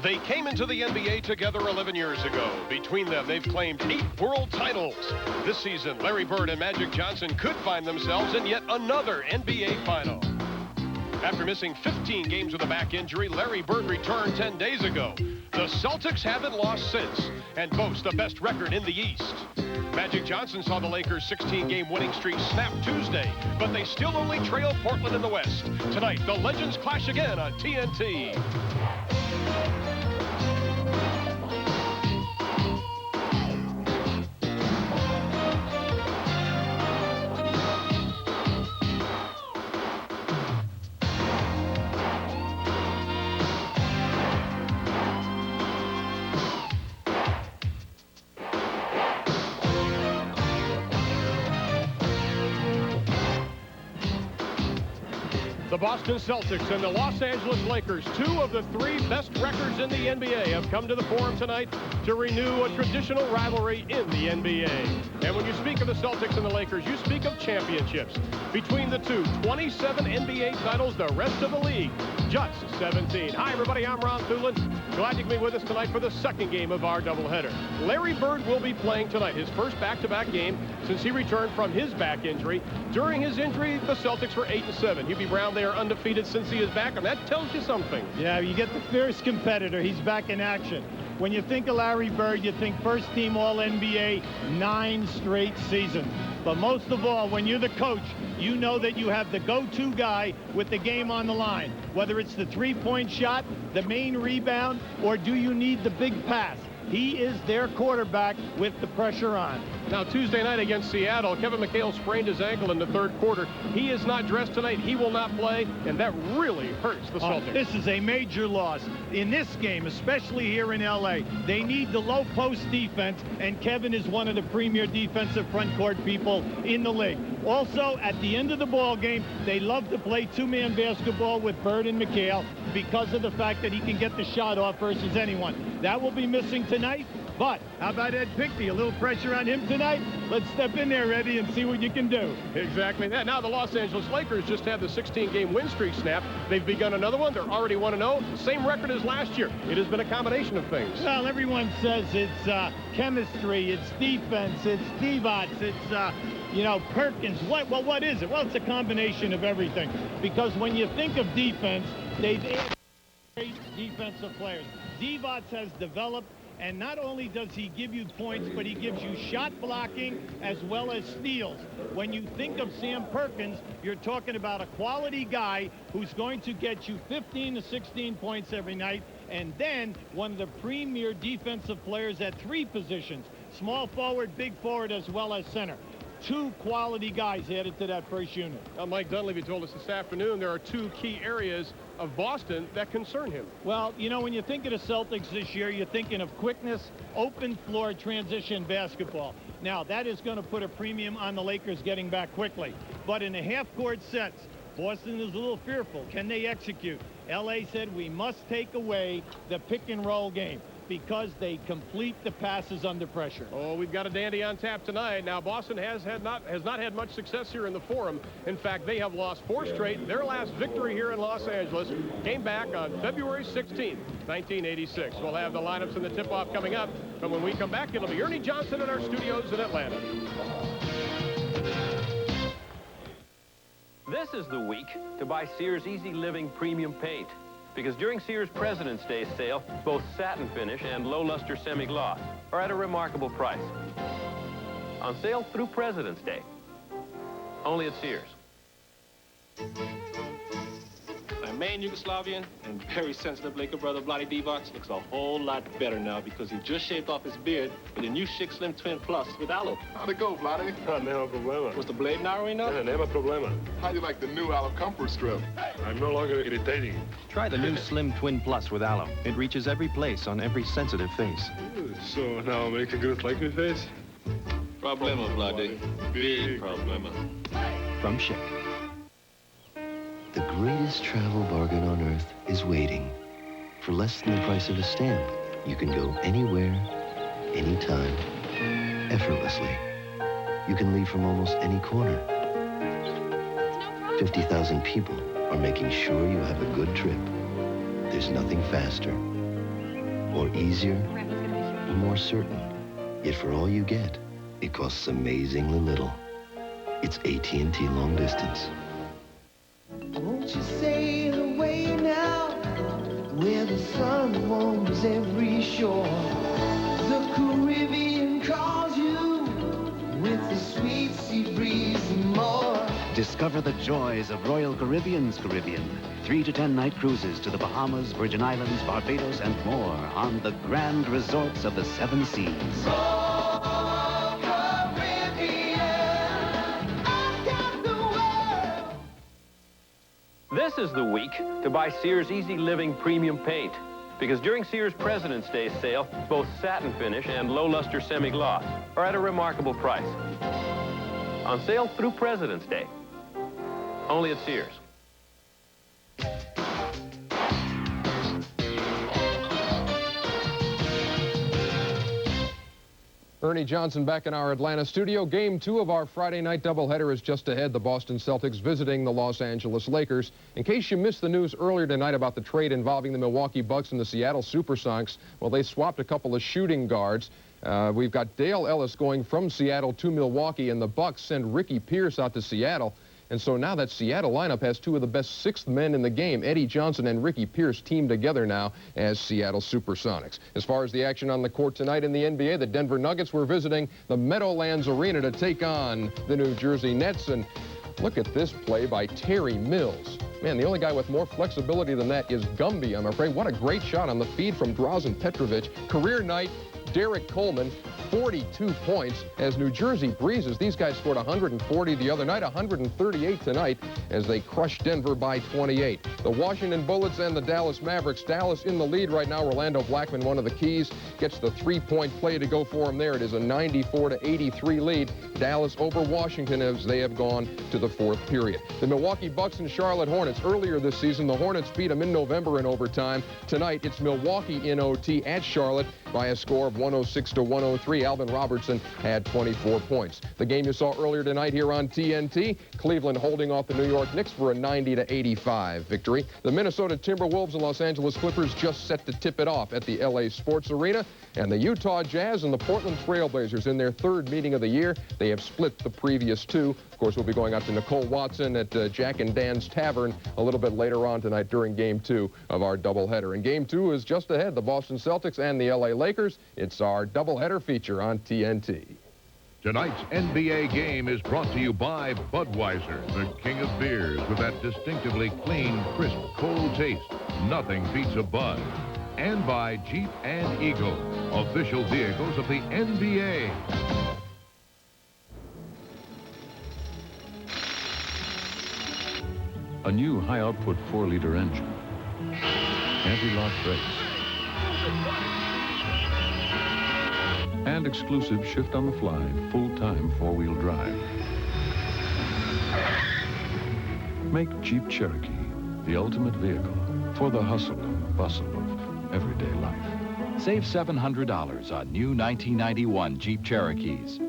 They came into the NBA together 11 years ago. Between them, they've claimed 8 world titles. This season, Larry Bird and Magic Johnson could find themselves in yet another NBA final. After missing 15 games with a back injury, Larry Bird returned 10 days ago. The Celtics haven't lost since and boast the best record in the East. Magic Johnson saw the Lakers' 16-game winning streak snap Tuesday, but they still only trail Portland in the West. Tonight, the legends clash again on TNT. The Boston Celtics and the Los Angeles Lakers, 2 of the 3 best records in the NBA, have come to the Forum tonight to renew a traditional rivalry in the NBA. And when you speak of the Celtics and the Lakers, you speak of championships. Between the two, 27 NBA titles, the rest of the league, just 17. Hi, everybody, I'm Ron Thulin. Glad you can be with us tonight for the second game of our doubleheader. Larry Bird will be playing tonight, his first back-to-back game since he returned from his back injury. During his injury, the Celtics were 8-7. Hubie Brown, they are undefeated since he is back, and that tells you something. Yeah, you get the fierce competitor. He's back in action. When you think of Larry Bird, you think first-team All-NBA, 9 straight seasons. But most of all, when you're the coach, you know that you have the go-to guy with the game on the line. Whether it's the three-point shot, the main rebound, or do you need the big pass? He is their quarterback with the pressure on. Now, Tuesday night against Seattle, Kevin McHale sprained his ankle in the third quarter. He is not dressed tonight. He will not play, and that really hurts the Celtics. This is a major loss. In this game, especially here in L.A., they need the low-post defense, and Kevin is one of the premier defensive front court people in the league. Also, at the end of the ball game, they love to play two-man basketball with Bird and McHale because of the fact that he can get the shot off versus anyone. That will be missing tonight. But how about Ed Pinckney? A little pressure on him tonight? Let's step in there, Eddie, and see what you can do. Exactly that. Now the Los Angeles Lakers just had the 16-game win streak snap. They've begun another one. They're already 1-0. Same record as last year. It has been a combination of things. Well, everyone says it's chemistry, it's defense, it's Divac, it's Perkins. What is it? Well, it's a combination of everything. Because when you think of defense, they've added great defensive players. Divac has developed. And not only does he give you points, but he gives you shot blocking as well as steals. When you think of Sam Perkins, you're talking about a quality guy who's going to get you 15 to 16 points every night, and then one of the premier defensive players at 3 positions, small forward, big forward, as well as center. 2 quality guys added to that first unit. Mike Dunleavy told us this afternoon there are 2 key areas of Boston that concern him. Well, when you think of the Celtics this year, you're thinking of quickness, open floor transition basketball. Now, that is going to put a premium on the Lakers getting back quickly. But in the half-court sets, Boston is a little fearful. Can they execute? L.A. said we must take away the pick-and-roll game because they complete the passes under pressure. Oh, we've got a dandy on tap tonight. Now, Boston has not had much success here in the Forum. In fact, they have lost 4 straight. Their last victory here in Los Angeles came back on February 16th, 1986. We'll have the lineups and the tip-off coming up. But when we come back, it'll be Ernie Johnson in our studios in Atlanta. This is the week to buy Sears Easy Living Premium Paint. Because during Sears President's Day sale, both satin finish and low-luster semi-gloss are at a remarkable price. On sale through President's Day. Only at Sears. My main Yugoslavian and very sensitive Laker brother, Vlade Divac, looks a whole lot better now because he just shaved off his beard with the new Schick Slim Twin Plus with aloe. How'd it go, Vlade? Nema problema. Was the blade narrowing up? Nema problema. How do you like the new aloe comfort strip? I'm no longer irritating. Try the new Slim Twin Plus with aloe. It reaches every place on every sensitive face. So now American girls like my face? Problema, Vlade. Big problema. From Schick. The greatest travel bargain on earth is waiting. For less than the price of a stamp, you can go anywhere, anytime, effortlessly. You can leave from almost any corner. 50,000 people are making sure you have a good trip. There's nothing faster, or easier, or more certain. Yet for all you get, it costs amazingly little. It's AT&T Long Distance. Won't you sail away now, where the sun warms every shore? The Caribbean calls you with the sweet sea breeze and more. Discover the joys of Royal Caribbean's Caribbean. 3 to 10 night cruises to the Bahamas, Virgin Islands, Barbados, and more on the grand resorts of the 7 seas. Royal Caribbean, I've got the world. This is the week to buy Sears Easy Living Premium Paint. Because during Sears President's Day sale, both satin finish and low luster semi-gloss are at a remarkable price. On sale through President's Day. Only at Sears. Ernie Johnson back in our Atlanta studio. Game 2 of our Friday night doubleheader is just ahead. The Boston Celtics visiting the Los Angeles Lakers. In case you missed the news earlier tonight about the trade involving the Milwaukee Bucks and the Seattle Supersonics, well, they swapped a couple of shooting guards. We've got Dale Ellis going from Seattle to Milwaukee, and the Bucks send Ricky Pierce out to Seattle. And so now that Seattle lineup has 2 of the best 6th men in the game. Eddie Johnson and Ricky Pierce team together now as Seattle Supersonics. As far as the action on the court tonight in the NBA, the Denver Nuggets were visiting the Meadowlands Arena to take on the New Jersey Nets. And look at this play by Terry Mills. Man, the only guy with more flexibility than that is Gumby, I'm afraid. What a great shot on the feed from Drazen Petrovic. Career night. Derek Coleman, 42 points as New Jersey breezes. These guys scored 140 the other night, 138 tonight as they crushed Denver by 28. The Washington Bullets and the Dallas Mavericks. Dallas in the lead right now. Orlando Blackman, one of the keys, gets the 3-point play to go for him there. It is a 94-83 lead. Dallas over Washington as they have gone to the 4th period. The Milwaukee Bucks and Charlotte Hornets. Earlier this season, the Hornets beat them in November in overtime. Tonight, it's Milwaukee in OT at Charlotte by a score of 106-103. Alvin Robertson had 24 points. The game you saw earlier tonight here on TNT, Cleveland holding off the New York Knicks for a 90-85 victory. The Minnesota Timberwolves and Los Angeles Clippers just set to tip it off at the LA Sports Arena. And the Utah Jazz and the Portland Trailblazers in their 3rd meeting of the year. They have split the previous 2. Of course, we'll be going out to Nicole Watson at Jack and Dan's Tavern a little bit later on tonight during Game 2 of our doubleheader. And Game 2 is just ahead. The Boston Celtics and the LA Lakers. It's our doubleheader feature on TNT. Tonight's NBA game is brought to you by Budweiser, the king of beers, with that distinctively clean, crisp, cold taste. Nothing beats a Bud. And by Jeep and Eagle, official vehicles of the NBA. A new high-output 4-liter engine, anti-lock brakes, and exclusive shift-on-the-fly, full-time 4-wheel drive. Make Jeep Cherokee the ultimate vehicle for the hustle and bustle of everyday life. Save $700 on new 1991 Jeep Cherokees.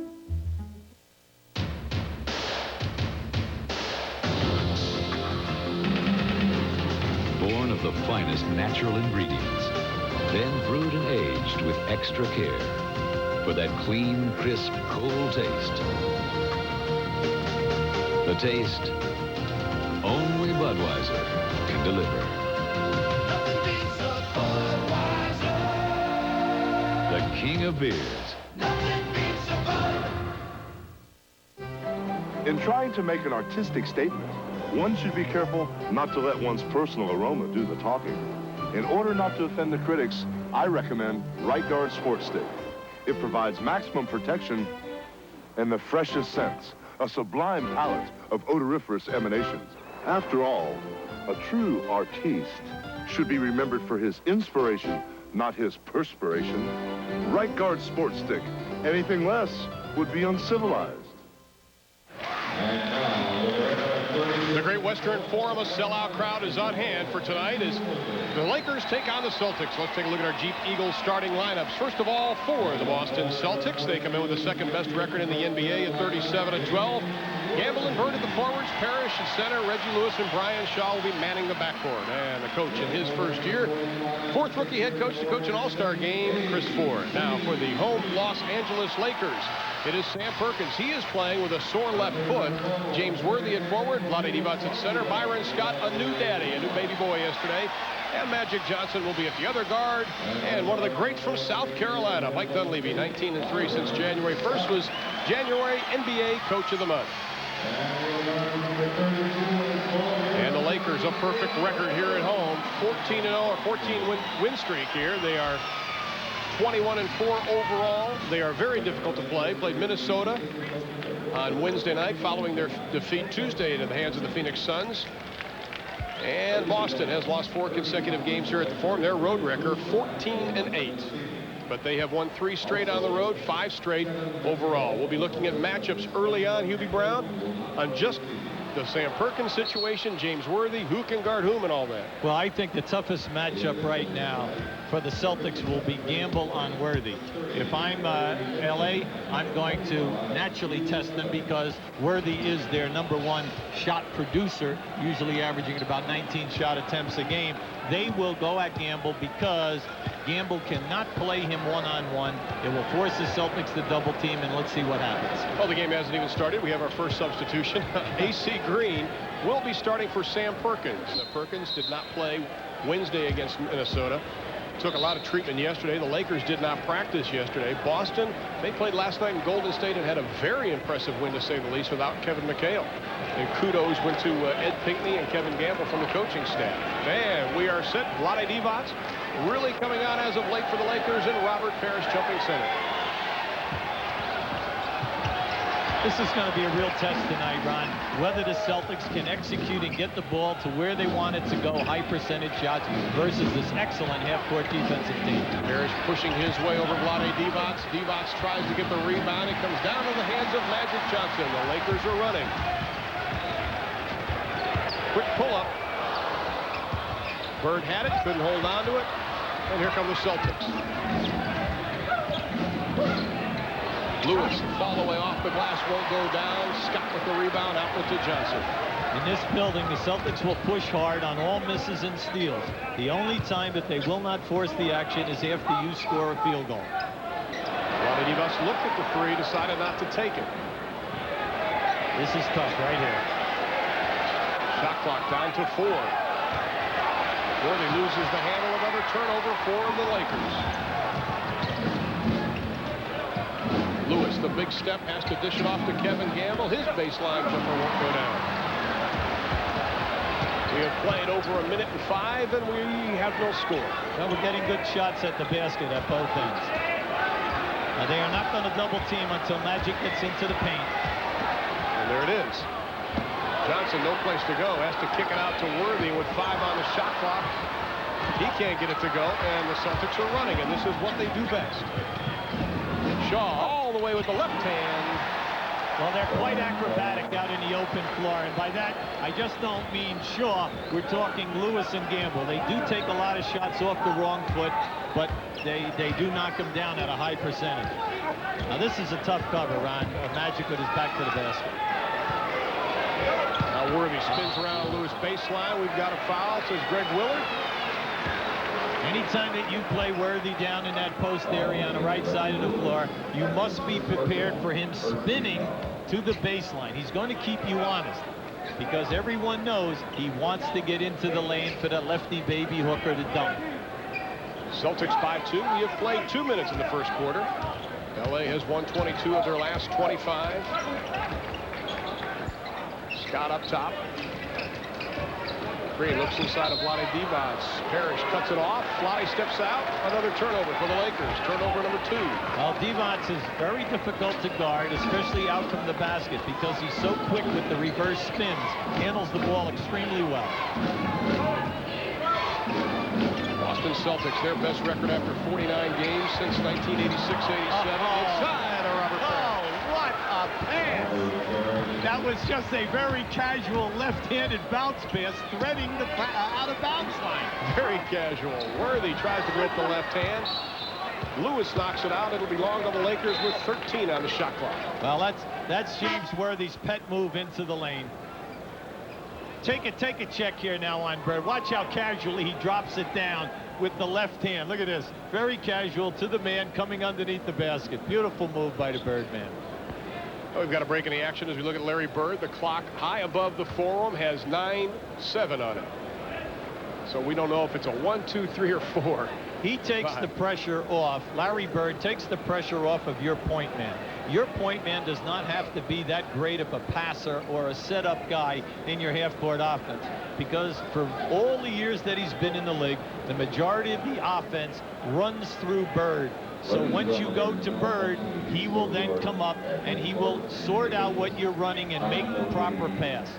Born of the finest natural ingredients, then brewed and aged with extra care for that clean, crisp, cold taste. The taste only Budweiser can deliver. Nothing beats a Budweiser. The king of beers. Nothing beats a Bud. In trying to make an artistic statement, one should be careful not to let one's personal aroma do the talking. In order not to offend the critics, I recommend Right Guard Sport Stick. It provides maximum protection and the freshest scents, a sublime palette of odoriferous emanations. After all, a true artiste should be remembered for his inspiration, not his perspiration. Right Guard Sport Stick. Anything less would be uncivilized. The Great Western Forum, a sellout crowd is on hand for tonight as the Lakers take on the Celtics. Let's take a look at our Jeep Eagles starting lineups. First of all, for the Boston Celtics, they come in with the 2nd best record in the NBA at 37-12. Gamble and Bird at the forwards, Parrish at center, Reggie Lewis and Brian Shaw will be manning the backcourt. And the coach in his first year, 4th rookie head coach to coach an all-star game, Chris Ford. Now for the home Los Angeles Lakers, it is Sam Perkins. He is playing with a sore left foot. James Worthy at forward, Vlade Divac at center, Byron Scott, a new daddy, a new baby boy yesterday. And Magic Johnson will be at the other guard. And one of the greats from South Carolina, Mike Dunleavy, 19-3 since January 1st, was January NBA Coach of the Month. And the Lakers, a perfect record here at home. 14-0, or 14 win streak here. They are 21-4 overall. They are very difficult to play. Played Minnesota on Wednesday night following their defeat Tuesday into the hands of the Phoenix Suns. And Boston has lost 4 consecutive games here at the Forum. Their road record, 14-8. But they have won 3 straight on the road, 5 straight overall. We'll be looking at matchups early on, Hubie Brown, on just the Sam Perkins situation, James Worthy, who can guard whom and all that. Well, I think the toughest matchup right now for the Celtics will be Gamble on Worthy. If I'm LA, I'm going to naturally test them because Worthy is their #1 shot producer, usually averaging at about 19 shot attempts a game. They will go at Gamble because Gamble cannot play him one-on-one. It will force the Celtics to double team, and let's see what happens. Well, the game hasn't even started. We have our first substitution. AC Green will be starting for Sam Perkins. Perkins did not play Wednesday against Minnesota. Took a lot of treatment yesterday. The Lakers did not practice yesterday. Boston, they played last night in Golden State and had a very impressive win, to say the least, without Kevin McHale. And kudos went to Ed Pinckney and Kevin Gamble from the coaching staff. And we are set. Vlade Divac really coming on as of late for the Lakers, and Robert Parrish jumping center. This is going to be a real test tonight, Ron, whether the Celtics can execute and get the ball to where they want it to go, high percentage shots, versus this excellent half-court defensive team. Parrish pushing his way over Vlade Divac. Divac tries to get the rebound. It comes down to the hands of Magic Johnson. The Lakers are running. Quick pull-up. Bird had it, couldn't hold on to it. And here come the Celtics. Lewis, fall away off the glass, won't go down. Scott with the rebound, outlet to Johnson. In this building, the Celtics will push hard on all misses and steals. The only time that they will not force the action is after you score a field goal. Vlade Divac looked at the 3, decided not to take it. This is tough right here. Shot clock down to 4. Worthy loses the handle. Another turnover for the Lakers. Lewis, the big step, has to dish it off to Kevin Gamble. His baseline jumper won't go down. We have played over 1 minute and 5, and we have no score. Well, we're getting good shots at the basket at both ends. Now, they are not going to double team until Magic gets into the paint. And there it is. Johnson, no place to go, has to kick it out to Worthy with 5 on the shot clock. He can't get it to go, and the Celtics are running, and this is what they do best. Shaw all the way with the left hand. Well, they're quite acrobatic out in the open floor, and by that, I just don't mean Shaw. We're talking Lewis and Gamble. They do take a lot of shots off the wrong foot, but they do knock them down at a high percentage. Now, this is a tough cover, Ron. Magic with his back to the basket. Now Worthy spins around Lewis baseline. We've got a foul, says Greg Willard. Anytime that you play Worthy down in that post area on the right side of the floor, you must be prepared for him spinning to the baseline. He's going to keep you honest because everyone knows he wants to get into the lane for that lefty baby hooker to dunk. Celtics by 2. We have played 2 minutes in the first quarter. LA has won 22 of their last 25. Scott up top. Green looks inside of Vlade Divac. Parrish cuts it off. Vlade steps out. Another turnover for the Lakers. Turnover number 2. Well, Divac is very difficult to guard, especially out from the basket, because he's so quick with the reverse spins. Handles the ball extremely well. Boston Celtics, their best record after 49 games since 1986-87. Inside of Robert Parrish. Oh, what a pass! That was just a very casual left-handed bounce pass, threading the out-of-bounds line. Very casual. Worthy tries to go with the left hand. Lewis knocks it out. It'll belong to the Lakers with 13 on the shot clock. Well, that's James Worthy's pet move into the lane. Take a check here now on Bird. Watch how casually he drops it down with the left hand. Look at this. Very casual to the man coming underneath the basket. Beautiful move by the Birdman. We've got a break in the action as we look at Larry Bird. The clock high above the forearm has 9-7 on it. So we don't know if it's a 1, 2, 3, or 4. He takes the pressure off. Larry Bird takes the pressure off of your point man. Your point man does not have to be that great of a passer or a setup guy in your half-court offense, because for all the years that he's been in the league, the majority of the offense runs through Bird. So once you go to Bird, he will then come up and he will sort out what you're running and make the proper pass.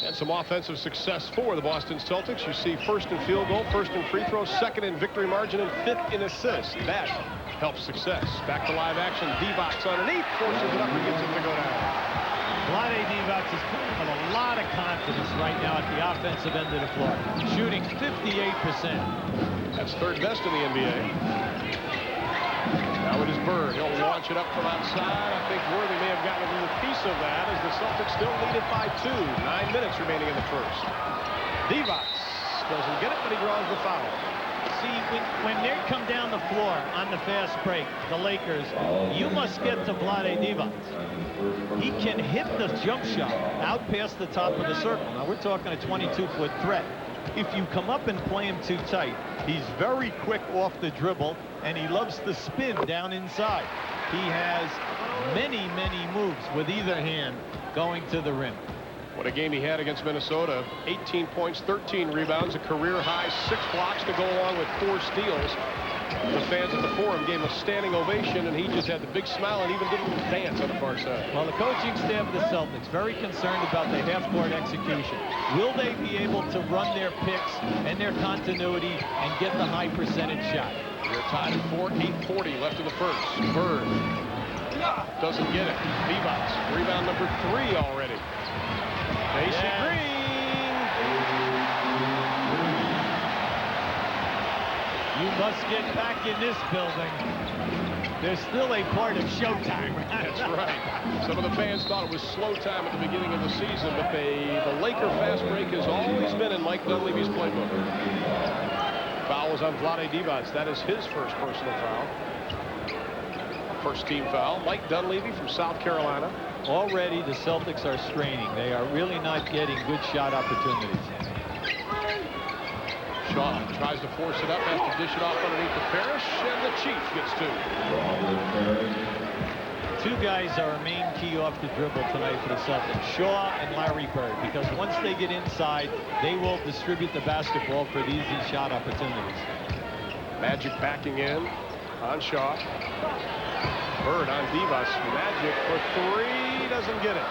And some offensive success for the Boston Celtics. You see first in field goal, first in free throw, second in victory margin, and fifth in assists. That helps success. Back to live action. Divac underneath, forces it up and gets it to go down. Vlade Divac is playing with a lot of confidence right now at the offensive end of the floor, shooting 58%. That's third best in the NBA. Now it is Bird. He'll launch it up from outside. I think Worthy may have gotten a little piece of that as the Celtics still lead it by 2. 9 minutes remaining in the first. Divac doesn't get it, but he draws the foul. See, when they come down the floor on the fast break, the Lakers, you must get to Vlade Divac. He can hit the jump shot out past the top of the circle. Now we're talking a 22-foot threat. If you come up and play him too tight, he's very quick off the dribble, and he loves to spin down inside. He has many moves with either hand going to the rim. What a game he had against Minnesota. 18 points, 13 rebounds, a career high 6 blocks to go along with 4 steals. The fans at the Forum gave him a standing ovation, and he just had the big smile and even did a little dance on the far side. Well, the coaching staff of the Celtics very concerned about the half-court execution. Will they be able to run their picks and their continuity and get the high percentage shot? They're tied at 4, 8:40 left in the first. Bird doesn't get it. Divac, rebound number 3 already. Mason Green. You must get back in this building. There's still a part of showtime. That's right. Some of the fans thought it was slow time at the beginning of the season, but the Laker fast break has always been in Mike Dunleavy's playbook. Foul was on Vlade Divac. That is his first personal foul. First team foul. Mike Dunleavy from South Carolina. Already the Celtics are straining. They are really not getting good shot opportunities. Shaw tries to force it up, has to dish it off underneath the Parrish, and the Chief gets 2. 2 guys are a main key off the dribble tonight for the Celtics, Shaw and Larry Bird, because once they get inside, they will distribute the basketball for the easy shot opportunities. Magic backing in on Shaw. Bird on Divac. Magic for 3, doesn't get it.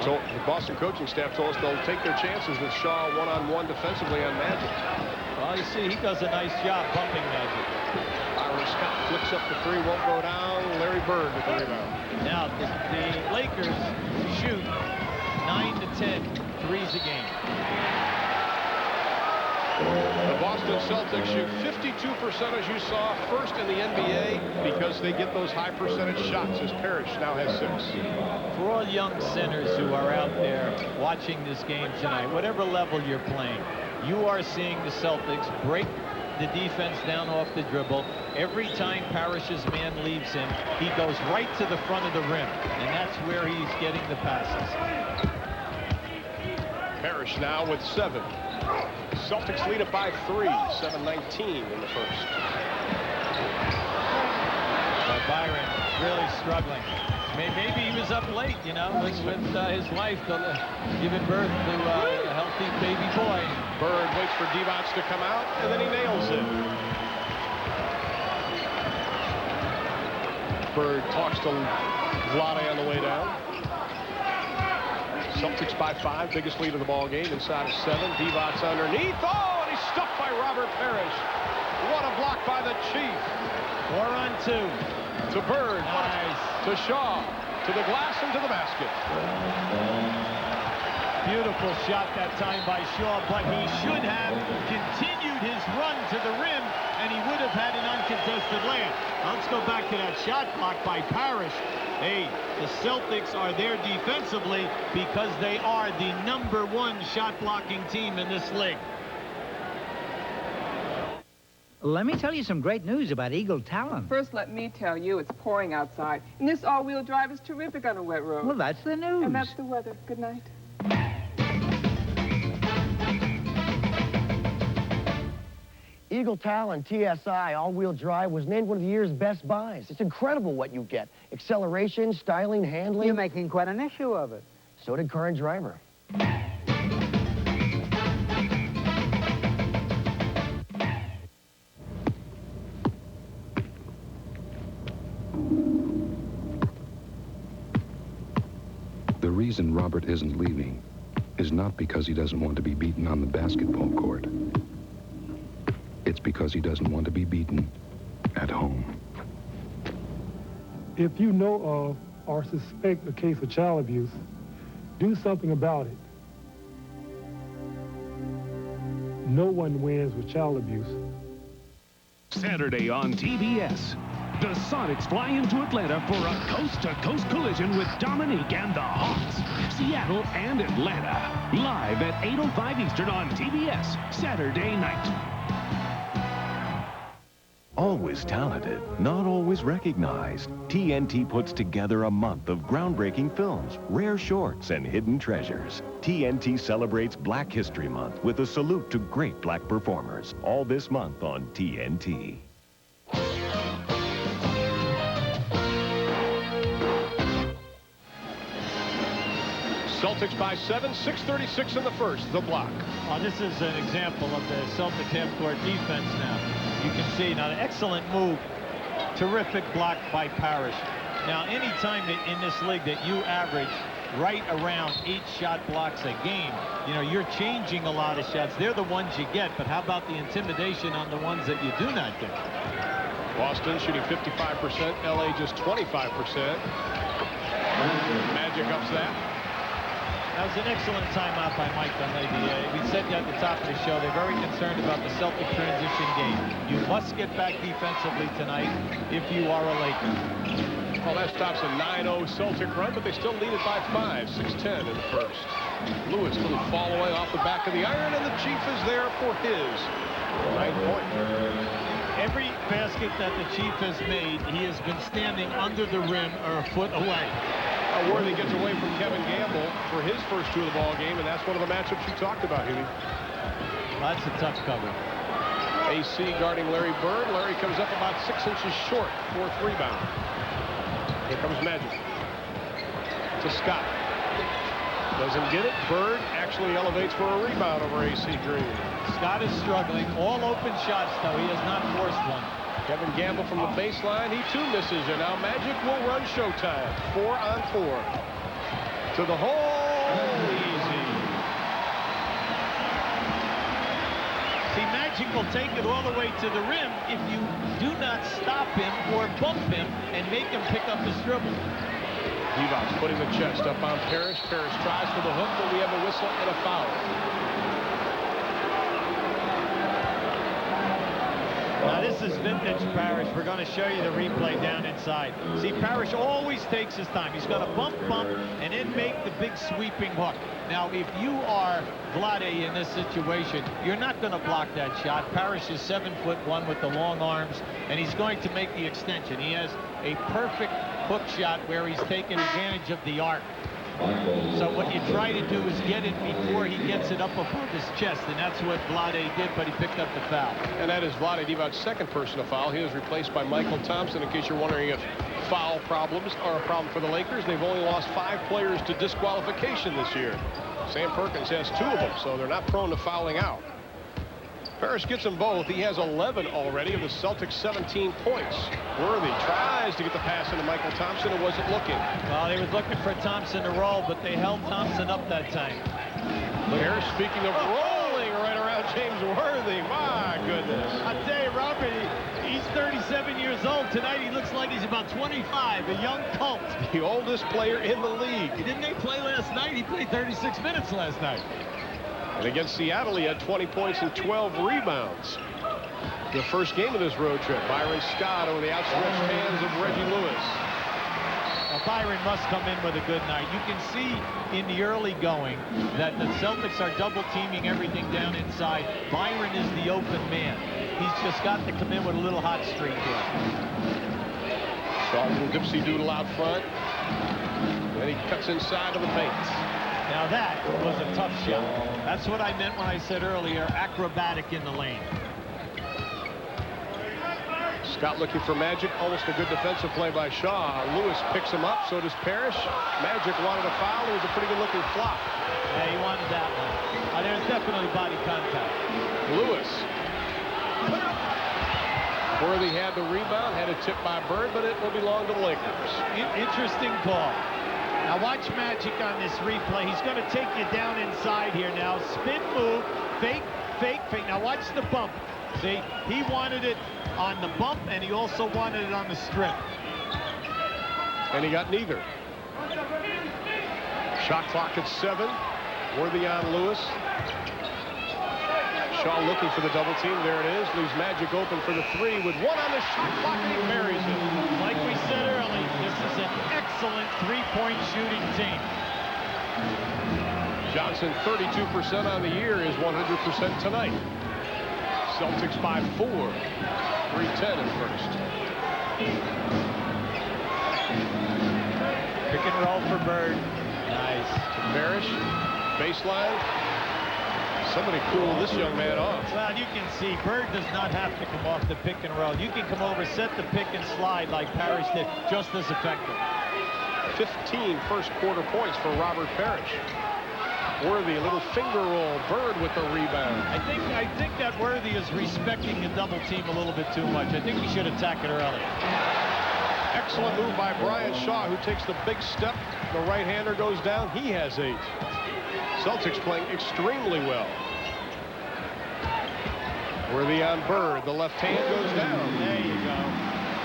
The Boston coaching staff told us they'll take their chances with Shaw one-on-one defensively on Magic. Well, you see, he does a nice job bumping Magic. Ira Scott flicks up the 3, won't go down. Larry Bird with the rebound. Now, the Lakers shoot 9 to 10 threes a game. The Boston Celtics shoot 52%, as you saw, first in the NBA because they get those high percentage shots, as Parrish now has 6. For all young centers who are out there watching this game tonight, whatever level you're playing, you are seeing the Celtics break the defense down off the dribble. Every time Parrish's man leaves him, he goes right to the front of the rim, and that's where he's getting the passes. Parrish now with 7. Celtics lead it by 3, 7-19 in the first. Byron really struggling. Maybe he was up late, you know, with his wife giving birth to a healthy baby boy. Bird waits for Divac to come out, and then he nails it. Bird talks to Vlade on the way down. Celtics by 5, biggest lead of the ball game, inside of 7. Divac underneath. Oh, and he's stuffed by Robert Parrish. What a block by the Chief. 4 on 2. To Bird. Nice. To Shaw. To the glass and to the basket. Beautiful shot that time by Shaw, but he should have continued his run to the rim, and he would have had an uncontested layup. Let's go back to that shot block by Parrish. Hey, the Celtics are there defensively because they are the #1 shot-blocking team in this league. Let me tell you some great news about Eagle Talon. First, let me tell you, it's pouring outside. And this all-wheel drive is terrific on a wet road. Well, that's the news. And that's the weather. Good night. Eagle Talon TSI all-wheel drive was named one of the year's best buys. It's incredible what you get. Acceleration, styling, handling. You're making quite an issue of it. So did Car and Driver. The reason Robert isn't leaving is not because he doesn't want to be beaten on the basketball court. It's because he doesn't want to be beaten at home. If you know of or suspect a case of child abuse, do something about it. No one wins with child abuse. Saturday on TBS, the Sonics fly into Atlanta for a coast-to-coast collision with Dominique and the Hawks. Seattle and Atlanta, live at 8:05 Eastern on TBS, Saturday night. Always talented, not always recognized. TNT puts together a month of groundbreaking films, rare shorts, and hidden treasures. TNT celebrates Black History Month with a salute to great black performers. All this month on TNT. Celtics by 7, 6:36 in the first, the block. Oh, this is an example of the Celtics half-court defense now. You can see now an excellent move. Terrific block by Parrish. Now, any time that in this league that you average right around 8 shot blocks a game, you know, you're changing a lot of shots. They're the ones you get, but how about the intimidation on the ones that you do not get? Boston shooting 55%, LA just 25%. Magic ups that. That was an excellent timeout by Mike Dunleavy. We said at the top of the show, they're very concerned about the Celtic transition game. You must get back defensively tonight if you are a Laker. Well, that stops a 9-0 Celtic run, but they still lead it by 5, 6-10 in the first. Lewis, little fall away off the back of the iron, and the Chief is there for his 9 point. Every basket that the Chief has made, he has been standing under the rim or a foot away. Worthy gets away from Kevin Gamble for his first 2 of the ball game, and that's one of the matchups you talked about, Huey. That's a tough cover. AC guarding Larry Bird. Larry comes up about 6 inches short, 4th rebound. Here comes Magic. To Scott. Doesn't get it. Bird actually elevates for a rebound over AC Green. Scott is struggling. All open shots, though. He has not forced one. Kevin Gamble from the baseline. He too misses, and now Magic will run showtime. 4 on 4. To the hole. Easy. See, Magic will take it all the way to the rim if you do not stop him or bump him and make him pick up his dribble. Divac putting the chest up on Parrish. Parrish tries for the hook, but we have a whistle and a foul. Now, this is vintage Parrish. We're going to show you the replay down inside. See, Parrish always takes his time. He's going to bump, and then make the big sweeping hook. Now, if you are Vlade in this situation, you're not going to block that shot. Parrish is 7'1" with the long arms, and he's going to make the extension. He has a perfect hook shot where he's taking advantage of the arc. So what you try to do is get it before he gets it up above his chest, and that's what Vlade did, but he picked up the foul. And that is Vlade Divac's second personal foul. He was replaced by Michael Thompson. In case you're wondering if foul problems are a problem for the Lakers, they've only lost 5 players to disqualification this year. Sam Perkins has 2 of them, so they're not prone to fouling out. Parrish gets them both. He has 11 already of the Celtics' 17 points. Worthy tries to get the pass into Michael Thompson. It wasn't looking. Well, they was looking for Thompson to roll, but they held Thompson up that time. Parrish, speaking of rolling right around James Worthy. My goodness. I tell you, Robert, he's 37 years old. Tonight he looks like he's about 25, a young colt. The oldest player in the league. Didn't they play last night? He played 36 minutes last night. And against Seattle, he had 20 points and 12 rebounds. The first game of this road trip, Byron Scott over the outstretched hands of Reggie Lewis. Now, Byron must come in with a good night. You can see in the early going that the Celtics are double teaming everything down inside. Byron is the open man. He's just got to come in with a little hot streak here. Saw a little dipsy doodle out front. Then he cuts inside of the paint. Now that was a tough shot. That's what I meant when I said earlier, acrobatic in the lane. Scott looking for Magic. Almost a good defensive play by Shaw. Lewis picks him up. So does Parrish. Magic wanted a foul. It was a pretty good looking flop. Yeah, he wanted that one. There's definitely body contact. Lewis. Worthy had the rebound. Had a tip by Bird, but it will belong to the Lakers. Interesting call. Now watch Magic on this replay. He's going to take you down inside here now. Spin move. Fake, fake, fake. Now watch the bump. See, he wanted it on the bump, and he also wanted it on the strip. And he got neither. Shot clock at 7. Worthy on Lewis. Shaw looking for the double team. There it is. Leaves Magic open for the 3 with 1 on the shot clock, and he buries it. Like we said earlier, this is an excellent three-point shooting team. Johnson 32% on the year, is 100% tonight. Celtics by 4. 3:10 in first. Pick and roll for Bird. Nice. Parrish. Baseline. Somebody cool this young man off. Well, you can see Bird does not have to come off the pick and roll. You can come over, set the pick and slide like Parrish did, just as effective. 15 first quarter points for Robert Parrish. Worthy, a little finger roll. Bird with the rebound. I think that Worthy is respecting the double team a little bit too much. I think he should attack it early. Excellent move by Brian Shaw, who takes the big step. The right-hander goes down. He has 8. Celtics playing extremely well. Worthy on Bird. The left hand goes down. There you go.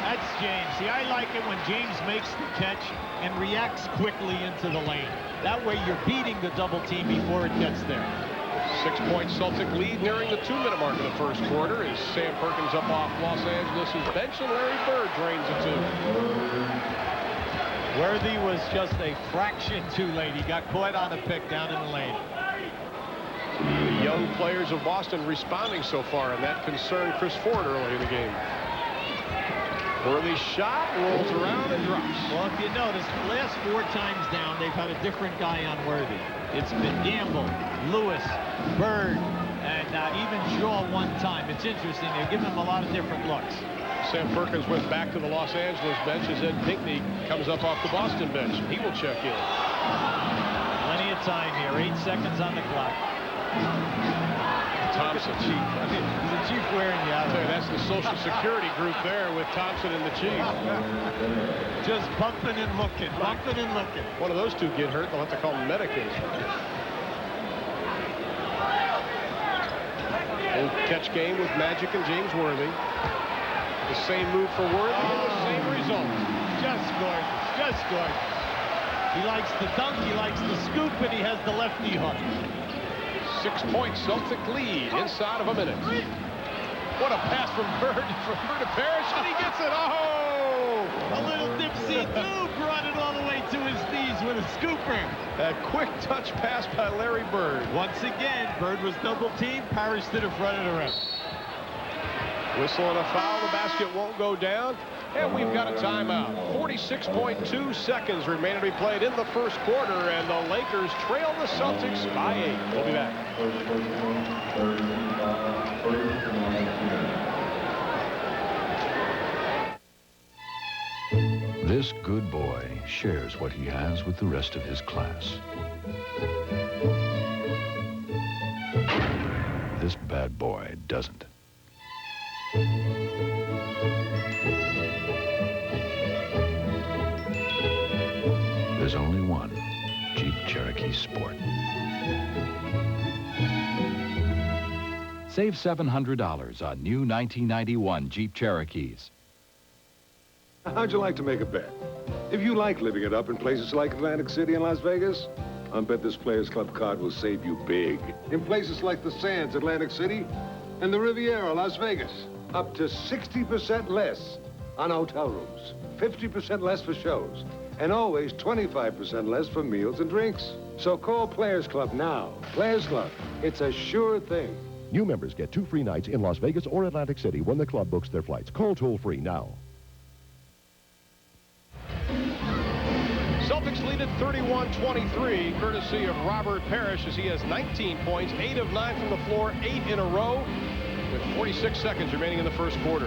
That's James. See, I like it when James makes the catch and reacts quickly into the lane. That way you're beating the double team before it gets there. 6-point Celtic lead nearing the 2-minute mark of the first quarter as Sam Perkins up off Los Angeles' bench and Larry Bird drains it too. Worthy was just a fraction too late. He got caught on a pick down in the lane. The young players of Boston responding so far, and that concerned Chris Ford early in the game. Worthy shot, rolls around and drops. Well, if you notice, the last 4 times down, they've had a different guy on Worthy. It's been Gamble, Lewis, Bird, and even Shaw one time. It's interesting. They're giving him a lot of different looks. Sam Perkins went back to the Los Angeles bench as Ed Pinckney comes up off the Boston bench. He will check in. Plenty of time here. 8 seconds on the clock. Thompson. Chief. I mean, the chief wearing you out. That's the Social Security group there with Thompson and the chief. Just bumping and looking, bumping and looking. One of those two get hurt, they'll have to call medicals. Old catch game with Magic and James Worthy. The same move for Worthy and the same result. Just gorgeous, just gorgeous. He likes the dunk, he likes the scoop, and he has the lefty hook. 6-point Celtic lead inside of a minute. What a pass from Bird to Parrish, and he gets it. Oh! A little dipsy do brought it all the way to his knees with a scooper. A quick touch pass by Larry Bird. Once again, Bird was double teamed. Parrish did in front of the rim. Whistle and a foul. The basket won't go down. And we've got a timeout. 46.2 seconds remain to be played in the first quarter, and the Lakers trail the Celtics by 8. We'll be back. This good boy shares what he has with the rest of his class. This bad boy doesn't. There's only one Jeep Cherokee Sport. Save $700 on new 1991 Jeep Cherokees. How'd you like to make a bet? If you like living it up in places like Atlantic City and Las Vegas, I bet this Players Club card will save you big. In places like the Sands, Atlantic City, and the Riviera, Las Vegas, up to 60% less on hotel rooms, 50% less for shows, and always 25% less for meals and drinks. So call Players Club now. Players Club, it's a sure thing. New members get 2 free nights in Las Vegas or Atlantic City when the club books their flights. Call toll-free now. Celtics lead at 31-23, courtesy of Robert Parrish, as he has 19 points, 8 of 9 from the floor, 8 in a row, with 46 seconds remaining in the first quarter.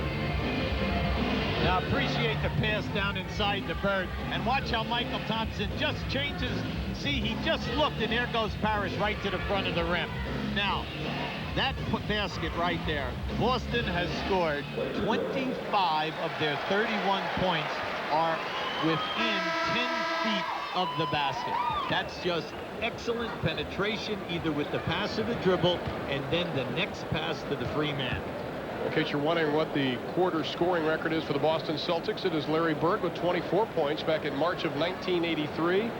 Now appreciate the pass down inside the Bird, and watch how Michael Thompson just changes. See, he just looked, and there goes Parrish right to the front of the rim. Now, that basket right there, Boston has scored 25 of their 31 points are within 10 feet of the basket. That's just excellent penetration, either with the pass or the dribble, and then the next pass to the free man. In case you're wondering what the quarter scoring record is for the Boston Celtics, it is Larry Bird with 24 points back in March of 1983.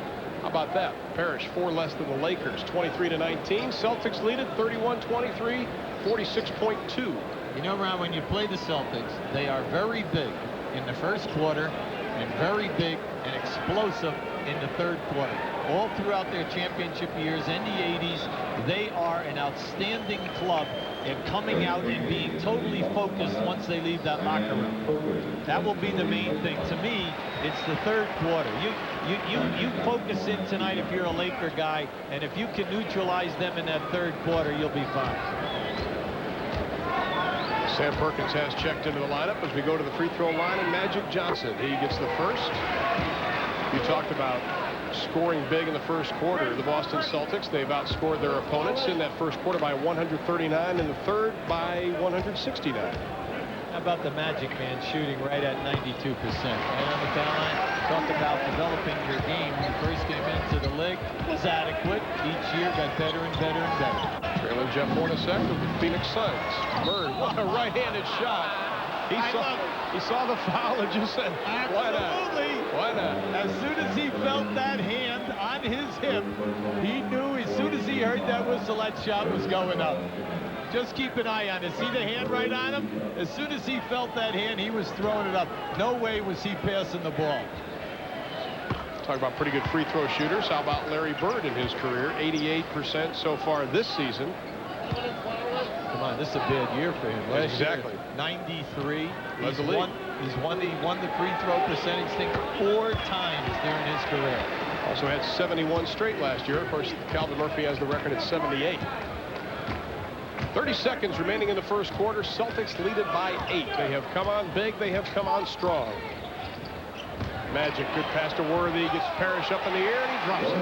How about that? Parrish 4 less than the Lakers, 23-19. Celtics lead at 31-23, 46.2. You know, Ron, when you play the Celtics, they are very big in the first quarter and very big and explosive in the third quarter. All throughout their championship years in the 80s, they are an outstanding club in coming out and being totally focused once they leave that locker room. That will be the main thing. To me, it's the third quarter. You focus in tonight if you're a Laker guy, and if you can neutralize them in that third quarter, you'll be fine. Sam Perkins has checked into the lineup as we go to the free throw line, and Magic Johnson, he gets the first. You talked about scoring big in the first quarter. The Boston Celtics, they've outscored their opponents in that first quarter by 139, in the third by 169. How about the Magic, man, shooting right at 92%? Right on the foul line. Talk about developing your game. When you first came into the league, was adequate. Each year got better and better and better. Trailing Jeff Hornacek of the Phoenix Suns. Bird, what a right-handed shot. He saw the foul and just said, why not? Why not? As soon as he felt that hand on his hip, he knew as soon as he heard that whistle, that shot was going up. Just keep an eye on it. See the hand right on him? As soon as he felt that hand, he was throwing it up. No way was he passing the ball. Talk about pretty good free throw shooters. How about Larry Bird in his career? 88% so far this season. Come on, this is a bad year for him. Last exactly. Year, 93. Led the league. He won the free throw percentage thing 4 times during his career. Also had 71 straight last year. Of course, Calvin Murphy has the record at 78. 30 seconds remaining in the first quarter. Celtics lead it by 8. They have come on big. They have come on strong. Magic, good pass to Worthy. Gets Parrish up in the air, and he drops it.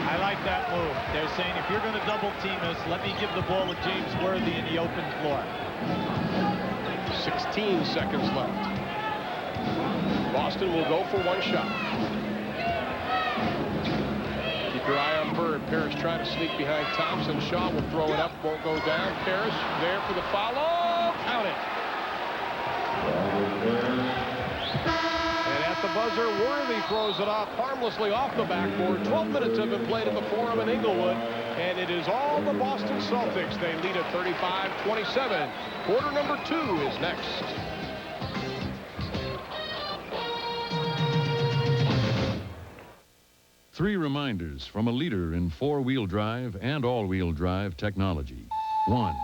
I like that move. They're saying, if you're going to double team us, let me give the ball to James Worthy in the open floor. 16 seconds left. Boston will go for one shot. Keep your eye on Bird. Parrish trying to sneak behind Thompson. Shaw will throw it up, won't go down. Parrish there for the foul. Oh, count it. And at the buzzer, Worthy throws it off harmlessly off the backboard. 12 minutes have been played at the Forum in Inglewood, and it is all the Boston Celtics. They lead at 35-27. Quarter number 2 is next. Three reminders from a leader in four-wheel drive and all-wheel drive technology. 1.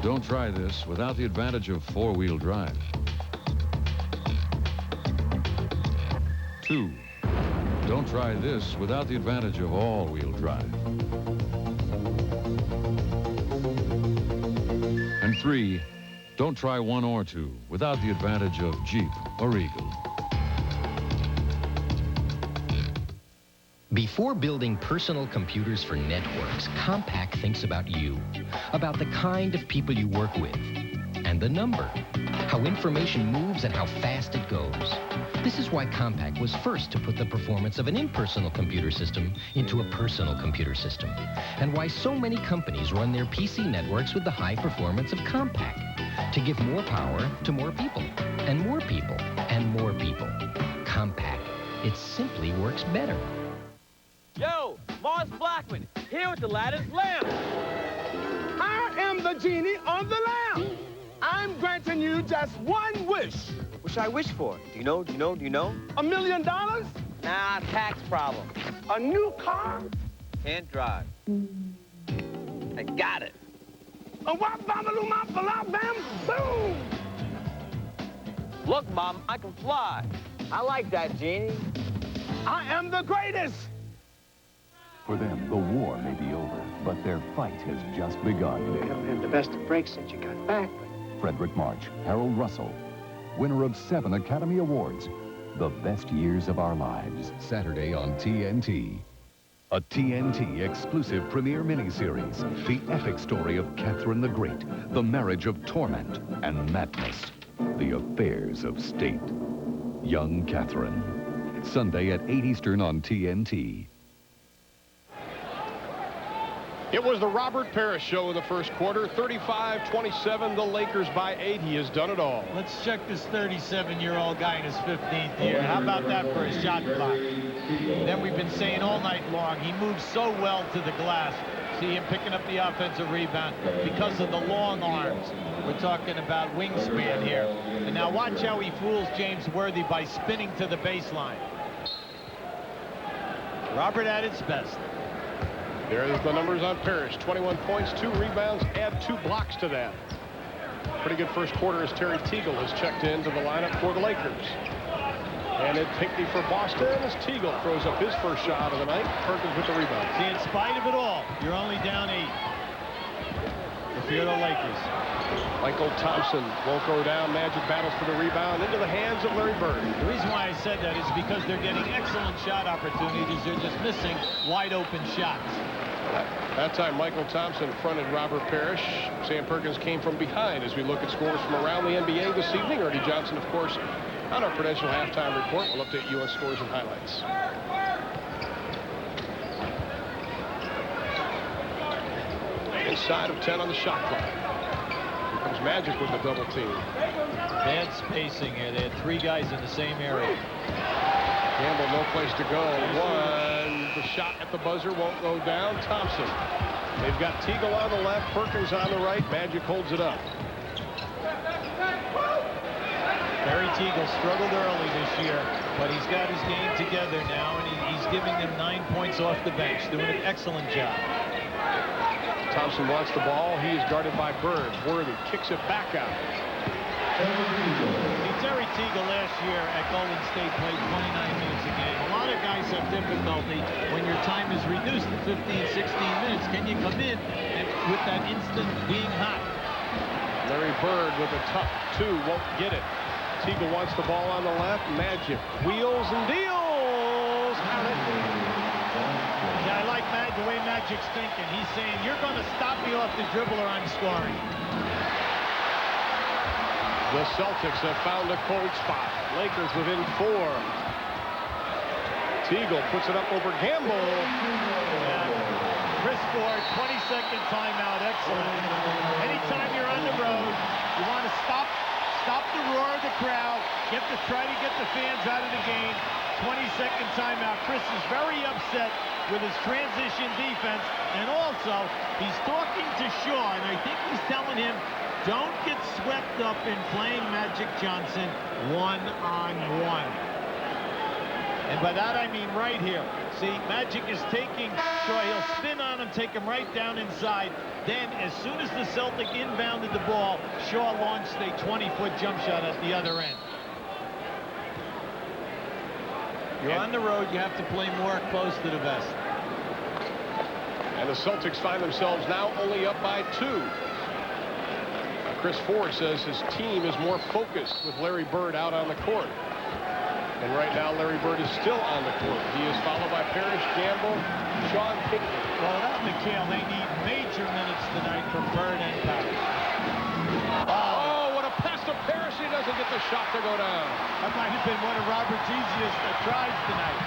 Don't try this without the advantage of four-wheel drive. 2. Don't try this without the advantage of all-wheel drive. And 3. Don't try 1 or 2 without the advantage of Jeep or Eagle. Before building personal computers for networks, Compaq thinks about you, about the kind of people you work with, and the number, how information moves and how fast it goes. This is why Compaq was first to put the performance of an impersonal computer system into a personal computer system, and why so many companies run their PC networks with the high performance of Compaq, to give more power to more people, and more people, and more people. Compaq. It simply works better. Yo, Mars Blackman, here with the lattice lamp. I am the genie on the lamp. I'm granting you just one wish. What should I wish for? Do you know? $1 million? Nah, tax problem. A new car? Can't drive. I got it. A wop babaloo mop bam boom. Look, Mom, I can fly. I like that, Genie. I am the greatest. For them, the war may be over, but their fight has just begun. You haven't had the best of breaks since you got back. Frederick March, Harold Russell, winner of 7 Academy Awards, The Best Years of Our Lives. Saturday on TNT. A TNT exclusive premiere miniseries. The epic story of Catherine the Great, the marriage of torment and madness, the affairs of state. Young Catherine. Sunday at 8 Eastern on TNT. It was the Robert Parrish show in the first quarter. 35-27, the Lakers by 8. He has done it all. Let's check this 37-year-old guy in his 15th year. How about that for a shot clock? Then we've been saying all night long, he moves so well to the glass. See him picking up the offensive rebound because of the long arms. We're talking about wingspan here. And now watch how he fools James Worthy by spinning to the baseline. Robert at its best. There's the numbers on Parrish. 21 points, 2 rebounds, add 2 blocks to that. Pretty good first quarter as Terry Teagle has checked into the lineup for the Lakers. And it's Pinckney for Boston as Teagle throws up his first shot of the night. Perkins with the rebound. See, in spite of it all, you're only down 8. If you're the Lakers. Michael Thompson won't go down. Magic battles for the rebound into the hands of Larry Bird. The reason why I said that is because they're getting excellent shot opportunities. They're just missing wide open shots. That time, Michael Thompson fronted Robert Parrish. Sam Perkins came from behind as we look at scores from around the NBA this evening. Ernie Johnson, of course, on our Prudential halftime report. We'll update you on scores and highlights. Inside of 10 on the shot clock. Here comes Magic with the double team. Bad spacing here. They had 3 guys in the same area. Campbell, no place to go. The shot at the buzzer won't go down. Thompson. They've got Teagle on the left, Perkins on the right. Magic holds it up. Barry Teagle struggled early this year, but he's got his game together now, and he's giving them 9 points off the bench. Doing an excellent job. Thompson wants the ball. He is guarded by Bird. Worthy kicks it back out. Terry Teagle last year at Golden State played 29 minutes a game. A lot of guys have difficulty when your time is reduced to 15, 16 minutes. Can you come in and with that instant being hot? Larry Bird with a tough 2, won't get it. Teagle wants the ball on the left. Magic wheels and deals. Yeah, I like the way Magic's thinking. He's saying, you're going to stop me off the dribble or I'm scoring. The Celtics have found a cold spot. Lakers within 4. Teagle puts it up over Campbell. Chris Ford, 20-second timeout. Excellent. Anytime you're on the road, you want to stop the roar of the crowd. Try to get the fans out of the game. 20-second timeout. Chris is very upset with his transition defense. And also, he's talking to Shaw, and I think he's telling him, don't get swept up in playing Magic Johnson one-on-one. And by that I mean right here. See, Magic is taking Shaw. He'll spin on him, take him right down inside. Then, as soon as the Celtic inbounded the ball, Shaw launched a 20-foot jump shot at the other end. You're on the road. You have to play more close to the vest. And the Celtics find themselves now only up by 2. Chris Ford says his team is more focused with Larry Bird out on the court. And right now, Larry Bird is still on the court. He is followed by Parrish, Campbell, Sean Pinckney. Well, without McHale, they need major minutes tonight from Bird and Parrish. Oh, shot to go down. That might have been one of Robert's easiest tries tonight.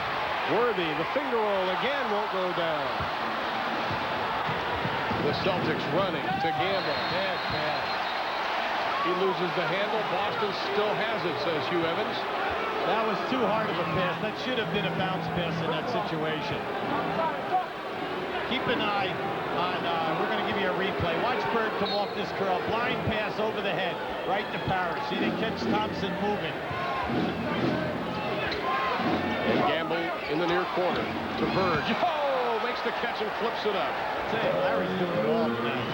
Worthy, the finger roll again won't go down. The Celtics running to Gamble. Bad pass. He loses the handle. Boston still has it, says Hugh Evans. That was too hard of a pass. That should have been a bounce pass in that situation. Keep an eye on, we're going to give you a replay. Watch Bird come off this curl. Blind pass over the head, right to Parrish. See, they catch Thompson moving. And Gamble in the near corner to Bird. Oh, makes the catch and flips it up. Larry's doing it all tonight.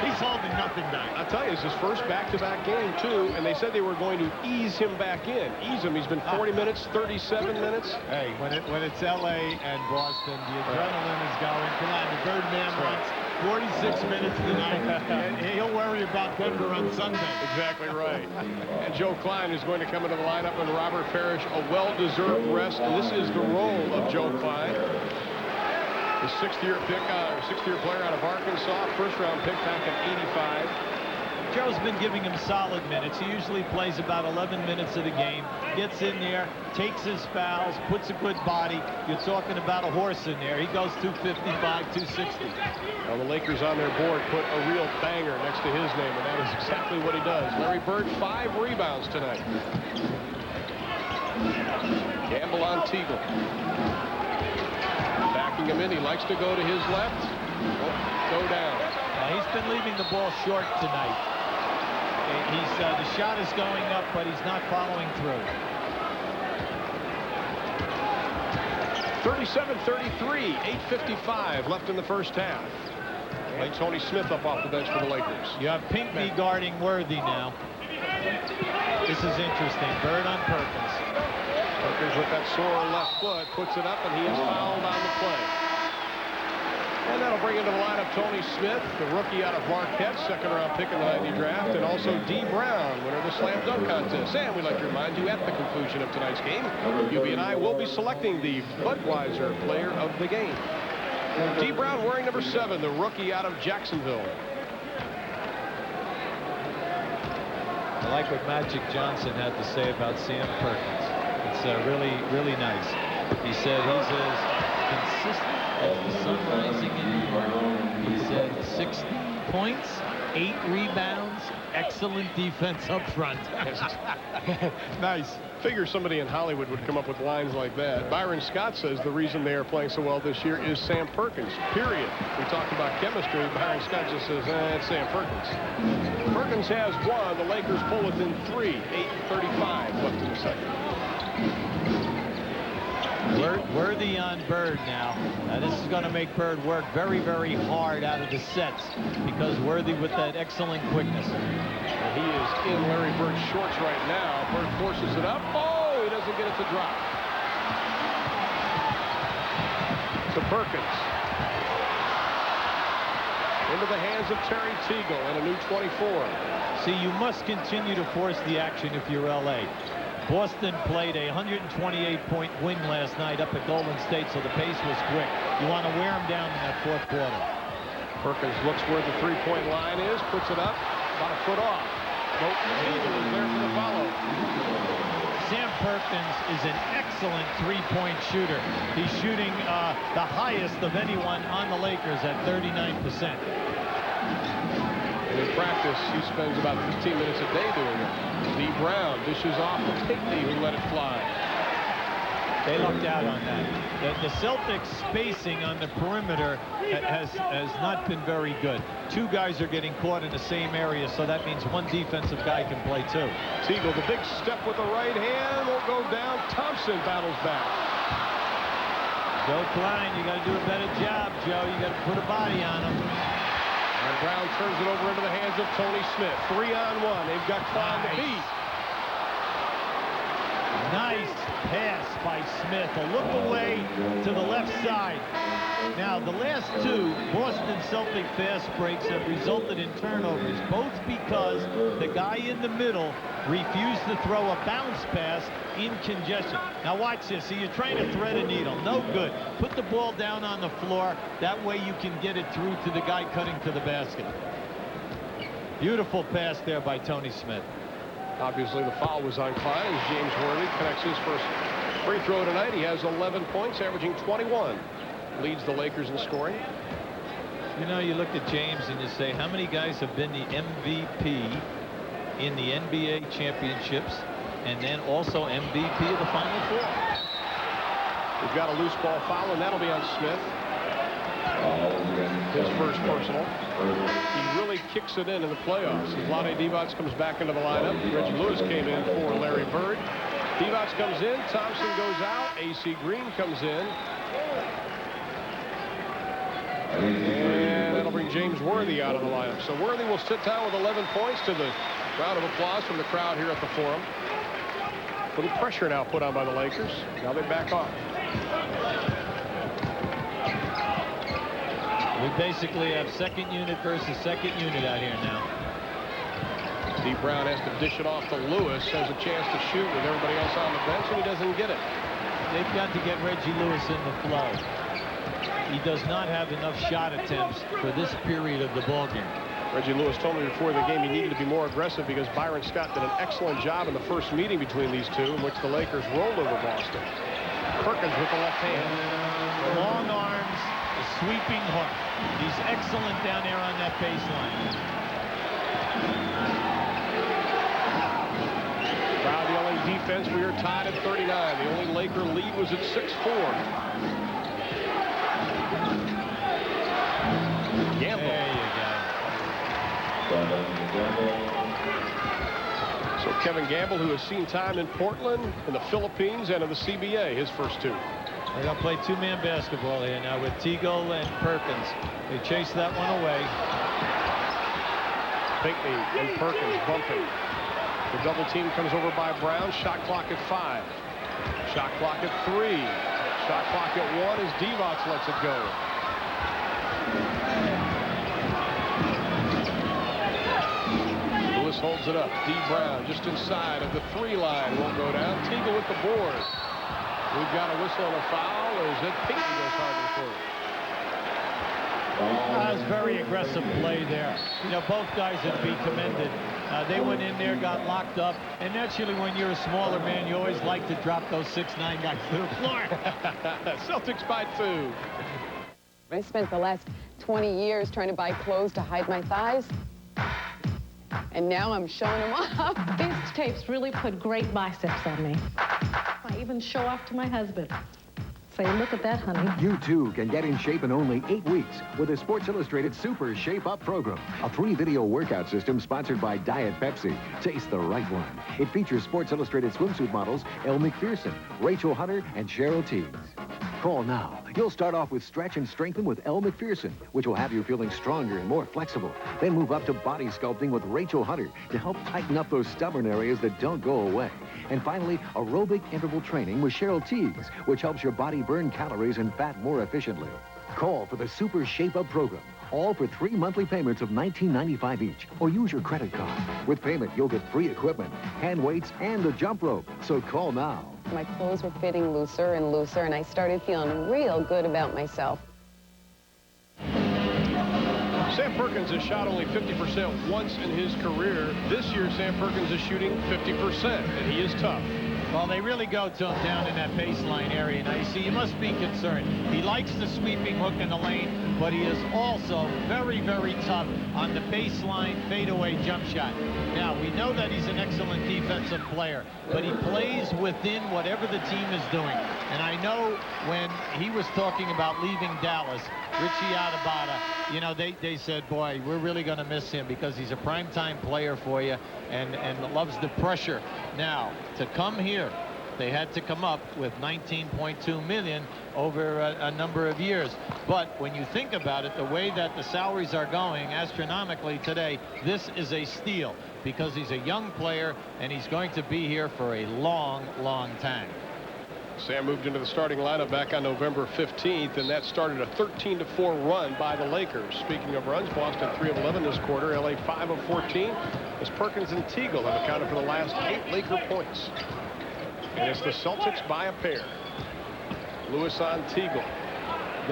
He's holding nothing back. I'll tell you, it's his first back-to-back game, too, and they said they were going to ease him back in. Ease him. He's been 40 minutes, 37 minutes. Hey, when it's L.A. and Boston, the adrenaline is going. Come on, the Birdman wants 46 minutes tonight. And he'll worry about Denver on Sunday. Exactly right. And Joe Klein is going to come into the lineup, and Robert Parrish, a well-deserved rest. And this is the role of Joe Klein. The sixth-year player out of Arkansas, first-round pick back in '85. Joe's been giving him solid minutes. He usually plays about 11 minutes of the game, gets in there, takes his fouls, puts a good body. You're talking about a horse in there. He goes 255, 260. Well, the Lakers on their board put a real banger next to his name, and that is exactly what he does. Larry Bird, 5 rebounds tonight. Gamble on Teagle. Backing him in. He likes to go to his left. Go down. He's been leaving the ball short tonight. The shot is going up, but he's not following through. 37-33, 8:55 left in the first half. And Tony Smith up off the bench for the Lakers. You have Pinckney guarding Worthy now. This is interesting. Bird on Perkins. Perkins with that sore left foot puts it up, and he is fouled on the play. And that'll bring into the lineup Tony Smith, the rookie out of Marquette, second-round pick in the '90 draft, and also D. Brown, winner of the slam dunk contest. And we'd like to remind you, at the conclusion of tonight's game, UB and I will be selecting the Budweiser player of the game. D. Brown wearing number 7, the rookie out of Jacksonville. I like what Magic Johnson had to say about Sam Perkins. It's really, really nice. He said he's as consistent as the sun rising in New York. He said 60 points, 8 rebounds, excellent defense up front. Nice. Figure somebody in Hollywood would come up with lines like that. Byron Scott says the reason they are playing so well this year is Sam Perkins, period. We talked about chemistry. Byron Scott just says, it's Sam Perkins. Perkins has 1. The Lakers pull within 3. 8:35 left in the second. Worthy on Bird now. This is going to make Bird work very, very hard out of the sets because Worthy with that excellent quickness. And he is in Larry Bird's shorts right now. Bird forces it up. Oh, he doesn't get it to drop. To Perkins. Into the hands of Terry Teagle and a new 24. See, you must continue to force the action if you're L.A. Boston played a 128-point win last night up at Golden State, so the pace was quick. You want to wear them down in that fourth quarter. Perkins looks where the three-point line is, puts it up, about a foot off. Nope, Teagle is there for the follow. Sam Perkins is an excellent three-point shooter. He's shooting the highest of anyone on the Lakers at 39%. And in practice, he spends about 15 minutes a day doing it. D. Brown dishes off to Pinckney, who let it fly. They lucked out on that. The Celtics spacing on the perimeter has not been very good. 2 guys are getting caught in the same area, so that means 1 defensive guy can play 2. Teagle, the big step with the right hand, will go down. Thompson battles back. Joe Klein, you got to do a better job, Joe. You got to put a body on him. And Brown turns it over into the hands of Tony Smith. 3-on-1. They've got Klein to beat. Nice pass by Smith. A look away to the left side. Now, the last 2 Boston Celtic fast breaks have resulted in turnovers, both because the guy in the middle refused to throw a bounce pass in congestion. Now watch this. See, you're trying to thread a needle. No good. Put the ball down on the floor. That way you can get it through to the guy cutting to the basket. Beautiful pass there by Tony Smith. Obviously, the foul was on Klein as James Worthy connects his first free throw tonight. He has 11 points, averaging 21. Leads the Lakers in scoring. You know, you look at James and you say, how many guys have been the MVP in the NBA championships and then also MVP of the Final Four? We've got a loose ball foul, and that'll be on Smith. His first personal. He really kicks it in the playoffs. Vlade Divac comes back into the lineup. Reggie Lewis came in for Larry Bird. Divac comes in. Thompson goes out. A.C. Green comes in. And that'll bring James Worthy out of the lineup. So Worthy will sit down with 11 points to the round of applause from the crowd here at the Forum. A little pressure now put on by the Lakers. Now they back off. We basically have second unit versus second unit out here now. Steve Brown has to dish it off to Lewis. Has a chance to shoot with everybody else on the bench, and he doesn't get it. They've got to get Reggie Lewis in the flow. He does not have enough shot attempts for this period of the ballgame. Reggie Lewis told me before the game he needed to be more aggressive because Byron Scott did an excellent job in the first meeting between these two, in which the Lakers rolled over Boston. Perkins with the left hand. Long arms, a sweeping hook. He's excellent down there on that baseline. Crowd yelling defense. We are tied at 39. The only Laker lead was at 6-4. Gamble. There you go. So Kevin Gamble, who has seen time in Portland, in the Philippines, and in the CBA, his first two. They're going to play two-man basketball here now with Teagle and Perkins. They chase that one away. Pinckney and Perkins bumping. The double team comes over by Brown. Shot clock at 5. Shot clock at 3. Shot clock at 1 as Divac lets it go. Lewis holds it up. D. Brown just inside of the 3 line. Won't go down. Teagle with the board. We've got a whistle and a foul, or is it Pinckney goes hard and through? That was very aggressive play there. You know, both guys would be commended. They went in there, got locked up, and naturally when you're a smaller man, you always like to drop those 6'9" guys to the floor. Celtics by 2. I spent the last 20 years trying to buy clothes to hide my thighs. And now I'm showing them off. These tapes really put great biceps on me. I even show off to my husband. Say, look at that, honey. You, too, can get in shape in only 8 weeks with a Sports Illustrated Super Shape Up program. A 3-video workout system sponsored by Diet Pepsi. Taste the right one. It features Sports Illustrated swimsuit models Elle Macpherson, Rachel Hunter, and Cheryl Teagues. Call now. You'll start off with Stretch and Strengthen with Elle Macpherson, which will have you feeling stronger and more flexible. Then move up to Body Sculpting with Rachel Hunter to help tighten up those stubborn areas that don't go away. And finally, Aerobic Interval Training with Cheryl Teagues, which helps your body burn calories and fat more efficiently. Call for the Super Shape Up program, all for 3 monthly payments of $19.95 each, or use your credit card. With payment, you'll get free equipment, hand weights, and a jump rope. So call now. My clothes were fitting looser and looser, and I started feeling real good about myself. Sam Perkins has shot only 50% once in his career. This year, Sam Perkins is shooting 50%, and he is tough. Well, they really go to him down in that baseline area. Now, you see, you must be concerned. He likes the sweeping hook in the lane, but he is also very, very tough on the baseline fadeaway jump shot. Now, we know that he's an excellent defensive player, but he plays within whatever the team is doing. And I know when he was talking about leaving Dallas, Richie Atabata, you know, they said, boy, we're really going to miss him because he's a primetime player for you and loves the pressure. Now, to come here, they had to come up with $19.2 million over a number of years. But when you think about it, the way that the salaries are going astronomically today, this is a steal because he's a young player and he's going to be here for a long, long time. Sam moved into the starting lineup back on November 15th, and that started a 13-4 run by the Lakers. Speaking of runs, Boston 3 of 11 this quarter, LA 5 of 14, as Perkins and Teagle have accounted for the last 8 Laker points. And it's the Celtics by a pair. Lewis on Teagle.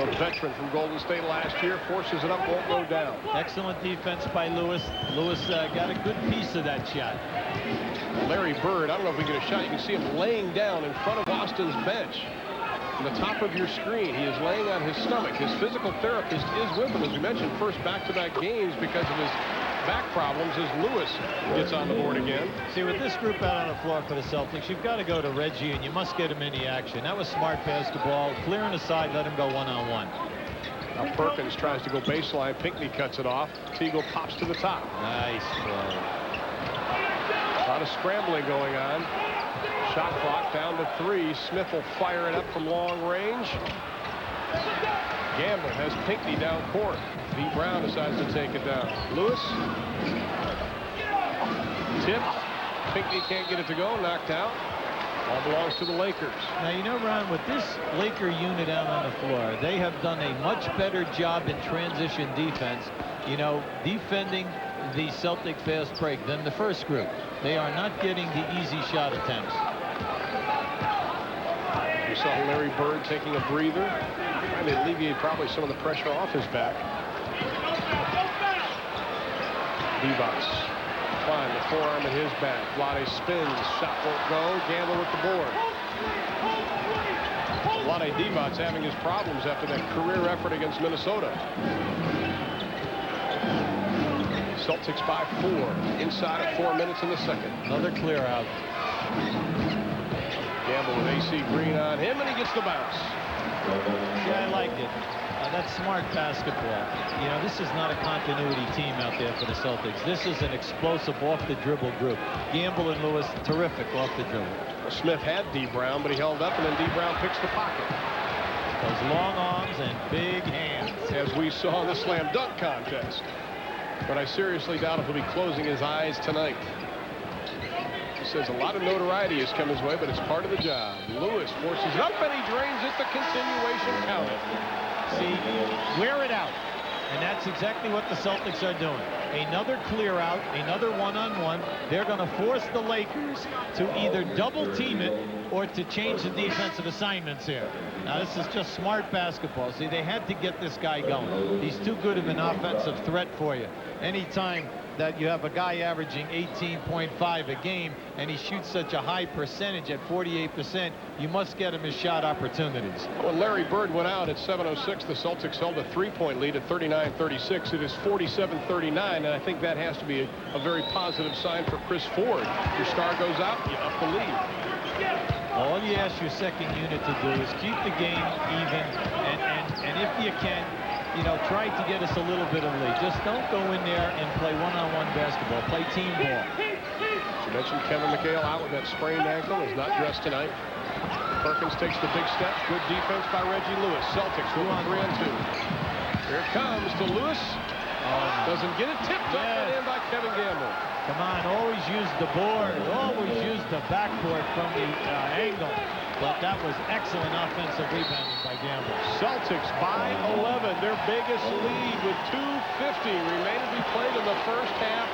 The veteran from Golden State last year forces it up, won't go down. Excellent defense by Lewis. Lewis got a good piece of that shot. Larry Bird, I don't know if we get a shot. You can see him laying down in front of Austin's bench. On the top of your screen, he is laying on his stomach. His physical therapist is with him, as we mentioned, first back-to-back games because of his back problems as Lewis gets on the board again. See, with this group out on the floor for the Celtics, you've got to go to Reggie, and you must get him in the action. That was smart basketball. Clearing the side, let him go one-on-one. Now Perkins tries to go baseline. Pinckney cuts it off. Teagle pops to the top. Nice play. A lot of scrambling going on. Shot clock down to 3. Smith will fire it up from long range. Gamble has Pinckney down court. D. Brown decides to take it down. Lewis. Tipped. Pinckney can't get it to go. Knocked out. All belongs to the Lakers. Now, you know, Ron, with this Laker unit out on the floor, they have done a much better job in transition defense, you know, defending the Celtic fast break than the first group. They are not getting the easy shot attempts. You saw Larry Bird taking a breather, trying to alleviate probably some of the pressure off his back. Divac, fine, the forearm at his back. Vlade spins, shot won't go. Gamble with the board. Vlade Divac having his problems after that career effort against Minnesota. Celtics by 4, inside of 4 minutes in the second. Another clear out. Gamble with AC Green on him, and he gets the bounce. Yeah, I like it. That's smart basketball. You know, this is not a continuity team out there for the Celtics. This is an explosive off-the-dribble group. Gamble and Lewis, terrific off the dribble. Well, Smith had D. Brown, but he held up, and then D. Brown picks the pocket. Those long arms and big hands. As we saw in the slam dunk contest. But I seriously doubt if he'll be closing his eyes tonight. He says a lot of notoriety has come his way, but it's part of the job. Lewis forces it up, and he drains it. The continuation counted. See, wear it out. And that's exactly what the Celtics are doing. Another clear out, another one-on-one. They're going to force the Lakers to either double team it or to change the defensive assignments here. Now, this is just smart basketball. See, they had to get this guy going. He's too good of an offensive threat for you. Anytime that you have a guy averaging 18.5 a game and he shoots such a high percentage at 48%, you must get him his shot opportunities. When Larry Bird went out at 7:06, the Celtics held a 3-point lead at 39-36. It is 47-39, and I think that has to be a very positive sign for Chris Ford. Your star goes out, you up the lead. All you ask your second unit to do is keep the game even, and if you can, you know, try to get us a little bit of lead. Just don't go in there and play one-on-one basketball. Play team ball. You mentioned Kevin McHale out with that sprained ankle. Is not dressed tonight. Perkins takes the big step. Good defense by Reggie Lewis. Celtics move on 3-on-2. Here it comes to Lewis. Doesn't get it. Tipped up and in by Kevin Gamble. Come on, always use the board. Always use the backboard from the angle. But that was excellent offensive rebounding by Gamble. Celtics by 11. Their biggest lead with 2:50 remaining to be played in the first half.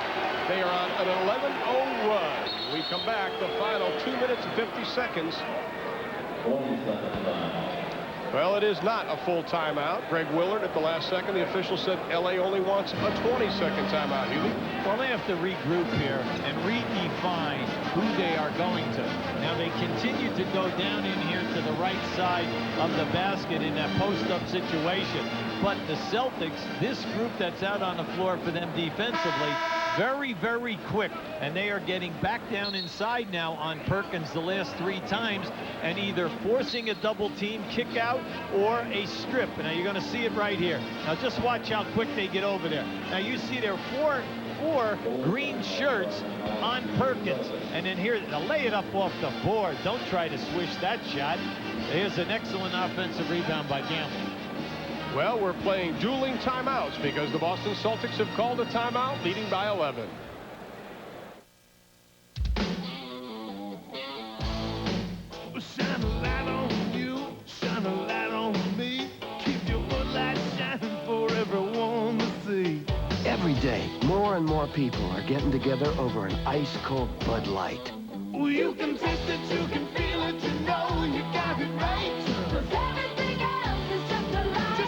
They are on an 11-0 run. We come back, the final 2 minutes and 50 seconds. Well, it is not a full timeout. Greg Willard at the last second. The official said L.A. only wants a 20-second timeout. Huey? Well, they have to regroup here and redefine who they are going to. Now, they continue to go down in here to the right side of the basket in that post-up situation. But the Celtics, this group that's out on the floor for them defensively, very, very quick, and they are getting back down inside now on Perkins the last 3 times and either forcing a double team kick out or a strip. Now you're going to see it right here. Now just watch how quick they get over there. Now you see there are four green shirts on Perkins, and then here they'll lay it up off the board. Don't try to swish that shot. Here's an excellent offensive rebound by Gamble. Well, we're playing dueling timeouts because the Boston Celtics have called a timeout, leading by 11. Shine a light on you, shine a light on me. Keep your footlight shining for everyone to see. Every day, more and more people are getting together over an ice-cold Bud Light. Well, you can taste it, you can feel it, you know you got it right. 'Cause everything else is just a lie.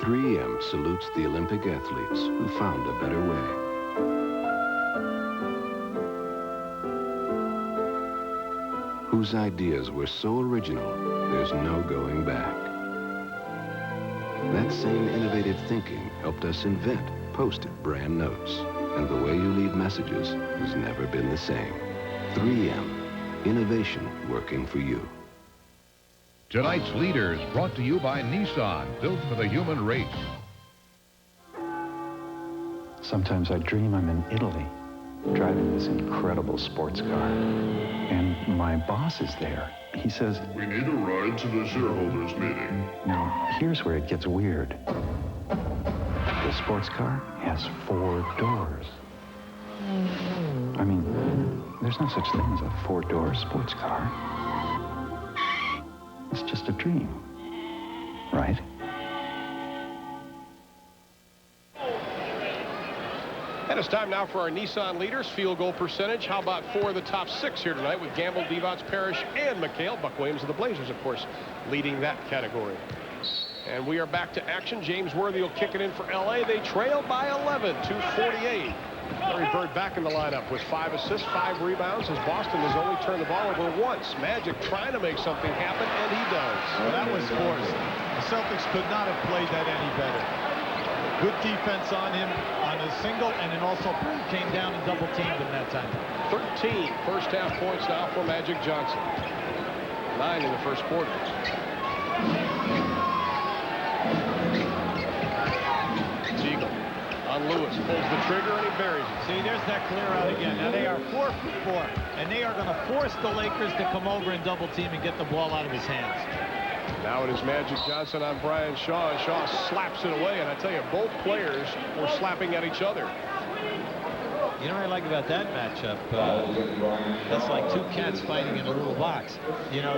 3M salutes the Olympic athletes who found a better way. Whose ideas were so original, there's no going back. That same innovative thinking helped us invent Post-it brand notes. And the way you leave messages has never been the same. 3M, innovation working for you. Tonight's leaders brought to you by Nissan, built for the human race. Sometimes I dream I'm in Italy, driving this incredible sports car. And my boss is there. He says, "We need a ride to the shareholders meeting." Now, here's where it gets weird. The sports car has 4 doors. I mean, there's no such thing as a 4-door sports car. It's just a dream, right? And it's time now for our Nissan leaders field goal percentage. How about 4 of the top 6 here tonight with Gamble, Devotz, Parrish, and McHale. Buck Williams of the Blazers, of course, leading that category. And we are back to action. James Worthy will kick it in for L.A. They trail by 11, 2:48. Larry Bird back in the lineup with 5 assists, 5 rebounds, as Boston has only turned the ball over once. Magic trying to make something happen, and he does. Well, that was forced. The Celtics could not have played that any better. Good defense on him on a single, and then also came down and double-teamed him that time. 13 first-half points now for Magic Johnson. 9 in the first quarter. Teagle on Lewis, pulls the trigger, and he buries it. See, there's that clear out again. Now they are 4 for 4, and they are going to force the Lakers to come over and double-team and get the ball out of his hands. Now it is Magic Johnson on Brian Shaw, and Shaw slaps it away. And I tell you, both players were slapping at each other. You know what I like about that matchup? That's like 2 cats fighting in a little box. You know,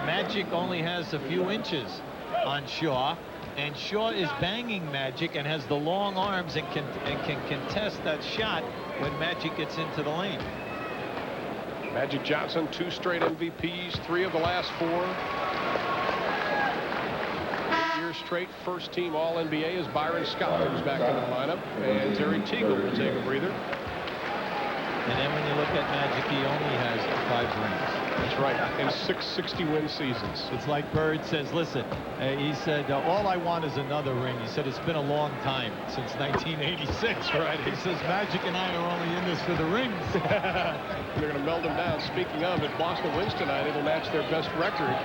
Magic only has a few inches on Shaw, and Shaw is banging Magic and has the long arms and can contest that shot when Magic gets into the lane. Magic Johnson, 2 straight MVPs, 3 of the last 4. 8 years straight first-team All-NBA as Byron Scott comes back into the lineup, and Terry Teagle will take a breather. And then when you look at Magic, he only has 5 rings. That's right, in 6 60-win seasons. It's like Bird says, listen, he said, all I want is another ring. He said, it's been a long time, since 1986. Right. He says, Magic and I are only in this for the rings. They're going to meld them down. Speaking of, if Boston wins tonight, it'll match their best record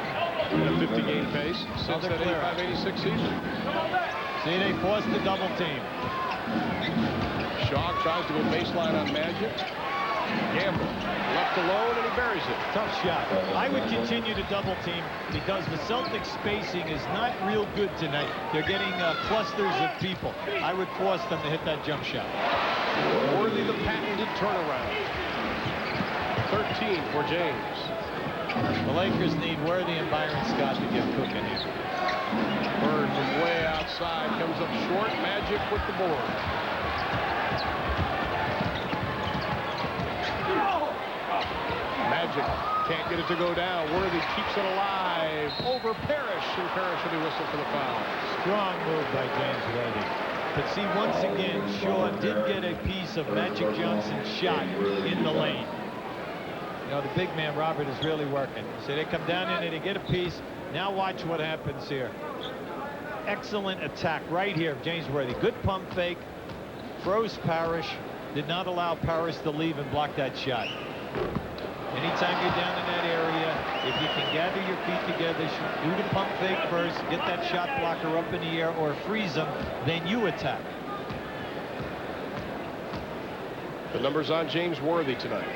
in a 50-game pace since that 85-86 season. See, they forced the double team. Shaw tries to go baseline on Magic. Gamble left alone, and he buries it. Tough shot. I would continue to double team because the Celtics spacing is not real good tonight. They're getting clusters of people. I would force them to hit that jump shot. Worthy the patented turnaround. 13 for James. The Lakers need Worthy and Byron Scott to get cooking here. Bird from way outside comes up short. Magic with the board. Magic can't get it to go down. Worthy keeps it alive over Parrish, and Parrish will be whistled for the foul. Strong move by James Worthy. But see, once again, Shaw did get a piece of Magic Johnson's shot in the lane. You know, the big man, Robert, is really working. So they come down in and they get a piece. Now watch what happens here. Excellent attack right here of James Worthy. Good pump fake. Froze Parrish. Did not allow Parrish to leave and block that shot. Anytime you're down in that area, if you can gather your feet together, do the pump fake first, get that shot blocker up in the air or freeze them, then you attack. The numbers on James Worthy tonight.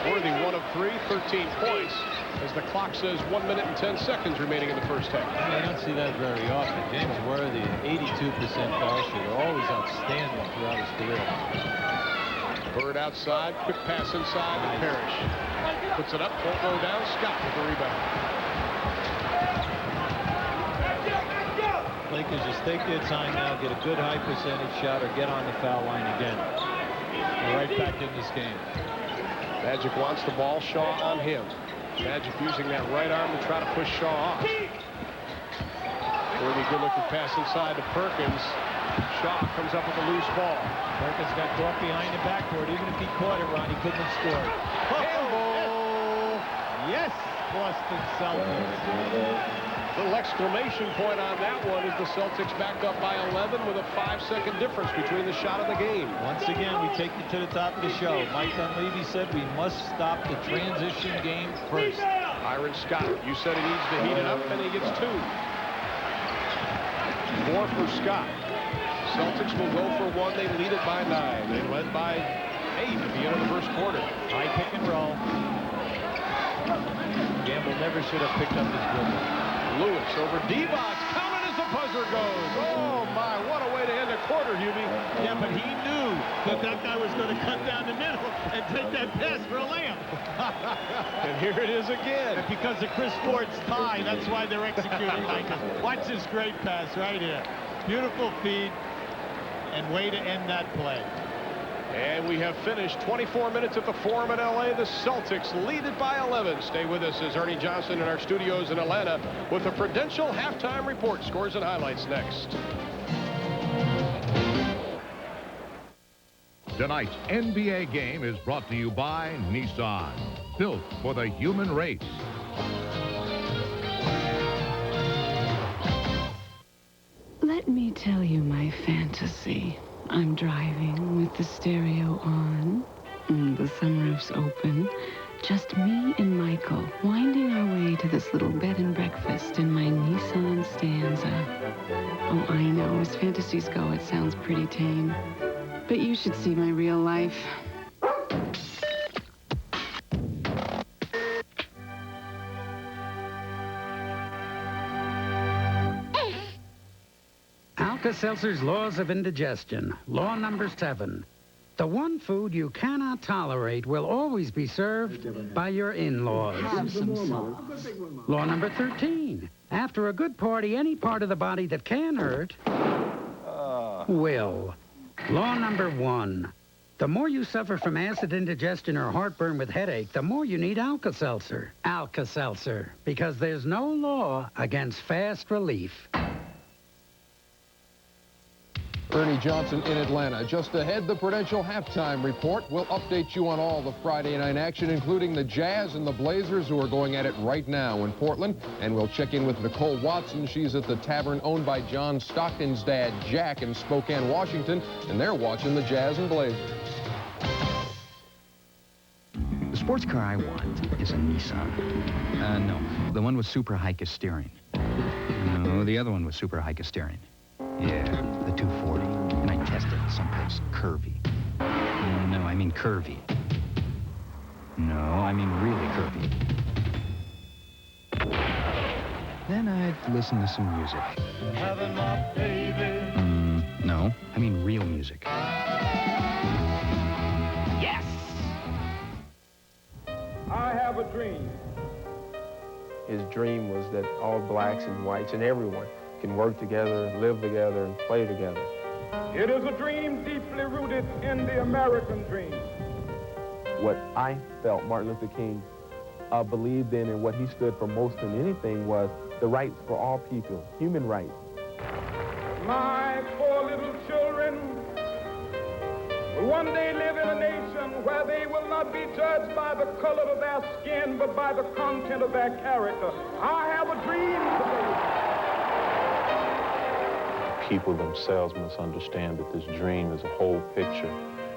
Worthy 1 of 3, 13 points, as the clock says 1 minute and 10 seconds remaining in the first half. I don't see that very often. James Worthy, 82% foul shooter, always outstanding throughout his career. Bird outside, quick pass inside to Parrish. Puts it up, won't go down. Scott with the rebound. Lakers just take their time now, get a good high percentage shot or get on the foul line again. They're right back in this game. Magic wants the ball. Shaw on him. Magic using that right arm to try to push Shaw off. Really good looking pass inside to Perkins. Shaw comes up with a loose ball. Perkins got caught behind the backboard. Even if he caught it, Ron, he couldn't have scored. Oh, yes, Boston Celtics. Little exclamation point on that one as the Celtics backed up by 11 with a 5-second difference between the shot of the game. Once again, we take it to the top of the show. Mike Dunleavy said we must stop the transition game first. Byron Scott, you said he needs to heat it up, and he gets 2. 4 for Scott. Celtics will go for 1. They lead it by 9. They led by 8 at the end of the first quarter. High pick and roll. Gamble never should have picked up his dribble. Lewis over D-Bots, counted as the buzzer goes. Oh, my, what a way to end a quarter, Hubie. Yeah, but he knew that that guy was going to cut down the middle and take that pass for a layup. And here it is again. And because of Chris Ford's tie, that's why they're executing like this. Watch this great pass right here. Beautiful feed, and way to end that play. And we have finished 24 minutes at the Forum in L.A. The Celtics lead it by 11. Stay with us as Ernie Johnson in our studios in Atlanta with the Prudential halftime report. Scores and highlights next. Tonight's NBA game is brought to you by Nissan, built for the human race. Let me tell you my fantasy. I'm driving with the stereo on, the sunroof's open, just me and Michael winding our way to this little bed and breakfast in my Nissan Stanza. Oh, I know, as fantasies go, it sounds pretty tame. But you should see my real life. Alka-Seltzer's Laws of Indigestion. Law number 7. The one food you cannot tolerate will always be served by your in-laws. Have some salt. Law number 13. After a good party, any part of the body that can hurt will. Law number 1. The more you suffer from acid indigestion or heartburn with headache, the more you need Alka-Seltzer. Alka-Seltzer, because there's no law against fast relief. Ernie Johnson in Atlanta. Just ahead, the Prudential halftime report. We'll update you on all the Friday night action, including the Jazz and the Blazers, who are going at it right now in Portland. And we'll check in with Nicole Watson. She's at the tavern owned by John Stockton's dad, Jack, in Spokane, Washington, and they're watching the Jazz and Blazers. The sports car I want is a Nissan. No, the one with super high steering. No, the other one with super high steering. Yeah, the 240. And I tested it someplace curvy. No, I mean curvy. No, I mean really curvy. Then I'd listen to some music. Having my baby. No, I mean real music. Yes! I have a dream. His dream was that all blacks and whites and everyone can work together, live together, and play together. It is a dream deeply rooted in the American dream. What I felt Martin Luther King believed in and what he stood for most than anything was the rights for all people, human rights. My 4 little children will one day live in a nation where they will not be judged by the color of their skin, but by the content of their character. I have a dream today. People themselves must understand that this dream is a whole picture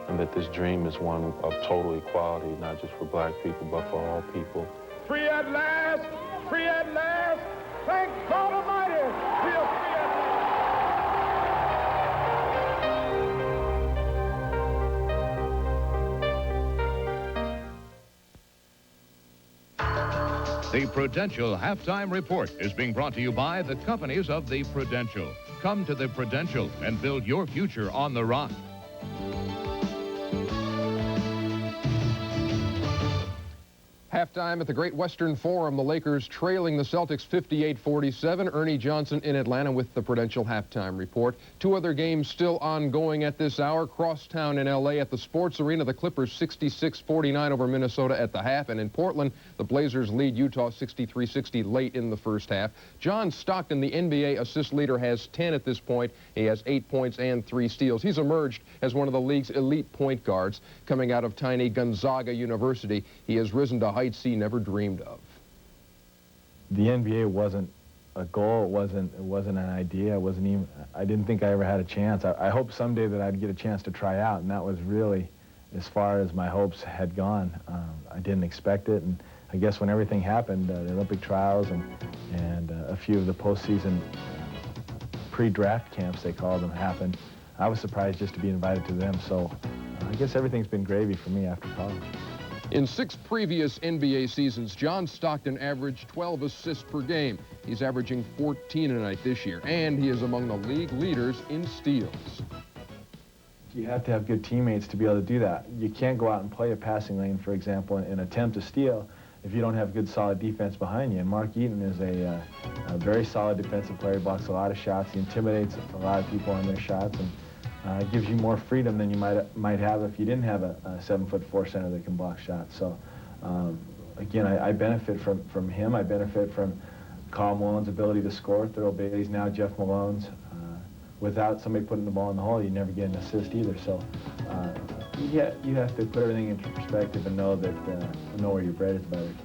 and that this dream is one of total equality, not just for black people, but for all people. Free at last! Free at last! Thank God Almighty! We are free at last! The Prudential halftime report is being brought to you by the companies of the Prudential. Come to the Prudential and build your future on the rock. Halftime at the Great Western Forum, the Lakers trailing the Celtics 58-47. Ernie Johnson in Atlanta with the Prudential halftime report. Two other games still ongoing at this hour. Crosstown in L.A. at the Sports Arena. The Clippers 66-49 over Minnesota at the half. And in Portland, the Blazers lead Utah 63-60 late in the first half. John Stockton, the NBA assist leader, has 10 at this point. He has 8 points and 3 steals. He's emerged as one of the league's elite point guards coming out of tiny Gonzaga University. He has risen to heights he never dreamed of. The NBA wasn't a goal. It wasn't an idea. It wasn't even. I didn't think I ever had a chance. I hoped someday that I'd get a chance to try out, and that was really as far as my hopes had gone. I didn't expect it, and I guess when everything happened, the Olympic trials and a few of the postseason pre-draft camps, they called them, happened, I was surprised just to be invited to them. So I guess everything's been gravy for me after college. In 6 previous NBA seasons, John Stockton averaged 12 assists per game. He's averaging 14 a night this year, and he is among the league leaders in steals. You have to have good teammates to be able to do that. You can't go out and play a passing lane, for example, and attempt to steal if you don't have good, solid defense behind you. And Mark Eaton is a very solid defensive player. He blocks a lot of shots. He intimidates a lot of people on their shots, and gives you more freedom than you might have if you didn't have a 7'4" center that can block shots. So again, I benefit from him. I benefit from Karl Malone's ability to score. Thurl Bailey's now Jeff Malone's. Without somebody putting the ball in the hole, you never get an assist either. So you have to put everything into perspective and know that know where your bread is buttered.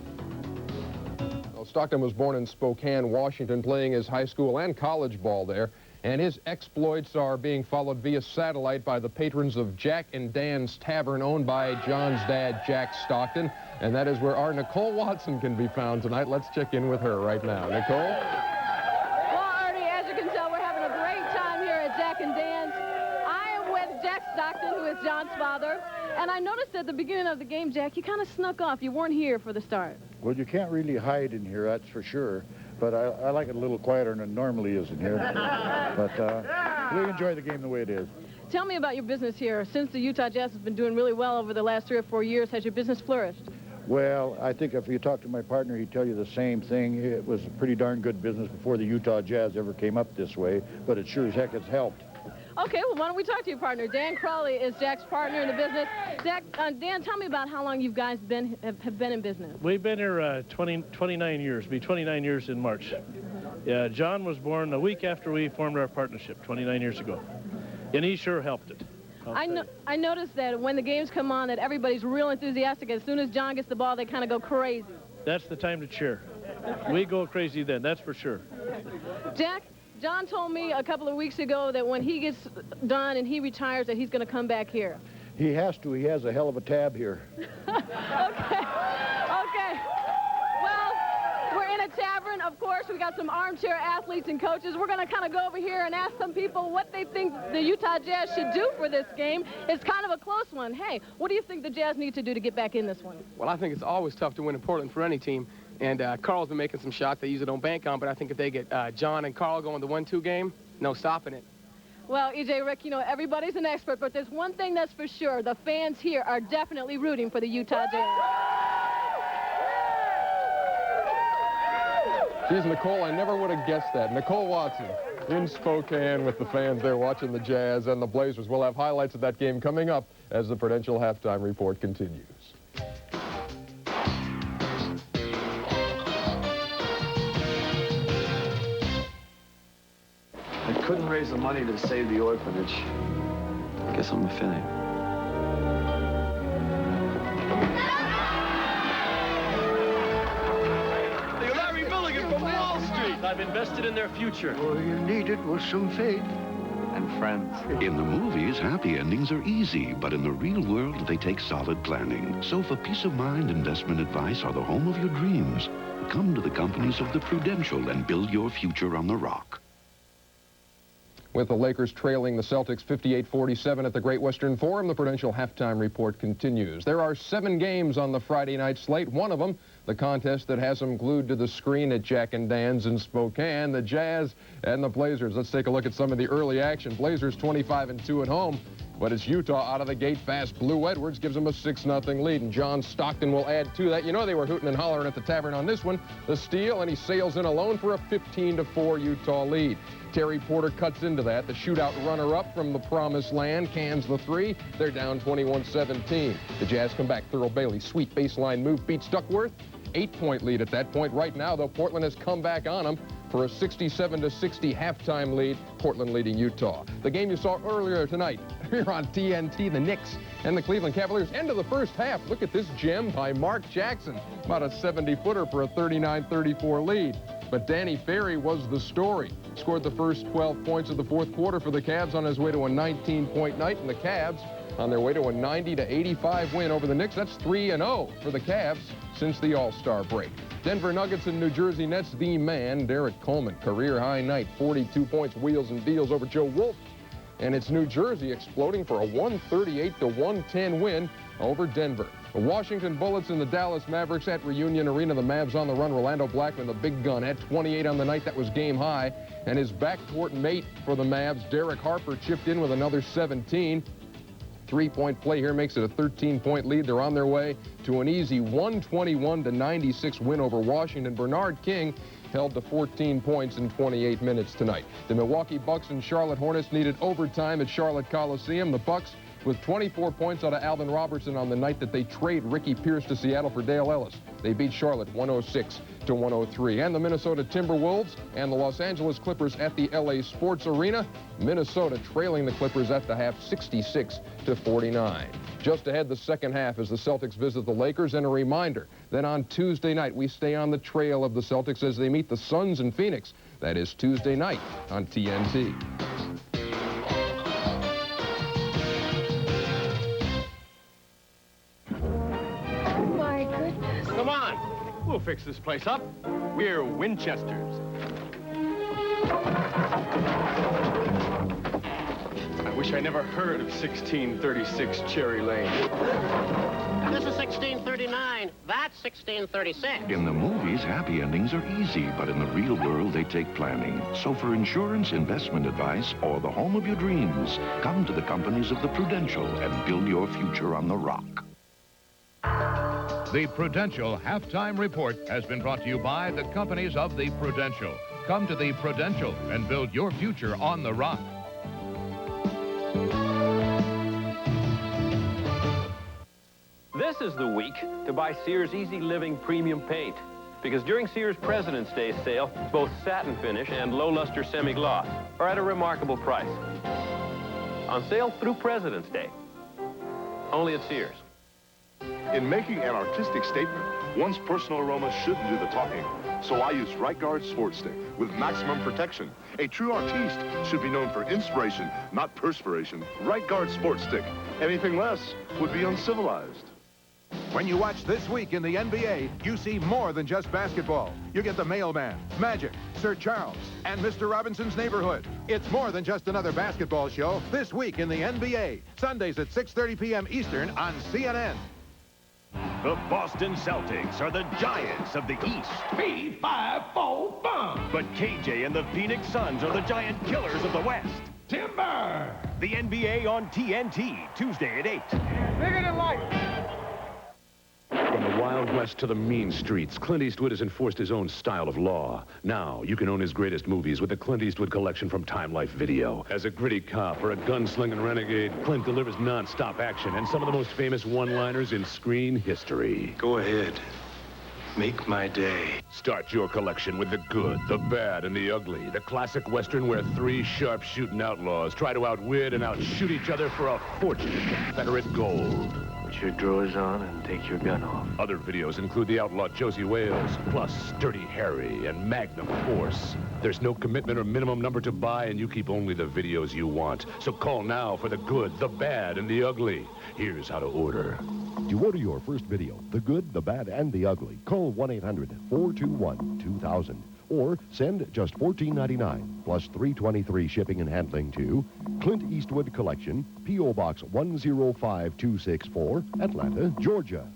Well, Stockton was born in Spokane, Washington, playing his high school and college ball there. And his exploits are being followed via satellite by the patrons of Jack and Dan's Tavern, owned by John's dad, Jack Stockton. And that is where our Nicole Watson can be found tonight. Let's check in with her right now. Nicole? Well, Ernie, as you can tell, we're having a great time here at Jack and Dan's. I am with Jack Stockton, who is John's father. And I noticed at the beginning of the game, Jack, you kind of snuck off. You weren't here for the start. Well, you can't really hide in here, that's for sure. But I like it a little quieter than it normally is in here. But we enjoy the game the way it is. Tell me about your business here. Since the Utah Jazz has been doing really well over the last 3 or 4 years, has your business flourished? Well, I think if you talk to my partner, he'd tell you the same thing. It was a pretty darn good business before the Utah Jazz ever came up this way, but it sure as heck has helped. Okay, well, why don't we talk to your partner? Dan Crawley is Jack's partner in the business. Jack, Dan, tell me about how long you guys have been in business. We've been here 29 years. Be 29 years in March. Yeah, John was born a week after we formed our partnership 29 years ago, and he sure helped it. I noticed that when the games come on, that everybody's real enthusiastic. As soon as John gets the ball, they kind of go crazy. That's the time to cheer. We go crazy then, that's for sure. Jack, John told me a couple of weeks ago that when he gets done and he retires, that he's going to come back here. He has to. He has a hell of a tab here. Okay. Well, we're in a tavern. Of course, we got some armchair athletes and coaches. We're going to kind of go over here and ask some people what they think the Utah Jazz should do for this game. It's kind of a close one. Hey, what do you think the Jazz need to do to get back in this one? Well, I think it's always tough to win in Portland for any team. And Carl's been making some shots they usually don't bank on, but I think if they get John and Carl going the 1-2 game, no stopping it. Well, E.J. Rick, you know, everybody's an expert, but there's one thing that's for sure. The fans here are definitely rooting for the Utah Jazz. Geez, Nicole, I never would have guessed that. Nicole Watson in Spokane with the fans there watching the Jazz and the Blazers. We'll have highlights of that game coming up as the Prudential halftime report continues. I couldn't raise the money to save the orphanage. I guess I'm a failure. You're Larry Milligan from Wall Street. I've invested in their future. All you needed was some faith. And friends. In the movies, happy endings are easy, but in the real world, they take solid planning. So for peace of mind, investment advice are the home of your dreams. Come to the companies of the Prudential and build your future on the rock. With the Lakers trailing the Celtics 58-47 at the Great Western Forum, the Prudential halftime report continues. There are 7 games on the Friday night slate. One of them, the contest that has them glued to the screen at Jack and Dan's in Spokane, the Jazz and the Blazers. Let's take a look at some of the early action. Blazers 25-2 at home, but it's Utah out of the gate fast. Blue Edwards gives them a 6-0 lead, and John Stockton will add to that. You know they were hooting and hollering at the tavern on this one. The steal, and he sails in alone for a 15-4 Utah lead. Terry Porter cuts into that. The shootout runner-up from the promised land cans the 3. They're down 21-17. The Jazz come back. Thurl Bailey, sweet baseline move, beats Duckworth. 8-point lead at that point. Right now, though, Portland has come back on them for a 67-60 halftime lead. Portland leading Utah. The game you saw earlier tonight here on TNT, the Knicks and the Cleveland Cavaliers. End of the first half. Look at this gem by Mark Jackson. About a 70-footer for a 39-34 lead. But Danny Ferry was the story. Scored the first 12 points of the fourth quarter for the Cavs on his way to a 19-point night, and the Cavs on their way to a 90-85 win over the Knicks. That's 3-0 for the Cavs since the All-Star break. Denver Nuggets and New Jersey Nets, the man, Derek Coleman, career-high night, 42 points, wheels and deals over Joe Wolf. And it's New Jersey exploding for a 138-110 win over Denver. The Washington Bullets and the Dallas Mavericks at Reunion Arena. The Mavs on the run. Rolando Blackman, the big gun, had 28 on the night. That was game high. And his backcourt mate for the Mavs, Derek Harper, chipped in with another 17. 3-point play here makes it a 13-point lead. They're on their way to an easy 121-96 win over Washington. Bernard King held to 14 points in 28 minutes tonight. The Milwaukee Bucks and Charlotte Hornets needed overtime at Charlotte Coliseum. The Bucks with 24 points out of Alvin Robertson on the night that they trade Ricky Pierce to Seattle for Dale Ellis. They beat Charlotte 106-103. And the Minnesota Timberwolves and the Los Angeles Clippers at the LA Sports Arena. Minnesota trailing the Clippers at the half 66-49. Just ahead the second half as the Celtics visit the Lakers, and a reminder that on Tuesday night we stay on the trail of the Celtics as they meet the Suns in Phoenix. That is Tuesday night on TNT. Come on, we'll fix this place up. We're Winchesters. I wish I never heard of 1636 Cherry Lane. This is 1639. That's 1636. In the movies, happy endings are easy, but in the real world, they take planning. So for insurance, investment advice, or the home of your dreams, come to the companies of the Prudential and build your future on the rock. The Prudential Halftime Report has been brought to you by the companies of the Prudential. Come to the Prudential and build your future on the rock. This is the week to buy Sears Easy Living Premium Paint, because during Sears President's Day sale, both satin finish and low luster semi-gloss are at a remarkable price. On sale through President's Day. Only at Sears. In making an artistic statement, one's personal aroma shouldn't do the talking. So I use Right Guard Sport Stick with maximum protection. A true artiste should be known for inspiration, not perspiration. Right Guard Sport Stick. Anything less would be uncivilized. When you watch This Week in the NBA, you see more than just basketball. You get the Mailman, Magic, Sir Charles, and Mr. Robinson's Neighborhood. It's more than just another basketball show. This Week in the NBA, Sundays at 6:30 p.m. Eastern on CNN. The Boston Celtics are the giants of the East. P5-4-5. But KJ and the Phoenix Suns are the giant killers of the West. Timber. The NBA on TNT, Tuesday at 8. Bigger than life. From the Wild West to the mean streets, Clint Eastwood has enforced his own style of law. Now, you can own his greatest movies with the Clint Eastwood collection from Time Life Video. As a gritty cop or a gunslinging renegade, Clint delivers non-stop action and some of the most famous one-liners in screen history. Go ahead. Make my day. Start your collection with the good, the bad, and the ugly. The classic Western where 3 sharp-shooting outlaws try to outwit and outshoot each other for a fortune in Confederate gold. Put your drawers on and take your gun off. Other videos include the outlaw Josie Wales, plus Sturdy Harry and Magnum Force. There's no commitment or minimum number to buy, and you keep only the videos you want. So call now for the good, the bad, and the ugly. Here's how to order. To order your first video, The Good, the Bad, and the Ugly, call 1-800-421-2000 or send just $14.99 plus $3.23 shipping and handling to Clint Eastwood Collection, P.O. Box 105264, Atlanta, Georgia.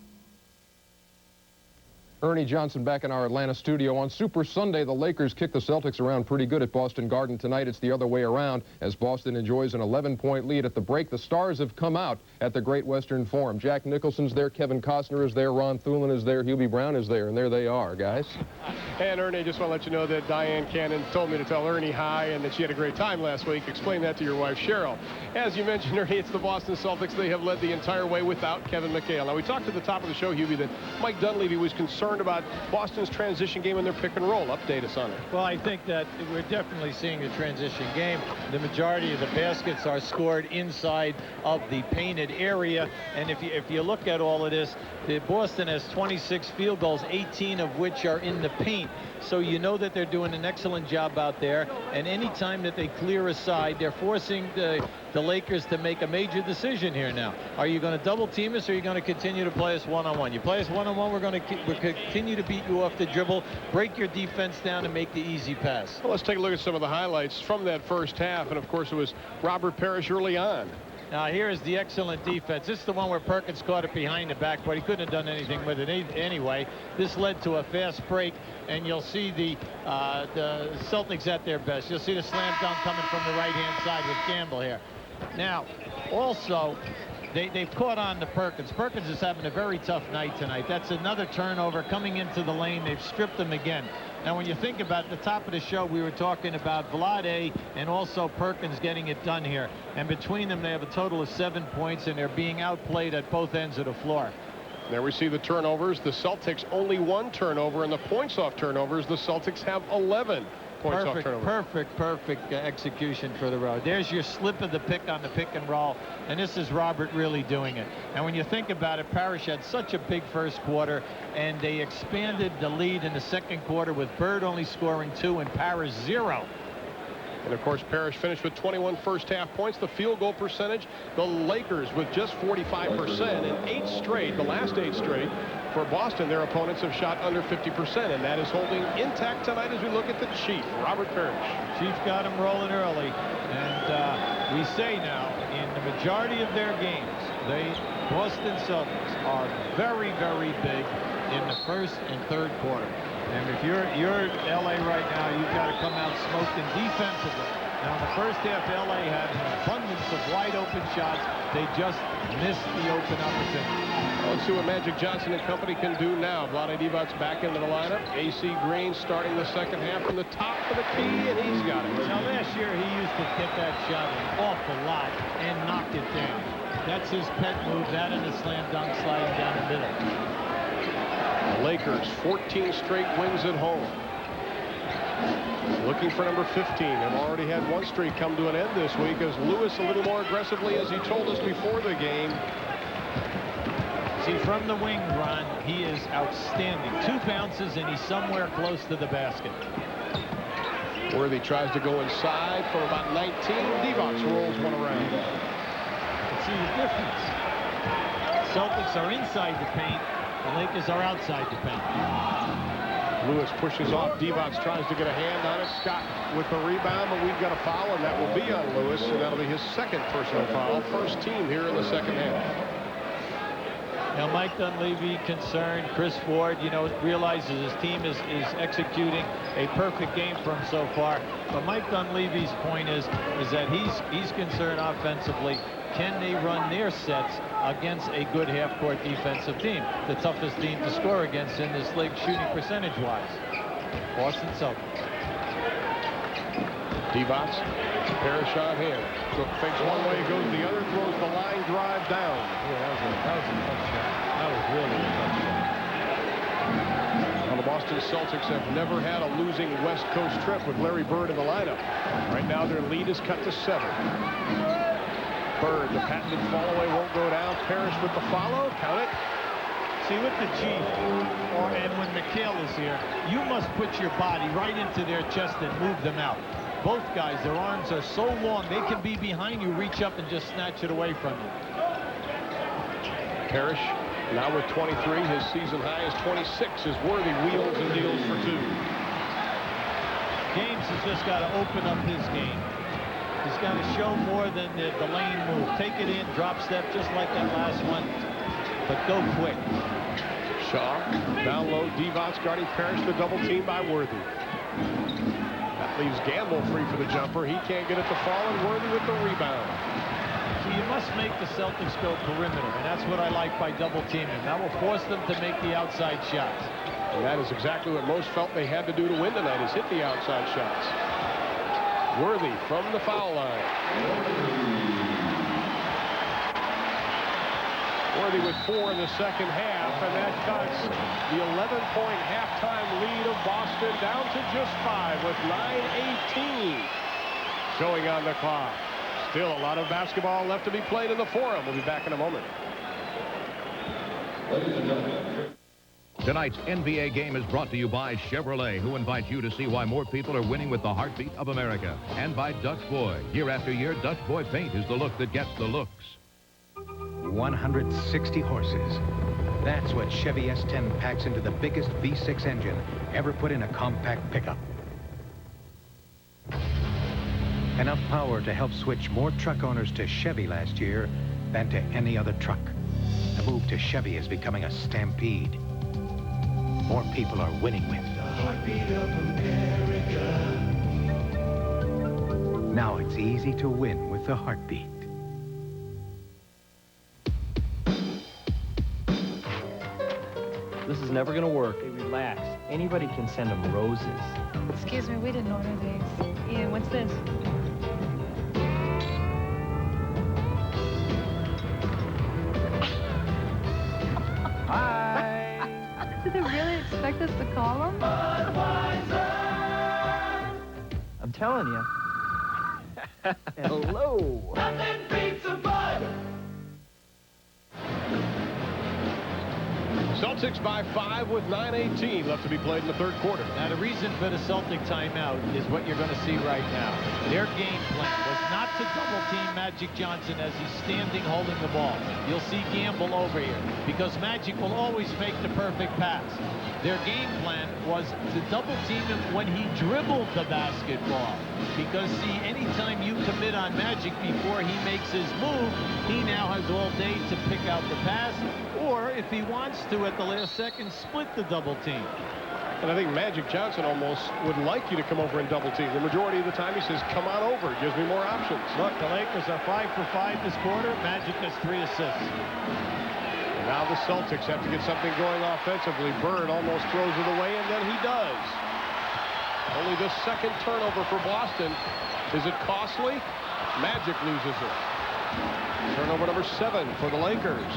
Ernie Johnson back in our Atlanta studio. On Super Sunday, the Lakers kicked the Celtics around pretty good at Boston Garden. Tonight, it's the other way around as Boston enjoys an 11-point lead. At the break, the Stars have come out at the Great Western Forum. Jack Nicholson's there, Kevin Costner is there, Ron Thulin is there, Hubie Brown is there, and there they are, guys. And Ernie, I just want to let you know that Diane Cannon told me to tell Ernie hi and that she had a great time last week. Explain that to your wife, Cheryl. As you mentioned, Ernie, it's the Boston Celtics. They have led the entire way without Kevin McHale. Now, we talked at the top of the show, Hubie, that Mike Dunleavy was concerned about Boston's transition game and their pick and roll. Update us on it. Well, I think that we're definitely seeing a transition game. The majority of the baskets are scored inside of the painted area. And if you look at all of this, Boston has 26 field goals, 18 of which are in the paint. So you know that they're doing an excellent job out there. And any time that they clear a side, they're forcing the Lakers to make a major decision here now. Are you going to double team us, or are you going to continue to play us one-on-one? You play us one-on-one, we're going to continue to beat you off the dribble, break your defense down, and make the easy pass. Well, let's take a look at some of the highlights from that first half. And, of course, it was Robert Parrish early on. Now, here is the excellent defense. This is the one where Perkins caught it behind the back, but he couldn't have done anything with it anyway. This led to a fast break, and you'll see the Celtics at their best. You'll see the slam dunk coming from the right-hand side with Campbell here. Now, also, they've caught on to Perkins. Perkins is having a very tough night tonight. That's another turnover coming into the lane. They've stripped him again. Now, when you think about the top of the show, we were talking about Vlade and also Perkins getting it done here. And between them, they have a total of 7 points, and they're being outplayed at both ends of the floor. There we see the turnovers. The Celtics only 1 turnover, and the points off turnovers, the Celtics have 11 points off turnovers. Perfect execution for the road. There's your slip of the pick on the pick and roll, and this is Robert really doing it. And when you think about it, Parrish had such a big first quarter, and they expanded the lead in the second quarter with Bird only scoring 2 and Parrish 0. And, of course, Parrish finished with 21 first-half points. The field goal percentage, the Lakers with just 45%. And 8 straight, the last 8 straight, for Boston, their opponents have shot under 50%. And that is holding intact tonight as we look at the Chief, Robert Parrish. Chief got him rolling early. And we say now, in the majority of their games, Boston Celtics are very, very big in the first and third quarter. And if you're LA right now, you've got to come out smoking defensively. Now, in the first half, LA had an abundance of wide-open shots. They just missed the open opportunity. Let's see what Magic Johnson and company can do now. Vlade Divac's back into the lineup. AC Green starting the second half from the top of the key, and he's got it. Now, last year, he used to get that shot an awful lot and knocked it down. That's his pet move, that and the slam dunk sliding down the middle. The Lakers, 14 straight wins at home. Looking for number 15. They've already had 1 streak come to an end this week as Lewis a little more aggressively, as he told us before the game. See, from the wing, Ron, he is outstanding. 2 bounces, and he's somewhere close to the basket. Worthy tries to go inside from about 19. Divac rolls one around. Let's see the difference. Celtics are inside the paint. The Lakers are outside the paint. Lewis pushes off. Divac tries to get a hand on it. Scott with the rebound, but we've got a foul, and that will be on Lewis, and that'll be his 2nd personal foul. First team here in the second half. Now, Mike Dunleavy concerned. Chris Ford, realizes his team is executing a perfect game for him so far. But Mike Dunleavy's point is that he's concerned offensively. Can they run their sets against a good half-court defensive team? The toughest team to score against in this league, shooting percentage-wise. Boston Celtics. Divac, Parrish on him. Cook fakes one way, goes the other, throws the line drive down. Yeah, that was a tough shot. That was really a tough shot. Well, the Boston Celtics have never had a losing West Coast trip with Larry Bird in the lineup. Right now, their lead is cut to 7. Bird, the patented fall away won't go down. Parrish with the follow. Count it. See, with the Chief, and when McHale is here, you must put your body right into their chest and move them out. Both guys, their arms are so long, they can be behind you, reach up and just snatch it away from you. Parrish now with 23. His season high is 26 as Worthy wheels and deals for 2. James has just got to open up his game. He's got to show more than the lane move. Take it in, drop step, just like that last one, but go quick. Shaw, down low, Divac guarding Parrish, the double team by Worthy. That leaves Gamble free for the jumper. He can't get it to fall, and Worthy with the rebound. So you must make the Celtics go perimeter, and that's what I like by double teaming. That will force them to make the outside shots. And that is exactly what most felt they had to do to win tonight, is hit the outside shots. Worthy from the foul line. Worthy with 4 in the second half, and that cuts the 11-point halftime lead of Boston down to just 5 with 9:18 showing on the clock. Still a lot of basketball left to be played in the Forum. We'll be back in a moment. Tonight's NBA game is brought to you by Chevrolet, who invites you to see why more people are winning with the heartbeat of America. And by Dutch Boy. Year after year, Dutch Boy paint is the look that gets the looks. 160 horses. That's what Chevy S10 packs into the biggest V6 engine ever put in a compact pickup. Enough power to help switch more truck owners to Chevy last year than to any other truck. The move to Chevy is becoming a stampede. More people are winning with the heartbeat of America. Now it's easy to win with the heartbeat. This is never going to work. Hey, relax. Anybody can send them roses. Excuse me, we didn't order these. Ian, what's this? Hi. Did they really expect us to call them? I'm telling you. Hello. Nothing beats a bud. Celtics by 5 with 9:18 left to be played in the third quarter. Now, the reason for the Celtic timeout is what you're going to see right now. Their game plan was not to double-team Magic Johnson as he's standing holding the ball. You'll see Gamble over here because Magic will always make the perfect pass. Their game plan was to double-team him when he dribbled the basketball. Because, see, anytime you commit on Magic before he makes his move, he now has all day to pick out the pass, or if he wants to at the last second, split the double team. And I think Magic Johnson almost would like you to come over and double team. The majority of the time he says, come on over, it gives me more options. Look, the Lakers are 5 for 5 this quarter. Magic has 3 assists. And now the Celtics have to get something going offensively. Bird almost throws it away, and then he does. Only the second turnover for Boston. Is it costly? Magic loses it. Turnover number 7 for the Lakers.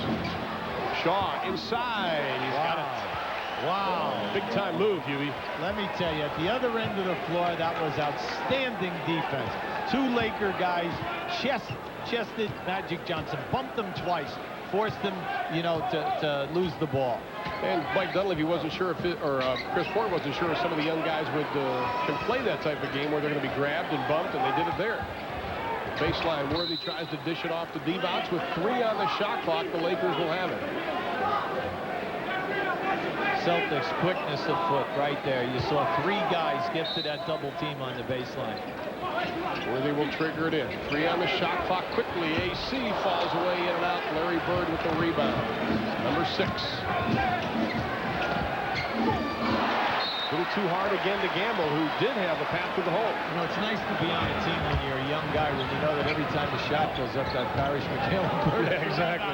Shaw inside. He's got it. Wow. Big time move, Huey. Let me tell you, at the other end of the floor, that was outstanding defense. 2 Laker guys chested Magic Johnson, bumped him twice, forced him, you know, to lose the ball. And Mike Dunleavy wasn't sure if Chris Ford wasn't sure if some of the young guys can play that type of game where they're going to be grabbed and bumped, and they did it there. Baseline, Worthy tries to dish it off to Divac with 3 on the shot clock. The Lakers will have it. Celtics quickness of foot right there. You saw 3 guys get to that double team on the baseline. Worthy will trigger it in. 3 on the shot clock quickly. AC falls away in and out. Larry Bird with the rebound. Number 6. A little too hard again to Gamble, who did have the path to the hole. You know, it's nice to be on a team when you're a young guy, when you know that every time the shot goes up, that Parrish McHale. Yeah, exactly.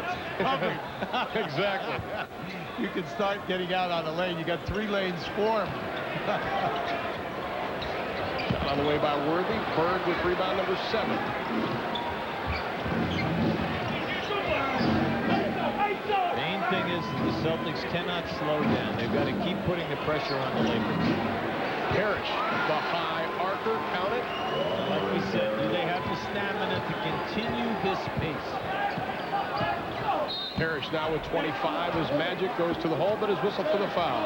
Exactly. You can start getting out on the lane. You got 3 lanes for him. On the way by Worthy. Bird with rebound number 7. Main thing is the Celtics cannot slow down. They've got to keep putting the pressure on the Lakers. Parrish, the high archer, count it. Like we said, do they have the stamina to continue this pace? Parrish now with 25 as Magic goes to the hole, but is whistled for the foul.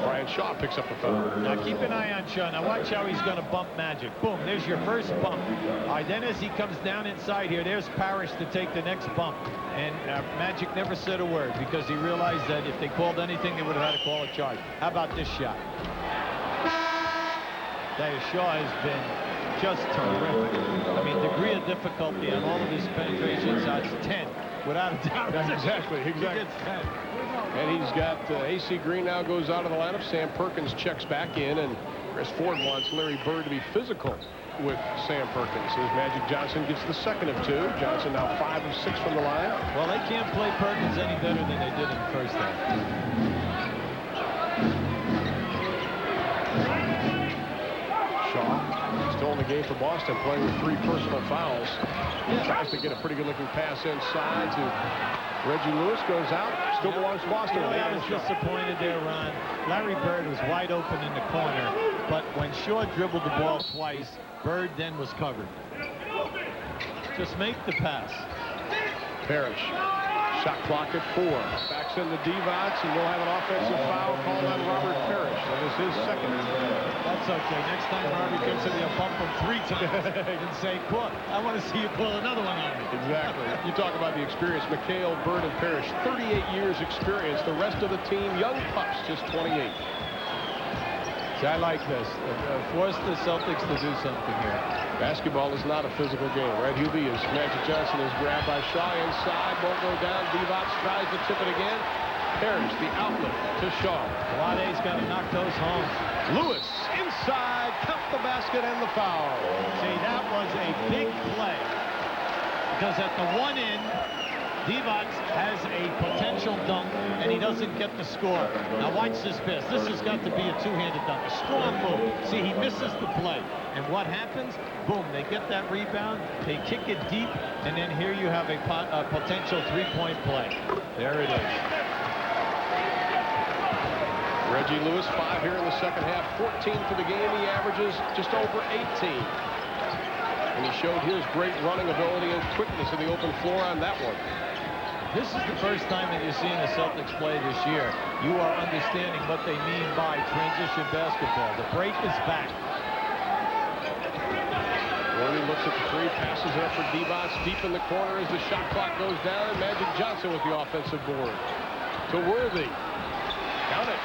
Brian and Shaw picks up the foul. Now keep an eye on Shaw. Now watch how he's going to bump Magic. Boom, there's your first bump. All right, then as he comes down inside here, there's Parrish to take the next bump. And Magic never said a word because he realized that if they called anything, they would have had to call a charge. How about this shot? Shaw has been just terrific. I mean, degree of difficulty on all of his penetration shots, 10, without a doubt. That's exactly. He gets 10. And he's got AC Green now goes out of the lineup. Sam Perkins checks back in, and Chris Ford wants Larry Bird to be physical with Sam Perkins as Magic Johnson gets the second of 2. Johnson now 5 of 6 from the line. Well, they can't play Perkins any better than they did in the first half. Shaw still in the game for Boston, playing with 3 personal fouls. Tries to get a pretty good-looking pass inside to Reggie Lewis, goes out. Still belongs to Boston. I was disappointed there, Ron. Larry Bird was wide open in the corner, but when Shaw dribbled the ball twice, Bird then was covered. Just make the pass. Parrish. Shot clock at 4. Backs into Divac, and we'll have an offensive foul called on Robert Parrish. That is his second. That's okay. Next time Robert gives him a bump from 3 times and say, "Cool, I want to see you pull another one on me." Exactly. You talk about the experience. McHale, Bird, and Parrish, 38 years experience. The rest of the team, young pups, just 28. See, I like this. Force the Celtics to do something here. Basketball is not a physical game, right, Hubie? As Magic Johnson is grabbed by Shaw inside, won't go down. Divac tries to tip it again. Parrish, the outlet to Shaw. Lade's got to knock those home. Lewis inside, count the basket and the foul. See, that was a big play because at the one end, Divac has a potential dunk, and he doesn't get the score. Now watch this pass. This has got to be a two-handed dunk. A strong move. See, he misses the play. And what happens? Boom, they get that rebound, they kick it deep, and then here you have a potential three-point play. There it is. Reggie Lewis, 5 here in the second half. 14 for the game. He averages just over 18. And he showed his great running ability and quickness in the open floor on that one. This is the first time that you're seeing the Celtics play this year. You are understanding what they mean by transition basketball. The break is back. Worthy looks at the 3, passes it up for Divac deep in the corner as the shot clock goes down. Magic Johnson with the offensive board. To Worthy. Count it.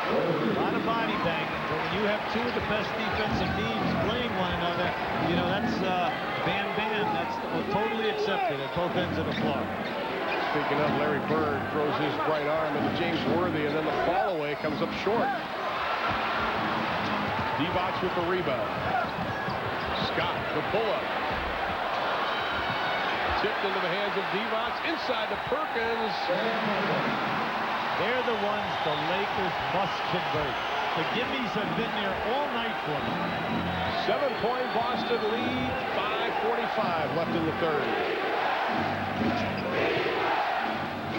A lot of body banging, but when you have 2 of the best defensive teams playing one another, you know, that's bam. That's totally accepted at both ends of the floor. Speaking of, Larry Bird throws his right arm into James Worthy, and then the fall away comes up short. Divac with the rebound. Scott, the pull-up. Tipped into the hands of Divac, inside to Perkins. They're the ones the Lakers must convert. The gimmies have been there all night for them. 7-point Boston lead, 5:45 left in the third.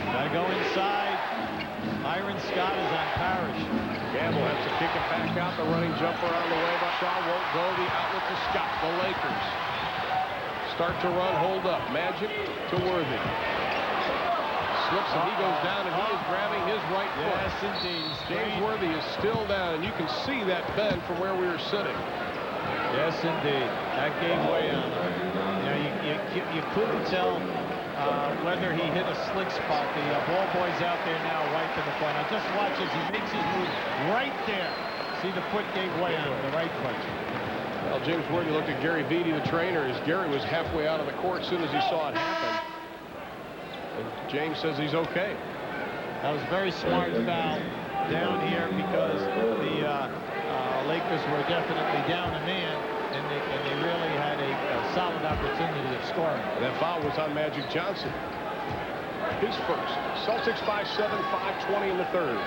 Gotta go inside. Byron Scott is on Parrish. Gamble has to kick it back out. The running jumper on the way, but Shaw won't go. The outlet to Scott. The Lakers start to run, hold up. Magic to Worthy. Slips and he goes down, and he is grabbing his right foot. Yes, indeed. James Worthy is still down, and you can see that bend from where we were sitting. Yes, indeed. That gave way on him. You couldn't tell whether he hit a slick spot. The ball boy's out there now wiping the floor. Now just watch as he makes his move right there. See, the foot gave way on him, the right foot. Well, James Worthy looked at Gary Vitti, the trainer, as Gary was halfway out of the court as soon as he saw it happen. And James says he's okay. That was a very smart foul down here because the Lakers were definitely down a man, and they really had a solid opportunity of scoring. And that foul was on Magic Johnson. His first. Celtics by 7, 5:20 in the third.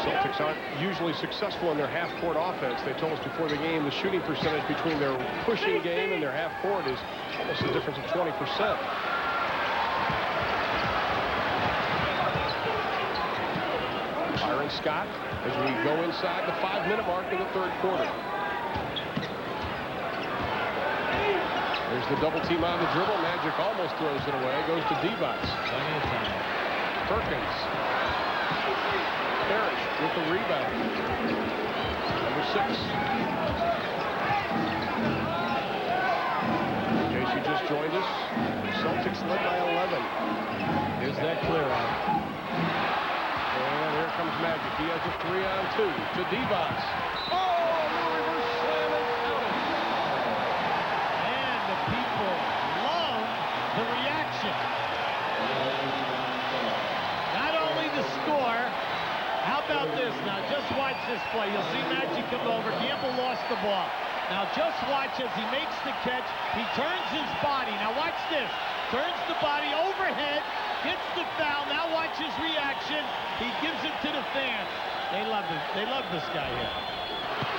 Celtics aren't usually successful in their half-court offense. They told us before the game the shooting percentage between their pushing game and their half-court is almost a difference of 20%. Byron Scott as we go inside the 5-minute mark in the third quarter. There's the double team on the dribble. Magic almost throws it away. Goes to Divac. Perkins. Parrish with the rebound. Number 6. In case you just joined us, Celtics led by 11. Here's that clear out. And here comes Magic. He has a 3-on-2 to Divac. Oh, no reverse slam and count it. And the people love the reaction. Not only the score, how about this? Now, just watch this play. You'll see Magic come over. Gamble lost the ball. Now, just watch as he makes the catch. He turns his body. Now, watch this. Turns the body overhead, gets the foul. Now, watch his reaction. He gives it to the fans. They love it. They love this guy here.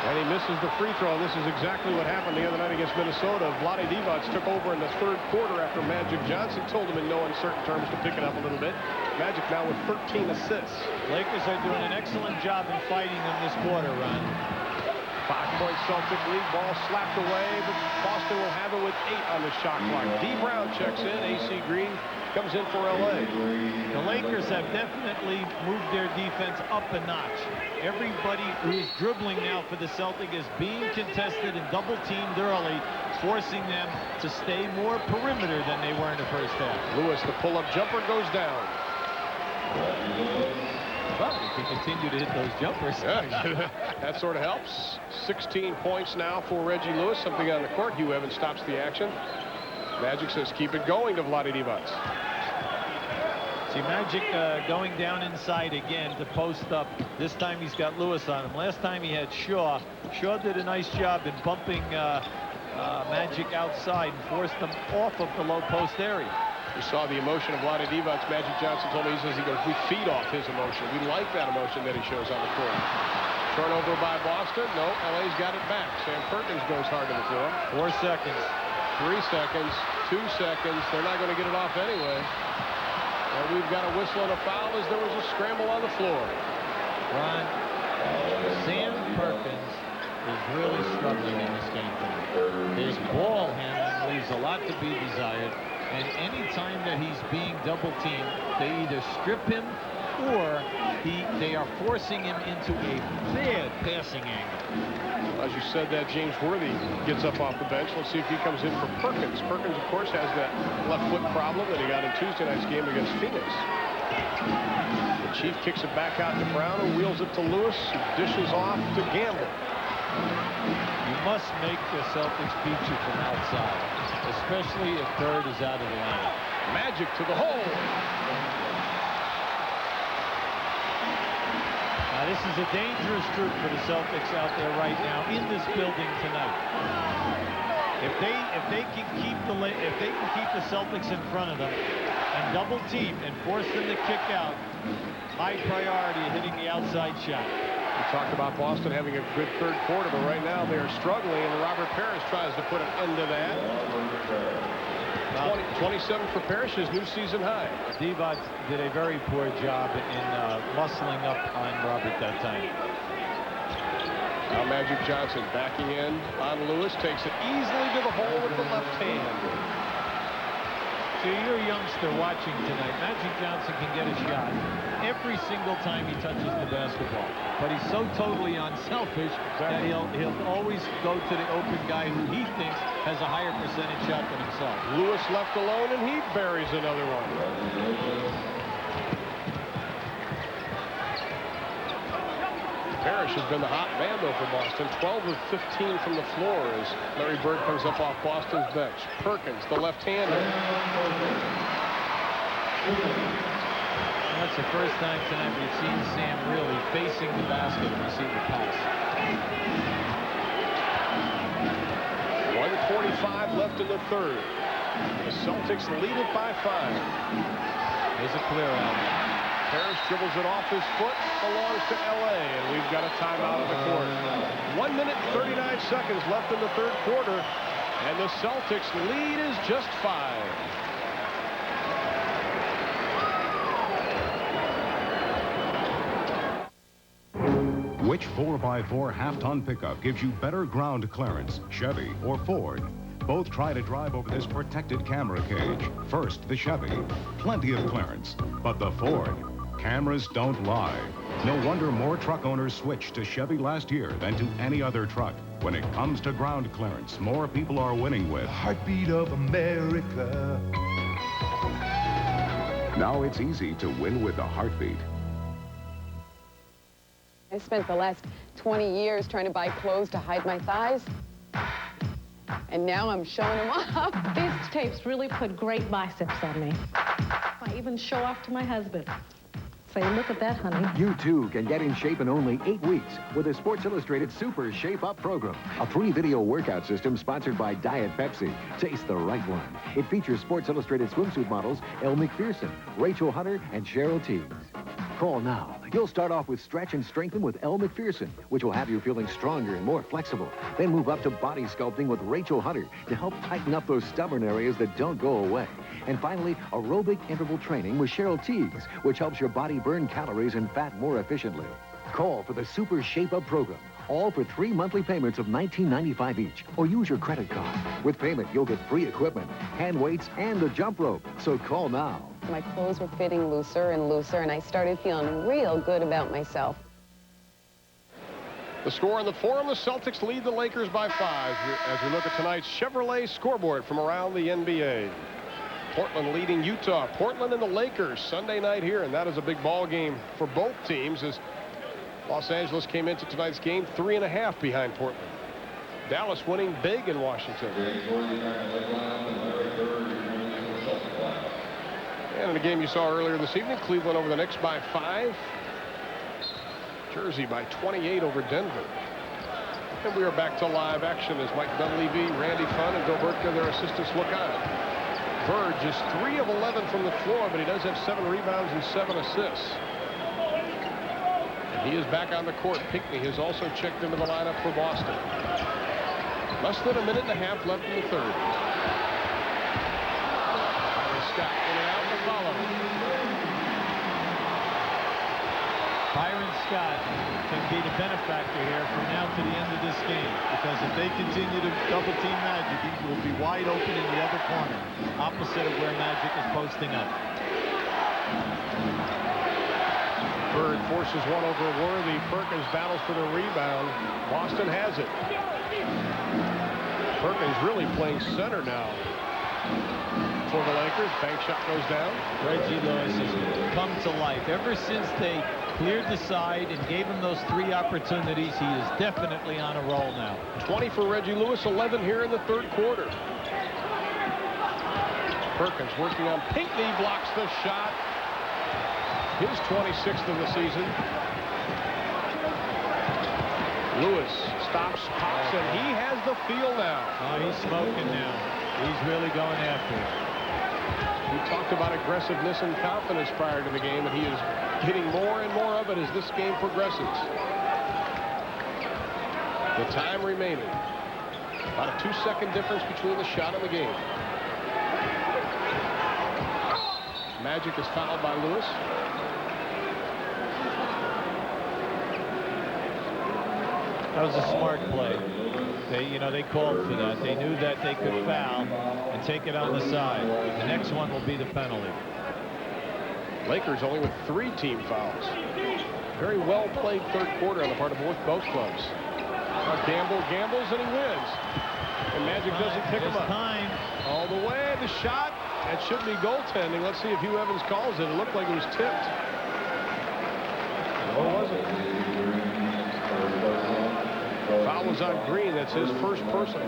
And he misses the free throw. This is exactly what happened the other night against Minnesota. Vlade Divac took over in the third quarter after Magic Johnson told him in no uncertain terms to pick it up a little bit. Magic now with 13 assists. Lakers are doing an excellent job in fighting them this quarter, Ron. 5-point Celtic lead. Ball slapped away, but Boston will have it with 8 on the shot clock. D. Brown checks in. AC Green comes in for L.A. The Lakers have definitely moved their defense up a notch. Everybody who's dribbling now for the Celtics is being contested and double-teamed early, forcing them to stay more perimeter than they were in the first half. Lewis, the pull-up jumper goes down. Well, if he continue to hit those jumpers. Yeah, that sort of helps. 16 points now for Reggie Lewis. Something on the court. Hugh Evans stops the action. Magic says keep it going to Vlade Divac. See Magic going down inside again to post up. This time he's got Lewis on him. Last time he had Shaw. Shaw did a nice job in bumping Magic outside and forced them off of the low post area. We saw the emotion of Vlade Divac. Magic Johnson told me, he says he goes, we feed off his emotion. We like that emotion that he shows on the court. Turnover by Boston. No, LA's got it back. Sam Perkins goes hard to the floor. 4 seconds. 3 seconds. 2 seconds. They're not going to get it off anyway. And we've got a whistle and a foul as there was a scramble on the floor. Ron, Sam Perkins is really struggling in this game tonight. His ball handling leaves a lot to be desired. And any time that he's being double-teamed, they either strip him or they are forcing him into a bad passing angle. As you said, that James Worthy gets up off the bench. Let's see if he comes in for Perkins. Perkins, of course, has that left foot problem that he got in Tuesday night's game against Phoenix. The Chief kicks it back out to Brown, who wheels it to Lewis, who dishes off to Gamble. You must make the Celtics beat you from outside, especially if Bird is out of the line. Magic to the hole. Now this is a dangerous group for the Celtics out there right now in this building tonight. If they can keep the Celtics in front of them and double team and force them to kick out, high priority of hitting the outside shot. We talked about Boston having a good third quarter, but right now they are struggling, and Robert Parrish tries to put an end to that. 27 for Parrish, his new season high. Divac did a very poor job in muscling up on Robert that time. Now Magic Johnson backing in on Lewis, takes it easily to the hole with the left hand. So you're a youngster watching tonight. Magic Johnson can get a shot every single time he touches the basketball. But he's so totally unselfish that he'll always go to the open guy who he thinks has a higher percentage shot than himself. Lewis left alone, and he buries another one. Parrish has been the hot man, though, for Boston. 12 of 15 from the floor as Larry Bird comes up off Boston's bench. Perkins, the left-hander. That's the first time tonight we've seen Sam really facing the basket and receive the pass. 1:45 left in the third. The Celtics lead it by 5. There's a clear out. Parrish dribbles it off his foot, belongs to L.A., and we've got a timeout on the court. 1 minute, 39 seconds left in the third quarter, and the Celtics lead is just 5. Which 4x4 half-ton pickup gives you better ground clearance, Chevy or Ford? Both try to drive over this protected camera cage. First, the Chevy. Plenty of clearance. But the Ford. cameras don't lie. No wonder more truck owners switched to Chevy last year than to any other truck. When it comes to ground clearance, more people are winning with Heartbeat of America. Now it's easy to win with the heartbeat. I spent the last 20 years trying to buy clothes to hide my thighs. And now I'm showing them off. These tapes really put great biceps on me. I even show off to my husband. Say, look at that, honey. You, too, can get in shape in only 8 weeks with the Sports Illustrated Super Shape Up program, a 3-video workout system sponsored by Diet Pepsi. Taste the right one. It features Sports Illustrated swimsuit models Elle Macpherson, Rachel Hunter, and Cheryl Teagues. Call now. You'll start off with Stretch and Strengthen with Elle Macpherson, which will have you feeling stronger and more flexible. Then move up to Body Sculpting with Rachel Hunter to help tighten up those stubborn areas that don't go away. And finally, Aerobic Interval Training with Cheryl Teagues, which helps your body burn calories and fat more efficiently. Call for the Super Shape Up program, all for 3 monthly payments of $19.95 each, or use your credit card. With payment, you'll get free equipment, hand weights, and the jump rope. So call now. My clothes were fitting looser and looser, and I started feeling real good about myself. The score on the Forum, the Celtics lead the Lakers by 5 as we look at tonight's Chevrolet scoreboard from around the NBA. Portland leading Utah. Portland and the Lakers Sunday night here, and that is a big ball game for both teams as Los Angeles came into tonight's game 3.5 behind Portland. Dallas winning big in Washington. And in a game you saw earlier this evening, Cleveland over the Knicks by 5. Jersey by 28 over Denver. And we are back to live action as Mike Dunleavy, Randy Funn, and Bill Burtka, their assistants, look on. Bird just 3 of 11 from the floor, but he does have 7 rebounds and 7 assists. And he is back on the court. Pinckney has also checked into the lineup for Boston. Less than a minute and a half left in the third. Scott in and out to follow. Byron Scott can be the benefactor here from now to the end of this game, because if they continue to double team Magic, he will be wide open in the other corner, opposite of where Magic is posting up. Bird forces one over Worthy. Perkins battles for the rebound. Boston has it. Perkins really playing center now for the Lakers. Bank shot goes down. Reggie Lewis has come to life. Ever since they cleared the side and gave him those 3 opportunities, he is definitely on a roll now. 20 for Reggie Lewis, 11 here in the third quarter. Perkins working on Pinckney, blocks the shot. His 26th of the season. Lewis stops, pops, and he has the feel now. Oh, he's smoking now. He's really going after it. We talked about aggressiveness and confidence prior to the game, and he is getting more and more of it as this game progresses. The time remaining. About a 2-second difference between the shot and the game. Magic is fouled by Lewis. That was a smart play. They called for that. They knew that they could foul and take it on the side. The next one will be the penalty. Lakers only with 3 team fouls. Very well played third quarter on the part of both clubs. Now Gamble gambles and he wins. And Magic doesn't pick him up. Time. All the way, the shot. That should be goaltending. Let's see if Hugh Evans calls it. It looked like it was tipped. Or was it? Foul was on Green. That's his first personal.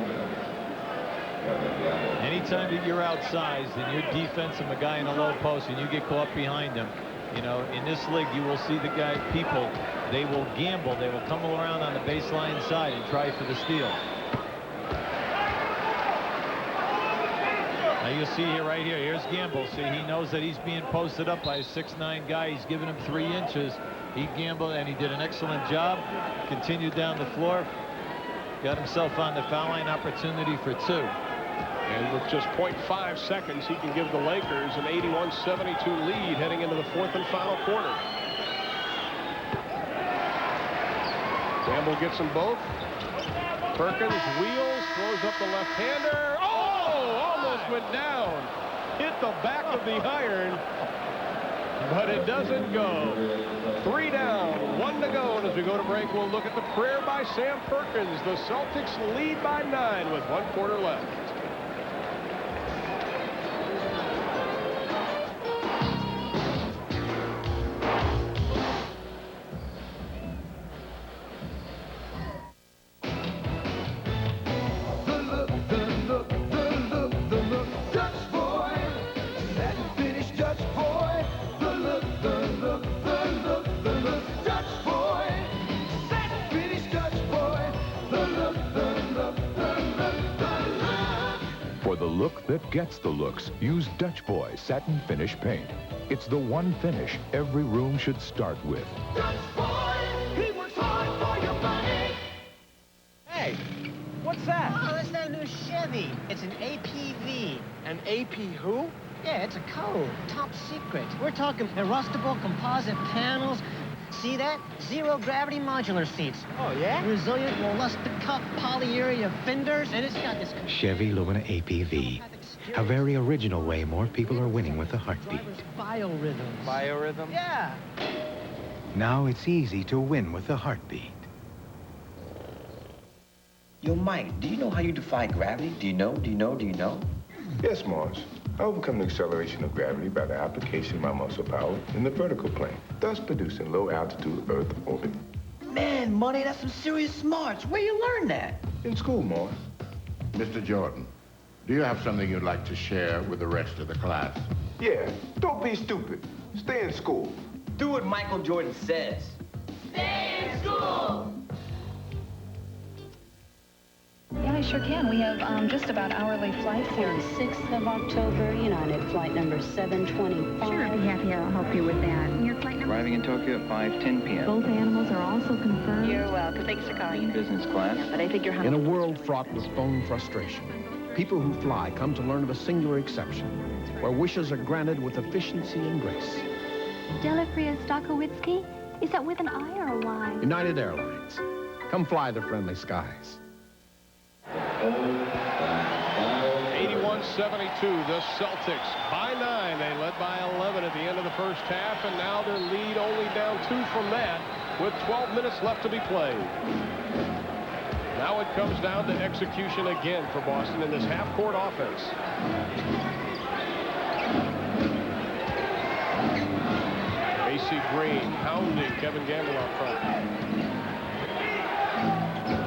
Anytime that you're outsized and you're defensing a guy in a low post and you get caught behind him, in this league you will see the people, they will gamble. They will come around on the baseline side and try for the steal. Now you'll see here, right here, here's Gamble. See, he knows that he's being posted up by a 6'9" guy. He's giving him 3 inches. He gambled, and he did an excellent job. Continued down the floor. Got himself on the foul line, opportunity for 2. And with just 0.5 seconds, he can give the Lakers an 81-72 lead heading into the 4th and final quarter. Gamble gets them both. Perkins wheels, throws up the left-hander. Oh! Almost went down. Hit the back of the iron. but it doesn't go. 3 down, 1 to go, and as we go to break, we'll look at the prayer by Sam Perkins. The Celtics lead by 9 with 1 quarter left. For the look that gets the looks, use Dutch Boy Satin Finish Paint. It's the one finish every room should start with. Hey, what's that? Oh, that's that new Chevy. It's an APV. An AP who? Yeah, it's a code. Top secret. We're talking adjustable composite panels. See that? Zero gravity modular seats. Oh, yeah? Resilient luster cup polyurea fenders. And it's got this... Chevy Lumina APV. A very original way more people are winning with the heartbeat. Biorhythms. Biorhythm? Yeah. Now it's easy to win with the heartbeat. Yo, Mike, do you know how you defy gravity? Do you know? Yes, Morris. I overcome the acceleration of gravity by the application of my muscle power in the vertical plane, thus producing low-altitude Earth orbit. Man, Money, that's some serious smarts. Where you learn that? In school, Morris. Mr. Jordan, do you have something you'd like to share with the rest of the class? Yeah, don't be stupid. Stay in school. Do what Michael Jordan says. Stay in school! Yeah, I sure can. We have just about hourly flights here. 6th of October, United flight number 725. Sure, I'd be happy. I'll help you with that. And your flight number? Arriving in Tokyo at 5:10 p.m. Both animals are also confirmed. You're welcome. Thanks for calling. Business class. Yeah, but I think you're In a world fraught with phone frustration, people who fly come to learn of a singular exception, where wishes are granted with efficiency and grace. Delafria Stokowitsky? Is that with an I or a Y? United Airlines. Come fly the friendly skies. 81-72, the Celtics by 9. They led by 11 at the end of the first half, and now their lead only down 2 from that with 12 minutes left to be played. Now it comes down to execution again for Boston in this half-court offense. A.C. Green pounding Kevin Gamble out front.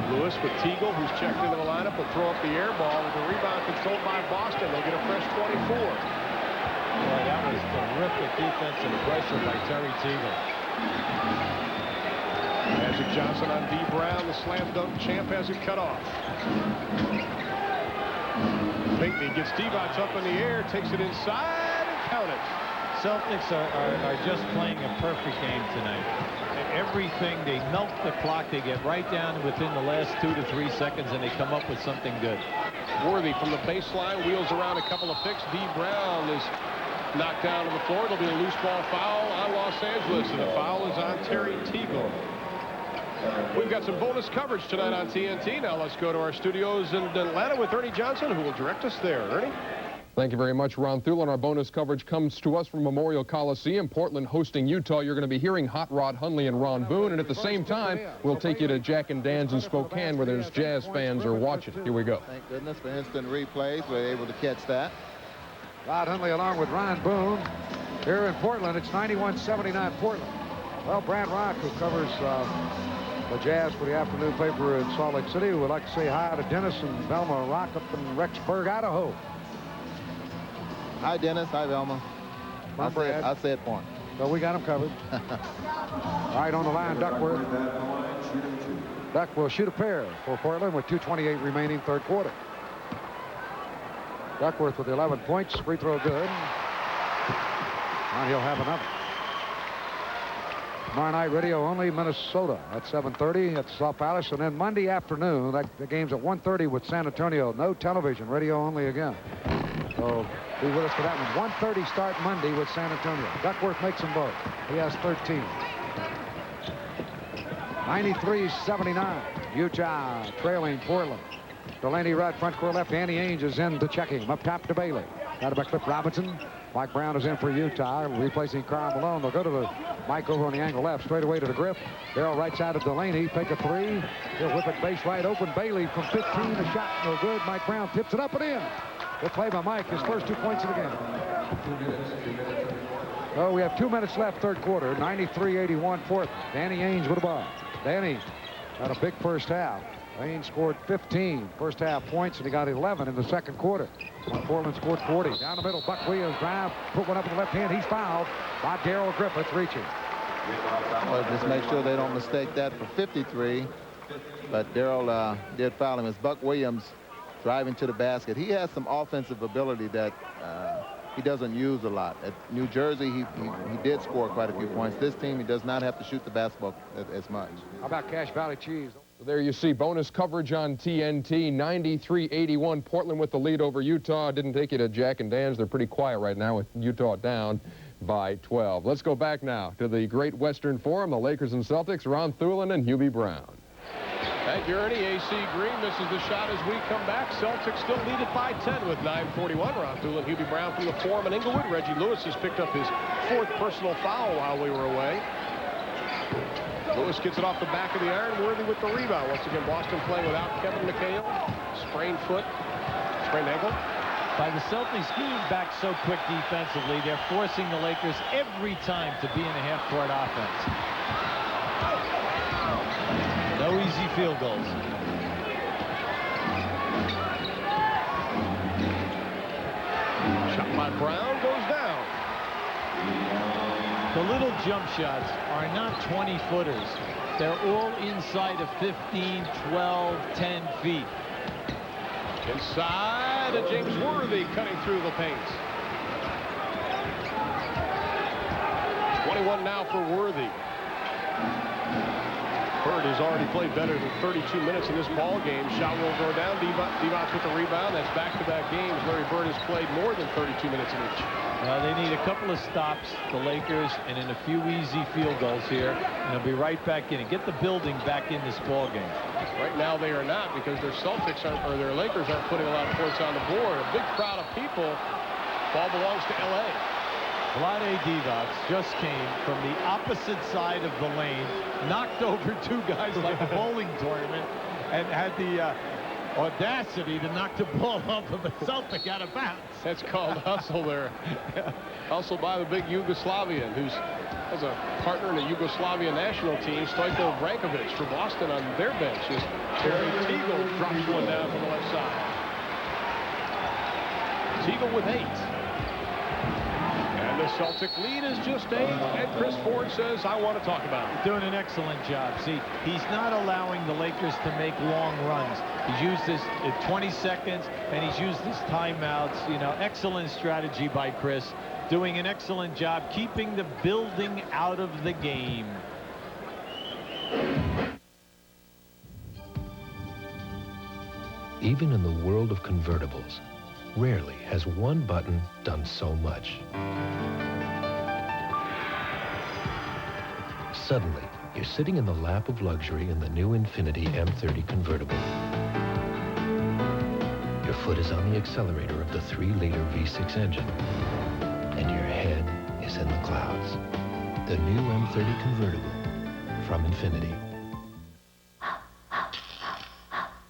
Lewis with Teagle, who's checked into the lineup, will throw up the air ball with the rebound controlled by Boston. They'll get a fresh 24. Boy, that was terrific defensive pressure by Terry Teagle. Magic Johnson on D. Brown, the slam dunk champ, has it cut off. Pinckney gets Divac up in the air, takes it inside, and count it. Celtics are just playing a perfect game tonight. Everything, they melt the clock, they get right down within the last 2 to 3 seconds, and they come up with something good. Worthy from the baseline, wheels around a couple of picks. D. Brown is knocked down to the floor. It'll be a loose ball foul on Los Angeles, and the foul is on Terry Teagle. We've got some bonus coverage tonight on TNT. Now let's go to our studios in Atlanta with Ernie Johnson, who will direct us there. Ernie? Thank you very much, Ron Thulin. Our bonus coverage comes to us from Memorial Coliseum. Portland hosting Utah. You're going to be hearing Hot Rod Hundley and Ron Boone. And at the same time, we'll take you to Jack and Dan's in Spokane, where there's Jazz fans are watching. Here we go. Thank goodness for instant replays. We're able to catch that. Rod Hundley along with Ron Boone. Here in Portland, it's 91-79 Portland. Well, Brad Rock, who covers the Jazz for the afternoon paper in Salt Lake City, would like to say hi to Dennis and Velma Rock up in Rexburg, Idaho. Hi, Dennis. Hi, Velma. I'll say it for him. So we got him covered. All right, on the line, Duckworth. Duck will shoot a pair for Portland with 2:28 remaining, third quarter. Duckworth with 11 points. Free throw good. And he'll have another. Tomorrow night, radio only, Minnesota at 7:30 at the South Palace. And then Monday afternoon, the game's at 1:30 with San Antonio. No television, radio only again. So be with us for that one. 1:30 start Monday with San Antonio. Duckworth makes them both. He has 13. 93-79. Utah trailing Portland. Delaney right front court left. Danny Ainge is in to check him. Up top to Bailey. Got it by Cliff Robinson. Mike Brown is in for Utah, replacing Karl Malone. They'll go to the Mike over on the angle left, straight away to the grip. Darrell right side of Delaney, take a three. He'll whip it base right open. Bailey from 15, a shot, no good. Mike Brown tips it up and in. Good play by Mike, his first 2 points of the game. So we have 2 minutes left, third quarter, 93-81 fourth. Danny Ainge with the ball. Danny had a big first half. Ainge scored 15 first half points, and he got 11 in the second quarter. Portland scored 40. Down the middle, Buck Williams drive, put one up in the left hand. He's fouled by Darrell Griffiths reaching. Well, just make sure they don't mistake that for 53. But Darrell did foul him as Buck Williams driving to the basket. He has some offensive ability that he doesn't use a lot. At New Jersey, he did score quite a few points. This team, he does not have to shoot the basketball as much. How about Cache Valley Cheese? There you see bonus coverage on TNT. 93-81. Portland with the lead over Utah. Didn't take you to Jack and Dan's. They're pretty quiet right now with Utah down by 12. Let's go back now to the Great Western Forum. The Lakers and Celtics, Ron Thulin and Hubie Brown. Thank you, Ernie. AC Green misses the shot as we come back. Celtics still lead it by 10 with 9:41. Ron Thulin, Hubie Brown from the Forum in Inglewood. Reggie Lewis has picked up his 4th personal foul while we were away. Lewis gets it off the back of the iron. Worthy with the rebound. Once again, Boston playing without Kevin McHale. Sprained foot, sprained ankle. By the Celtics getting back so quick defensively, they're forcing the Lakers every time to be in the half-court offense. No easy field goals. Shot by Brown goes down. The little jump shots are not 20-footers. They're all inside of 15, 12, 10 feet. Inside, and James Worthy cutting through the paint. 21 now for Worthy. Bird has already played better than 32 minutes in this ball game. Shot will go down. Divac with the rebound. That's back-to-back games. Larry Bird has played more than 32 minutes in each. They need a couple of stops, the Lakers, and in a few easy field goals here, and they'll be right back in and get the building back in this ball game. Right now they are not, because their Celtics aren't, or their Lakers aren't putting a lot of points on the board. A big crowd of people. Ball belongs to L.A. Vlade Divac just came from the opposite side of the lane, knocked over 2 guys like a bowling tournament, and had the audacity to knock the ball off of a Celtic out of bounds. That's called hustle there. Hustle by the big Yugoslavian, who's has a partner in the Yugoslavia national team, Stojko Brankovic for Boston on their bench. As Terry Teagle drops one down from the left side. Teagle with 8. And the Celtic lead is just 8, and Chris Ford says, I want to talk about it. Doing an excellent job. See, he's not allowing the Lakers to make long runs. He's used this at 20 seconds, and he's used his timeouts. You know, excellent strategy by Chris. Doing an excellent job keeping the building out of the game. Even in the world of convertibles, rarely has one button done so much. Suddenly, you're sitting in the lap of luxury in the new Infiniti M30 convertible. Your foot is on the accelerator of the 3-liter V6 engine, and your head is in the clouds. The new M30 convertible from Infiniti.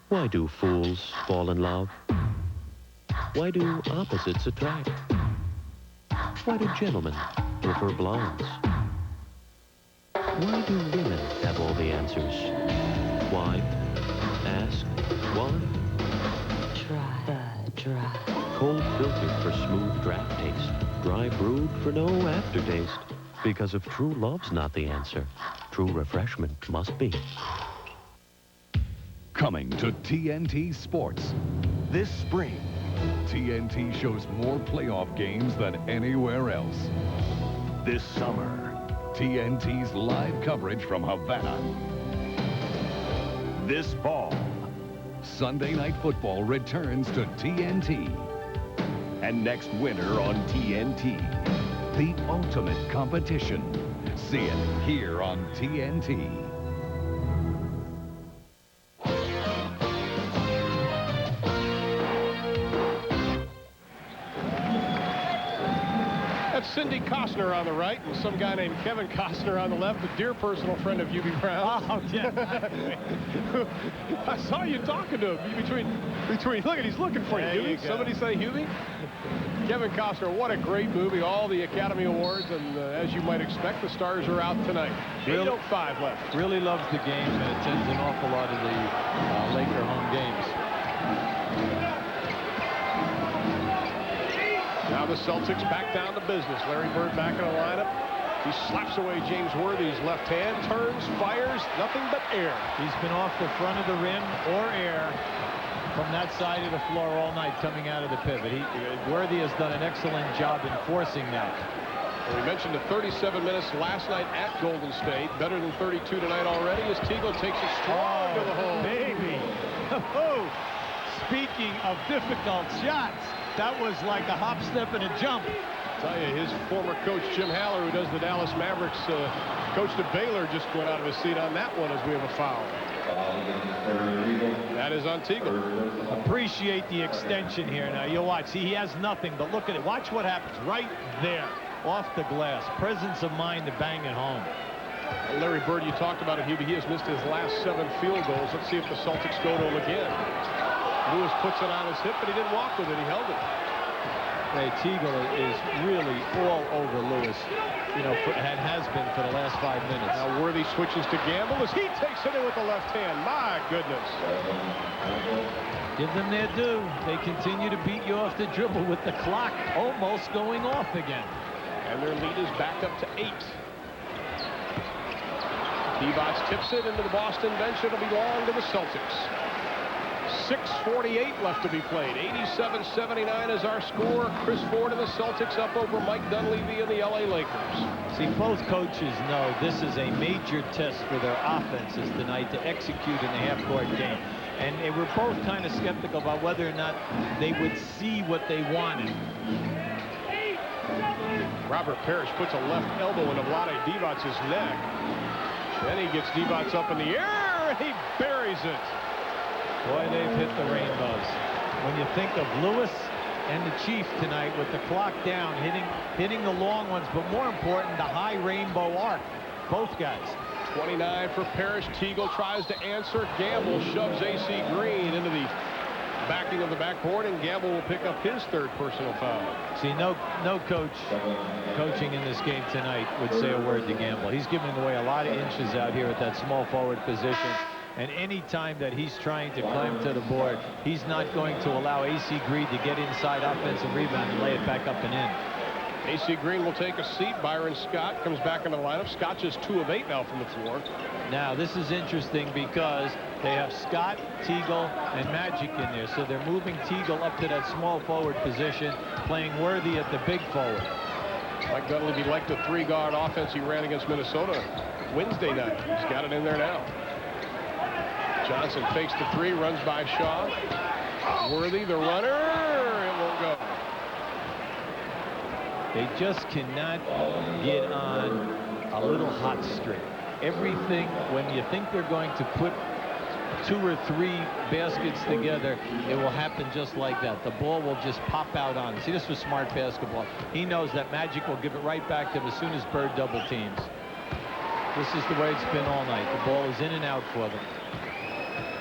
Why do fools fall in love? Why do opposites attract? Why do gentlemen prefer blondes? Why do women have all the answers? Why? Ask why. Dry. Cold filtered for smooth draft taste. Dry brewed for no aftertaste. Because if true love's not the answer, true refreshment must be. Coming to TNT Sports. This spring, TNT shows more playoff games than anywhere else. This summer, TNT's live coverage from Havana. This fall, Sunday Night Football returns to TNT. And next winter on TNT, the ultimate competition. See it here on TNT. Costner on the right and some guy named Kevin Costner on the left, a dear personal friend of Hubie Brown. Oh, yeah. I saw you talking to him between. Look at, he's looking for you, Hubie. Somebody say Hubie. Kevin Costner, what a great movie. All the Academy Awards, and as you might expect, the stars are out tonight. 8:05 left. Really loves the game and attends an awful lot of the Laker home games. Now the Celtics back down to business. Larry Bird back in the lineup. He slaps away James Worthy's left hand, turns, fires, nothing but air. He's been off the front of the rim or air from that side of the floor all night coming out of the pivot. Worthy has done an excellent job enforcing that. Well, we mentioned the 37 minutes last night at Golden State. Better than 32 tonight already as Teagle takes it strong to the hole. Baby. Speaking of difficult shots, that was like a hop, step, and a jump. I tell you, his former coach, Jim Haller, who does the Dallas Mavericks, coached at Baylor, just went out of his seat on that one as we have a foul. That is on Teagle. Appreciate the extension here. Now, you'll watch. See, he has nothing, but look at it. Watch what happens right there, off the glass. Presence of mind to bang it home. Larry Bird, you talked about it, Hubie. He has missed his last 7 field goals. Let's see if the Celtics go to him again. Lewis puts it on his hip, but he didn't walk with it. He held it. Hey, Teagle is really all over Lewis, you know, and has been for the last 5 minutes. Now Worthy switches to Gamble as he takes it in with the left hand. My goodness. Give them their due. They continue to beat you off the dribble with the clock almost going off again. And their lead is back up to 8. Divac tips it into the Boston bench. It'll belong to the Celtics. 6:48 left to be played. 87-79 is our score. Chris Ford and the Celtics up over Mike Dunleavy and the LA Lakers. See, both coaches know this is a major test for their offenses tonight to execute in the half-court game. And they were both kind of skeptical about whether or not they would see what they wanted. Robert Parrish puts a left elbow into Vlade Divac's neck. Then he gets Divac up in the air and he buries it. Boy, they've hit the rainbows. When you think of Lewis and the Chief tonight with the clock down, hitting the long ones, but more important, the high rainbow arc. Both guys. 29 for Parrish. Teagle tries to answer. Gamble shoves A.C. Green into the backing of the backboard, and Gamble will pick up his 3rd personal foul. See, no coach coaching in this game tonight would say a word to Gamble. He's giving away a lot of inches out here at that small forward position. And any time that he's trying to climb to the board, he's not going to allow A.C. Green to get inside offensive rebound and lay it back up and in. A.C. Green will take a seat. Byron Scott comes back in the lineup. Scott just 2 of 8 now from the floor. Now, this is interesting because they have Scott, Teagle, and Magic in there. So they're moving Teagle up to that small forward position, playing Worthy at the big forward. Mike Dunleavy liked the 3-guard offense he ran against Minnesota Wednesday night. He's got it in there now. Johnson fakes the 3, runs by Shaw. Worthy, the runner, it won't go. They just cannot get on a little hot streak. Everything, when you think they're going to put 2 or 3 baskets together, it will happen just like that. The ball will just pop out on. See, this was smart basketball. He knows that Magic will give it right back to him as soon as Bird double teams. This is the way it's been all night. The ball is in and out for them.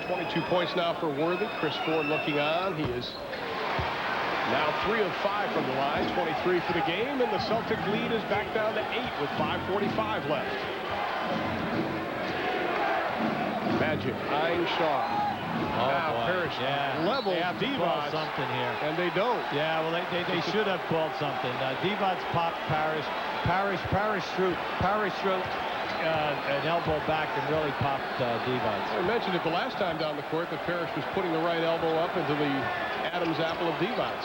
22 points now for Worthy. Chris Ford looking on. He is now 3 of 5 from the line. 23 for the game, and the Celtic lead is back down to 8 with 5:45 left. Magic eyeing Shaw. Now Parrish level Divac something here, and they don't. Yeah, well, they should have called something. Divac popped Parrish. Parrish threw an elbow back and really popped Divac. I mentioned it the last time down the court that Parrish was putting the right elbow up into the Adam's apple of Divac.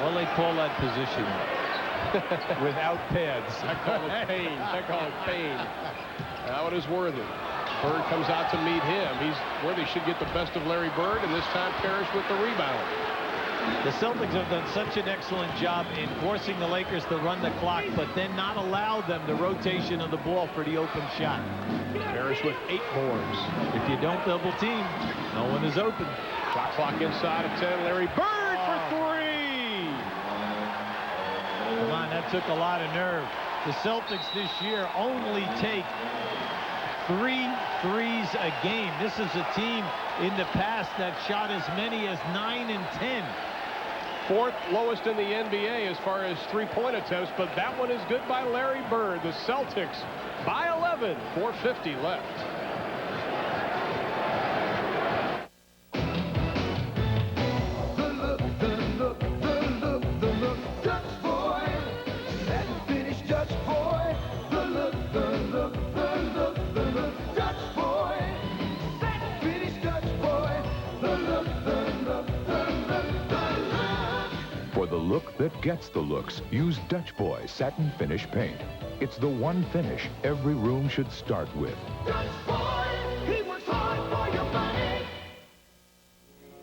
Well, they call that position without pads. I call it pain. I call it pain. Now it is Worthy. Bird comes out to meet him. Worthy should get the best of Larry Bird, and this time Parrish with the rebound. The Celtics have done such an excellent job in forcing the Lakers to run the clock, but then not allow them the rotation of the ball for the open shot. Parrish with 8 boards. If you don't double team, no one is open. Shot clock inside of 10. Larry Bird for 3. Come on that took a lot of nerve. The Celtics this year only take 3 threes a game. This is a team in the past that shot as many as 9 and 10. 4th lowest in the NBA as far as three-point attempts, but that one is good by Larry Bird. The Celtics by 11, 4:50 left. The look that gets the looks. Use Dutch Boy Satin Finish Paint. It's the one finish every room should start with. Dutch Boy, he works hard for your money.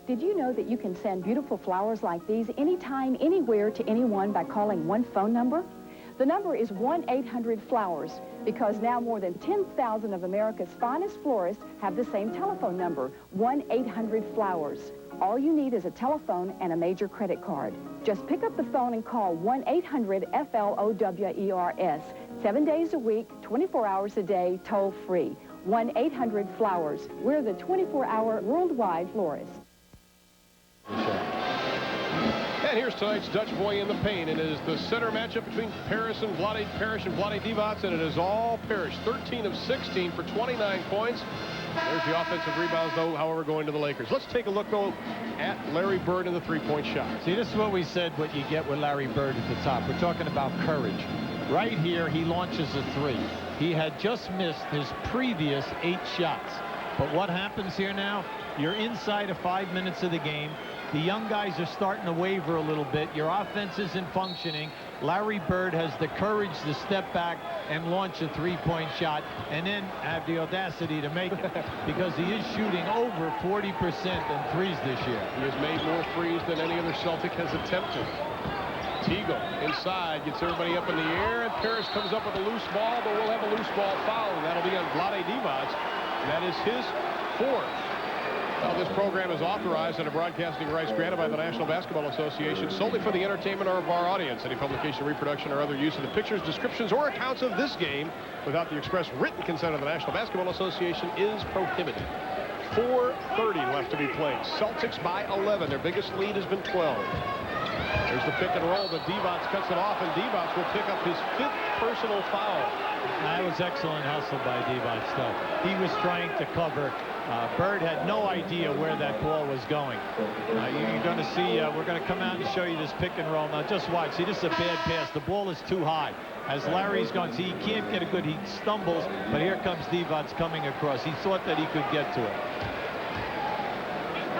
Did you know that you can send beautiful flowers like these anytime, anywhere to anyone by calling one phone number? The number is 1-800-FLOWERS because now more than 10,000 of America's finest florists have the same telephone number, 1-800-FLOWERS. All you need is a telephone and a major credit card. Just pick up the phone and call 1-800-FLOWERS. 7 days a week, 24 hours a day, toll free. 1-800-FLOWERS. We're the 24-hour worldwide florist. And here's tonight's Dutch Boy in the paint. It is the center matchup between Parrish and Vlade Divac, and it is all Parrish. 13 of 16 for 29 points. There's the offensive rebounds, though, however, going to the Lakers. Let's take a look, though, at Larry Bird in the three-point shot. See, this is what we said, what you get with Larry Bird at the top. We're talking about courage. Right here, he launches a 3. He had just missed his previous 8 shots. But what happens here now? You're inside of 5 minutes of the game. The young guys are starting to waver a little bit. Your offense isn't functioning. Larry Bird has the courage to step back and launch a three-point shot and then have the audacity to make it because he is shooting over 40% in threes this year. He has made more threes than any other Celtic has attempted. Teagle inside, gets everybody up in the air, and Parrish comes up with a loose ball, but we'll have a loose ball foul, and that'll be on Vlade Divac. That is his 4th. Well, this program is authorized under broadcasting rights granted by the National Basketball Association solely for the entertainment of our audience. Any publication, reproduction, or other use of the pictures, descriptions, or accounts of this game without the express written consent of the National Basketball Association is prohibited. 4:30 left to be played. Celtics by 11. Their biggest lead has been 12. There's the pick and roll, but Divac cuts it off, and Divac will pick up his 5th personal foul. That was excellent hustle by Divac, though. He was trying to cover. Bird had no idea where that ball was going. You're going to see, we're going to come out and show you this pick and roll. Now, just watch. See, this is a bad pass. The ball is too high. As Larry's going, see, he can't get a good, he stumbles, but here comes Divac coming across. He thought that he could get to it.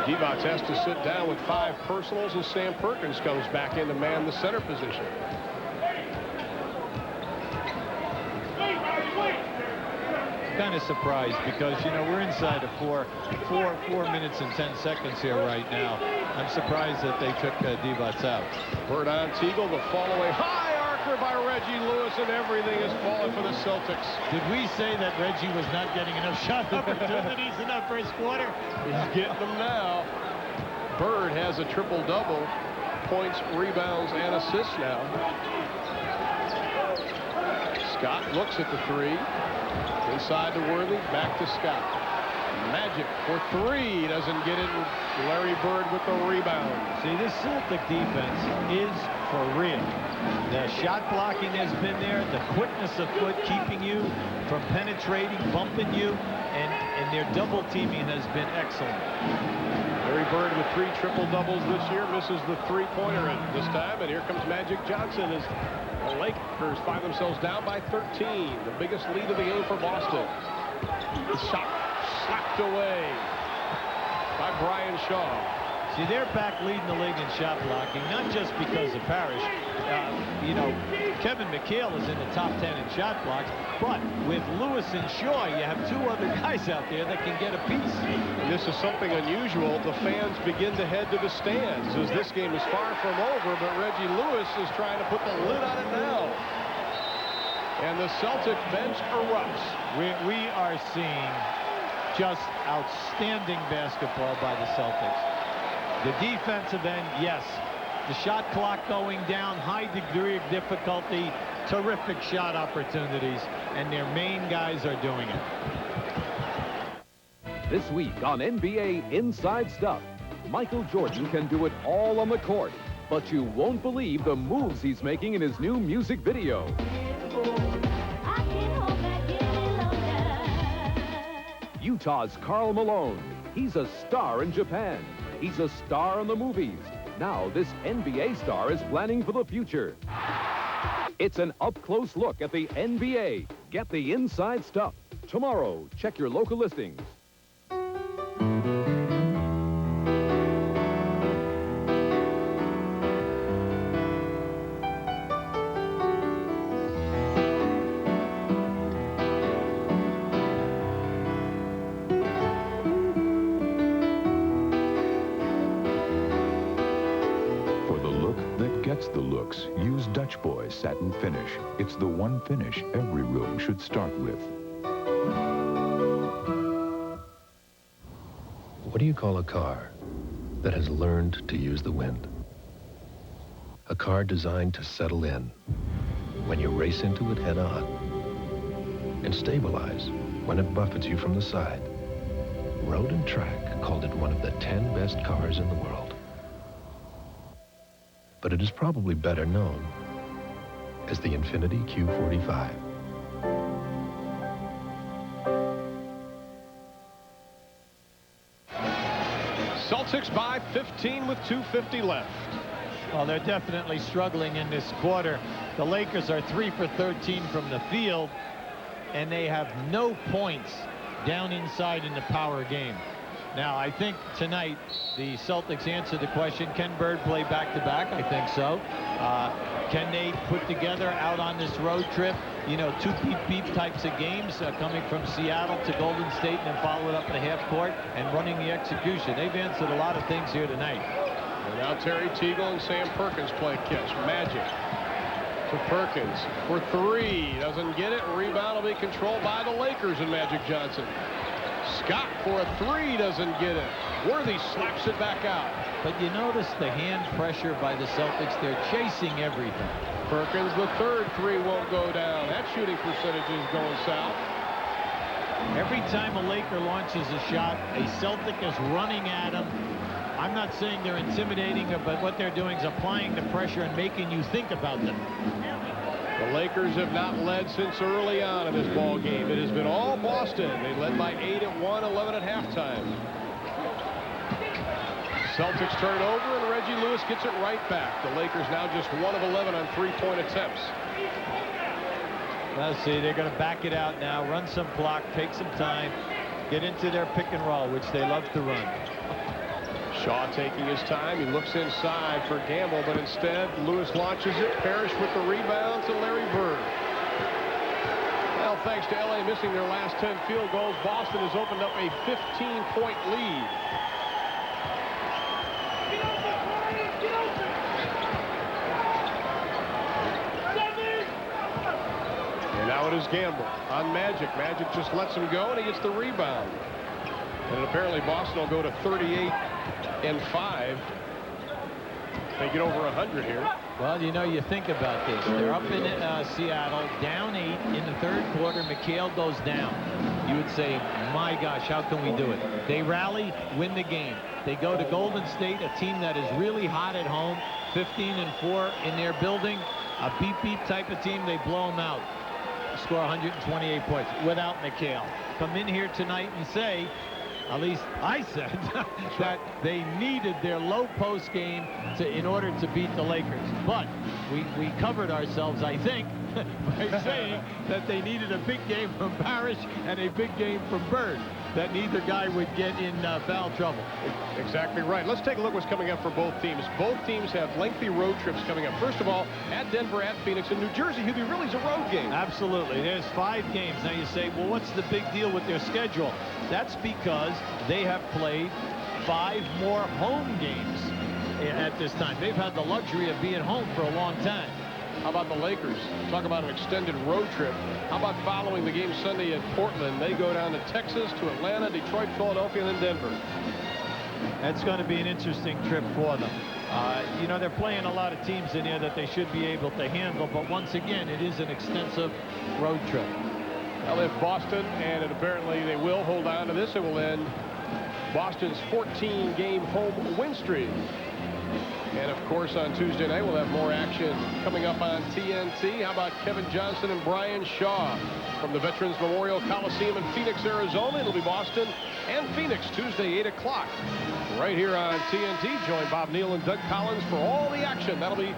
Divac has to sit down with 5 personals, and Sam Perkins comes back in to man the center position. Kind of surprised because, you know, we're inside of 4 minutes and 10 seconds here right now. I'm surprised that they took Divac out. Bird on Teagle, the fall away high archer by Reggie Lewis, and everything is falling for the Celtics. Did we say that Reggie was not getting enough shot opportunities in that first quarter? He's getting them now. Bird has a triple-double, points, rebounds, and assists now. Scott looks at the 3. Inside to Worthy, back to Scott. Magic for 3, doesn't get it. Larry Bird with the rebound. See, this Celtic defense is for real. The shot blocking has been there, the quickness of foot keeping you from penetrating, bumping you, and their double teaming has been excellent. Larry Bird with 3 triple-doubles this year, misses the three-pointer this time, and here comes Magic Johnson as the Lakers find themselves down by 13, the biggest lead of the game for Boston. The shot slapped away by Brian Shaw. See, they're back leading the league in shot blocking, not just because of Parrish. You know, Kevin McHale is in the top 10 in shot blocks, but with Lewis and Shaw, you have 2 other guys out there that can get a piece. And this is something unusual. The fans begin to head to the stands as this game is far from over, but Reggie Lewis is trying to put the lid on it now. And the Celtic bench erupts. We are seeing just outstanding basketball by the Celtics. The defensive end, yes, The shot clock going down, high degree of difficulty, terrific shot opportunities, and their main guys are doing it. This week on NBA Inside Stuff, Michael Jordan can do it all on the court, but you won't believe the moves he's making in his new music video. Utah's Karl Malone. He's a star in Japan. He's a star in the movies. Now this NBA star is planning for the future. It's an up-close look at the NBA. Get the inside stuff. Tomorrow, check your local listings. The looks. Use Dutch Boy Satin Finish. It's the one finish every room should start with. What do you call a car that has learned to use the wind? A car designed to settle in when you race into it head on and stabilize when it buffets you from the side. Road and Track called it one of the 10 best cars in the world. But it is probably better known as the Infiniti Q45. Celtics by 15 with 2:50 left. Well, they're definitely struggling in this quarter. The Lakers are 3 for 13 from the field, and they have no points down inside in the power game. Now, I think tonight the Celtics answered the question, can Bird play back-to-back? I think so. Can they put together out on this road trip, you know, 2 beep-beep types of games coming from Seattle to Golden State and then follow it up in the half court and running the execution? They've answered a lot of things here tonight. And now Terry Teagle and Sam Perkins play catch. Magic to Perkins for 3. Doesn't get it. Rebound will be controlled by the Lakers and Magic Johnson. Scott for a 3, doesn't get it. Worthy slaps it back out. But you notice the hand pressure by the Celtics. They're chasing everything. Perkins, the 3rd 3 won't go down. That shooting percentage is going south. Every time a Laker launches a shot, a Celtic is running at him. I'm not saying they're intimidating, but what they're doing is applying the pressure and making you think about them. The Lakers have not led since early on in this ball game. It has been all Boston. They led by 8 at 1, 11 at halftime. Celtics turn over, and Reggie Lewis gets it right back. The Lakers now just 1 of 11 on 3-point attempts. Let's see, they're going to back it out now, run some clock, take some time, get into their pick and roll, which they love to run. Shaw taking his time. He looks inside for Gamble, but instead Lewis launches it. Parrish with the rebound to Larry Bird. Well, thanks to LA missing their last 10 field goals, Boston has opened up a 15-point lead. And now it is Gamble on Magic. Magic just lets him go, and he gets the rebound. And apparently Boston will go to 38-5. They get over 100 here. Well, you know, you think about this. They're up in Seattle, down 8 in the 3rd quarter. McHale goes down. You would say, my gosh, how can we do it? They rally, win the game. They go to Golden State, a team that is really hot at home, 15-4 in their building. A beep-beep type of team, they blow them out. Score 128 points without McHale. Come in here tonight and say, at least I said, that they needed their low post game in order to beat the Lakers. But we covered ourselves, I think, by saying that they needed a big game from Parrish and a big game from Bird, that neither guy would get in foul trouble. Exactly right. Let's take a look what's coming up for both teams. Both teams have lengthy road trips coming up. First of all, at Denver, at Phoenix, and New Jersey, Hubie, really is a road game. Absolutely. There's 5 games. Now you say, well, what's the big deal with their schedule? That's because they have played 5 more home games at this time. They've had the luxury of being home for a long time. How about the Lakers? Talk about an extended road trip. How about following the game Sunday at Portland? They go down to Texas, to Atlanta, Detroit, Philadelphia, and then Denver. That's going to be an interesting trip for them. You know, they're playing a lot of teams in here that they should be able to handle, but once again, it is an extensive road trip. Well, if Boston, and apparently they will hold on to this, it will end Boston's 14-game home win streak. And, of course, on Tuesday night, we'll have more action coming up on TNT. How about Kevin Johnson and Brian Shaw from the Veterans Memorial Coliseum in Phoenix, Arizona? It'll be Boston and Phoenix Tuesday, 8 o'clock. Right here on TNT. Join Bob Neal and Doug Collins for all the action. That'll be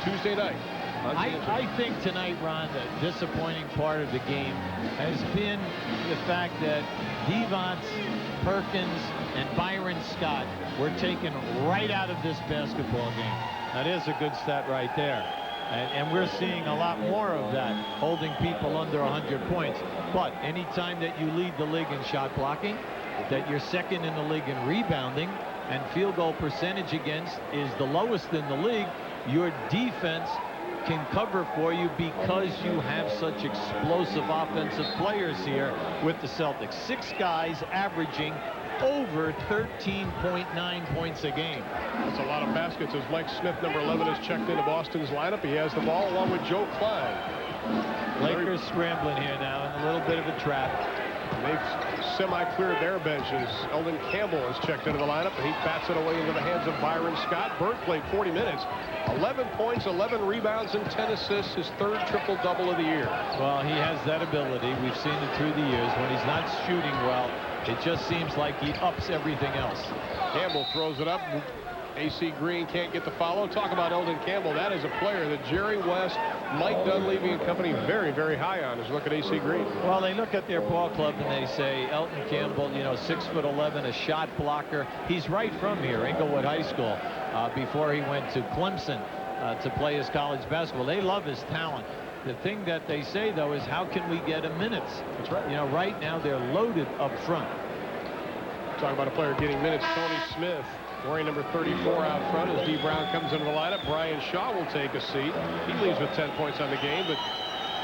Tuesday night. I think tonight, Ron, the disappointing part of the game has been the fact that Devonts, Perkins, and Byron Scott were taken right out of this basketball game. That is a good stat right there. And we're seeing a lot more of that, holding people under 100 points. But anytime that you lead the league in shot blocking, that you're second in the league in rebounding, and field goal percentage against is the lowest in the league, your defense can cover for you because you have such explosive offensive players here with the Celtics. 6 guys averaging over 13.9 points a game. That's a lot of baskets as Mike Smith, number 11, is checked into Boston's lineup. He has the ball along with Joe Klein. Lakers scrambling here now in a little bit of a trap. They've semi-cleared their benches. Eldon Campbell is checked into the lineup, and he bats it away into the hands of Byron Scott. Bird played 40 minutes. 11 points, 11 rebounds, and 10 assists. His 3rd triple-double of the year. Well, he has that ability. We've seen it through the years. When he's not shooting well, it just seems like he ups everything else. Campbell throws it up. AC Green can't get the follow. Talk about Eldon Campbell. That is a player that Jerry West, Mike Dunleavy and company very, very high on. Is look at AC Green. Well, they look at their ball club and they say Elton Campbell, you know, 6'11", a shot blocker. He's right from here, Inglewood High School, before he went to Clemson to play his college basketball. They love his talent. The thing that they say, though, is how can we get him minutes? That's right. You know, right now they're loaded up front. Talk about a player getting minutes. Tony Smith wearing number 34 out front as D. Brown comes into the lineup. Brian Shaw will take a seat. He leads with 10 points on the game, but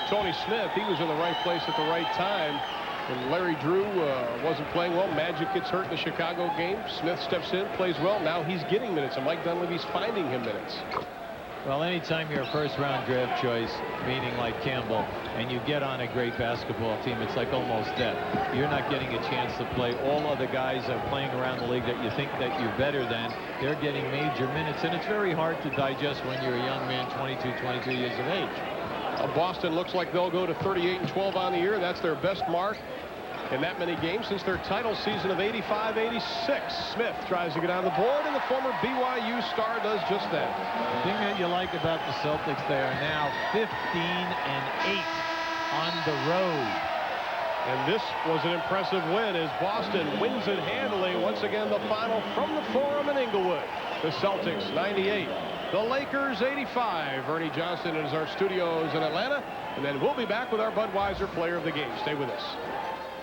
Tony Smith, he was in the right place at the right time. When Larry Drew wasn't playing well, Magic gets hurt in the Chicago game. Smith steps in, plays well. Now he's getting minutes, and Mike Dunleavy's finding him minutes. Well, anytime you're a first-round draft choice, meaning like Campbell, and you get on a great basketball team, it's like almost death. You're not getting a chance to play. All other guys are playing around the league that you think that you're better than. They're getting major minutes, and it's very hard to digest when you're a young man, 22, 23 years of age. Boston looks like they'll go to 38-12 on the year. That's their best mark in that many games since their title season of 85-86. Smith tries to get on the board, and the former BYU star does just that. The thing that you like about the Celtics, they are now 15-8 on the road. And this was an impressive win as Boston wins it handily. Once again, the final from the Forum in Inglewood. The Celtics 98. The Lakers 85. Ernie Johnson is our studios in Atlanta. And then we'll be back with our Budweiser player of the game. Stay with us.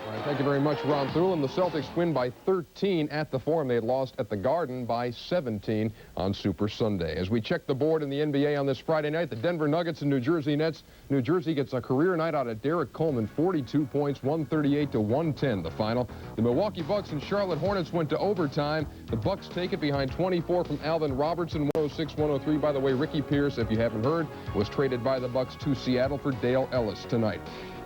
All right, thank you very much, Ron Thulin. The Celtics win by 13 at the Forum. They had lost at the Garden by 17 on Super Sunday. As we check the board in the NBA on this Friday night, the Denver Nuggets and New Jersey Nets. New Jersey gets a career night out of Derek Coleman, 42 points, 138-110 the final. The Milwaukee Bucks and Charlotte Hornets went to overtime. The Bucks take it behind 24 from Alvin Robertson, 106-103. By the way, Ricky Pierce, if you haven't heard, was traded by the Bucks to Seattle for Dale Ellis tonight.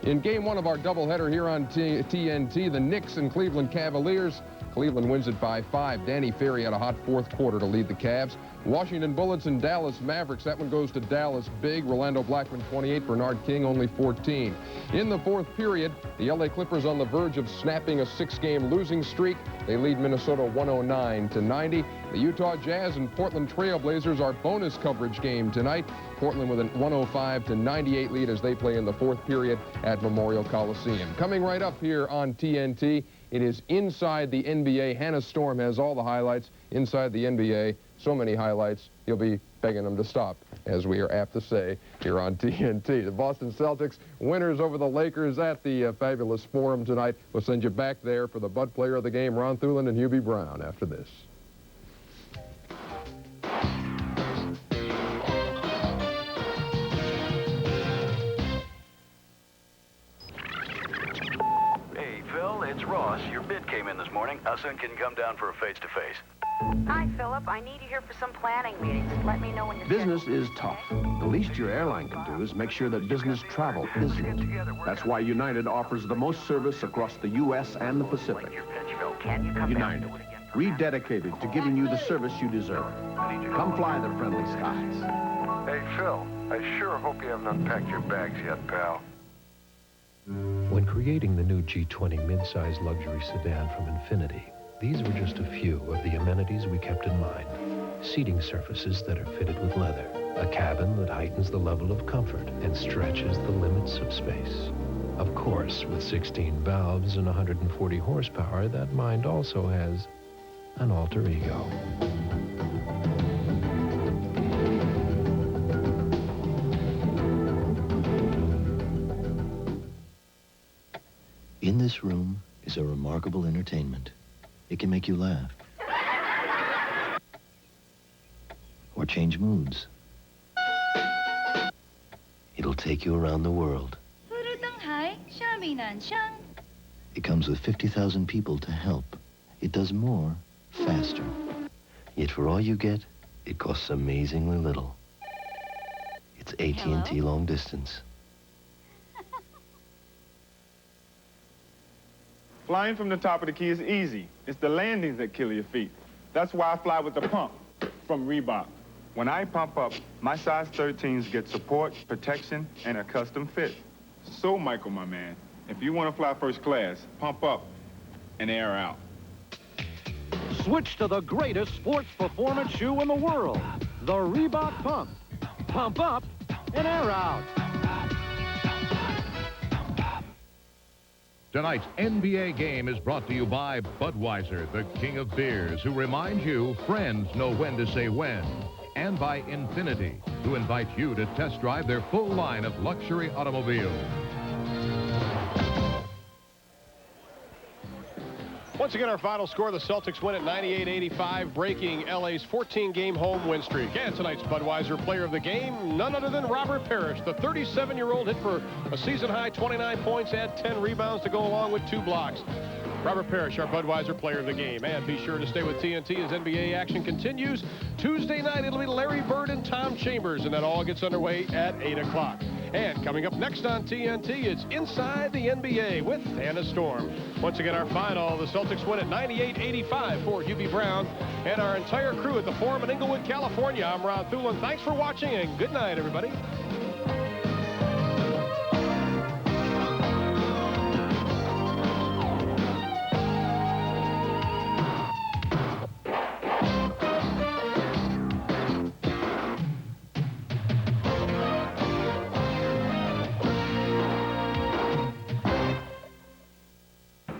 In game 1 of our doubleheader here on TNT, the Knicks and Cleveland Cavaliers. Cleveland wins it by 5. Danny Ferry had a hot 4th quarter to lead the Cavs. Washington Bullets and Dallas Mavericks. That one goes to Dallas big. Rolando Blackman 28, Bernard King only 14. In the 4th period, the LA Clippers on the verge of snapping a 6-game losing streak. They lead Minnesota 109-90. The Utah Jazz and Portland Trail Blazers are bonus coverage game tonight. Portland with a 105-98 lead as they play in the 4th period at Memorial Coliseum. Coming right up here on TNT, it is Inside the NBA. Hannah Storm has all the highlights. Inside the NBA, so many highlights, you'll be begging them to stop, as we are apt to say here on TNT. The Boston Celtics winners over the Lakers at the fabulous Forum tonight. We'll send you back there for the Bud player of the game, Ron Thulin and Hubie Brown, after this. Hey, Phil, it's Ross. Your bid came in this morning. How soon can you come down for a face-to-face? Hi, Philip. I need you here for some planning meetings. Let me know when you're Business is tough. The least your airline can do is make sure that business travel isn't. That's why United offers the most service across the U.S. and the Pacific. United, rededicated to giving you the service you deserve. Come fly the friendly skies. Hey, Phil, I sure hope you haven't unpacked your bags yet, pal. When creating the new G20 midsize luxury sedan from Infiniti, these were just a few of the amenities we kept in mind. Seating surfaces that are fitted with leather, a cabin that heightens the level of comfort and stretches the limits of space. Of course, with 16 valves and 140 horsepower, that mind also has an alter ego. In this room is a remarkable entertainment. It can make you laugh. Or change moods. It'll take you around the world. It comes with 50,000 people to help. It does more, faster. Yet for all you get, it costs amazingly little. It's AT&T long distance. Flying from the top of the key is easy. It's the landings that kill your feet. That's why I fly with the pump from Reebok. When I pump up, my size 13s get support, protection, and a custom fit. So, Michael, my man, if you want to fly first class, pump up and air out. Switch to the greatest sports performance shoe in the world, the Reebok Pump. Pump up and air out. Tonight's NBA game is brought to you by Budweiser, the king of beers, who reminds you friends know when to say when. And by Infiniti, who invite you to test drive their full line of luxury automobiles. Once again, our final score, the Celtics win at 98-85, breaking LA's 14-game home win streak. And tonight's Budweiser player of the game, none other than Robert Parrish. The 37-year-old hit for a season-high 29 points, had 10 rebounds to go along with 2 blocks. Robert Parrish, our Budweiser player of the game. And be sure to stay with TNT as NBA action continues. Tuesday night, it'll be Larry Bird and Tom Chambers, and that all gets underway at 8 o'clock. And coming up next on TNT, it's Inside the NBA with Hannah Storm. Once again, our final, the Celtics win at 98-85 for Hubie Brown and our entire crew at the Forum in Inglewood, California. I'm Ron Thulin. Thanks for watching, and good night, everybody.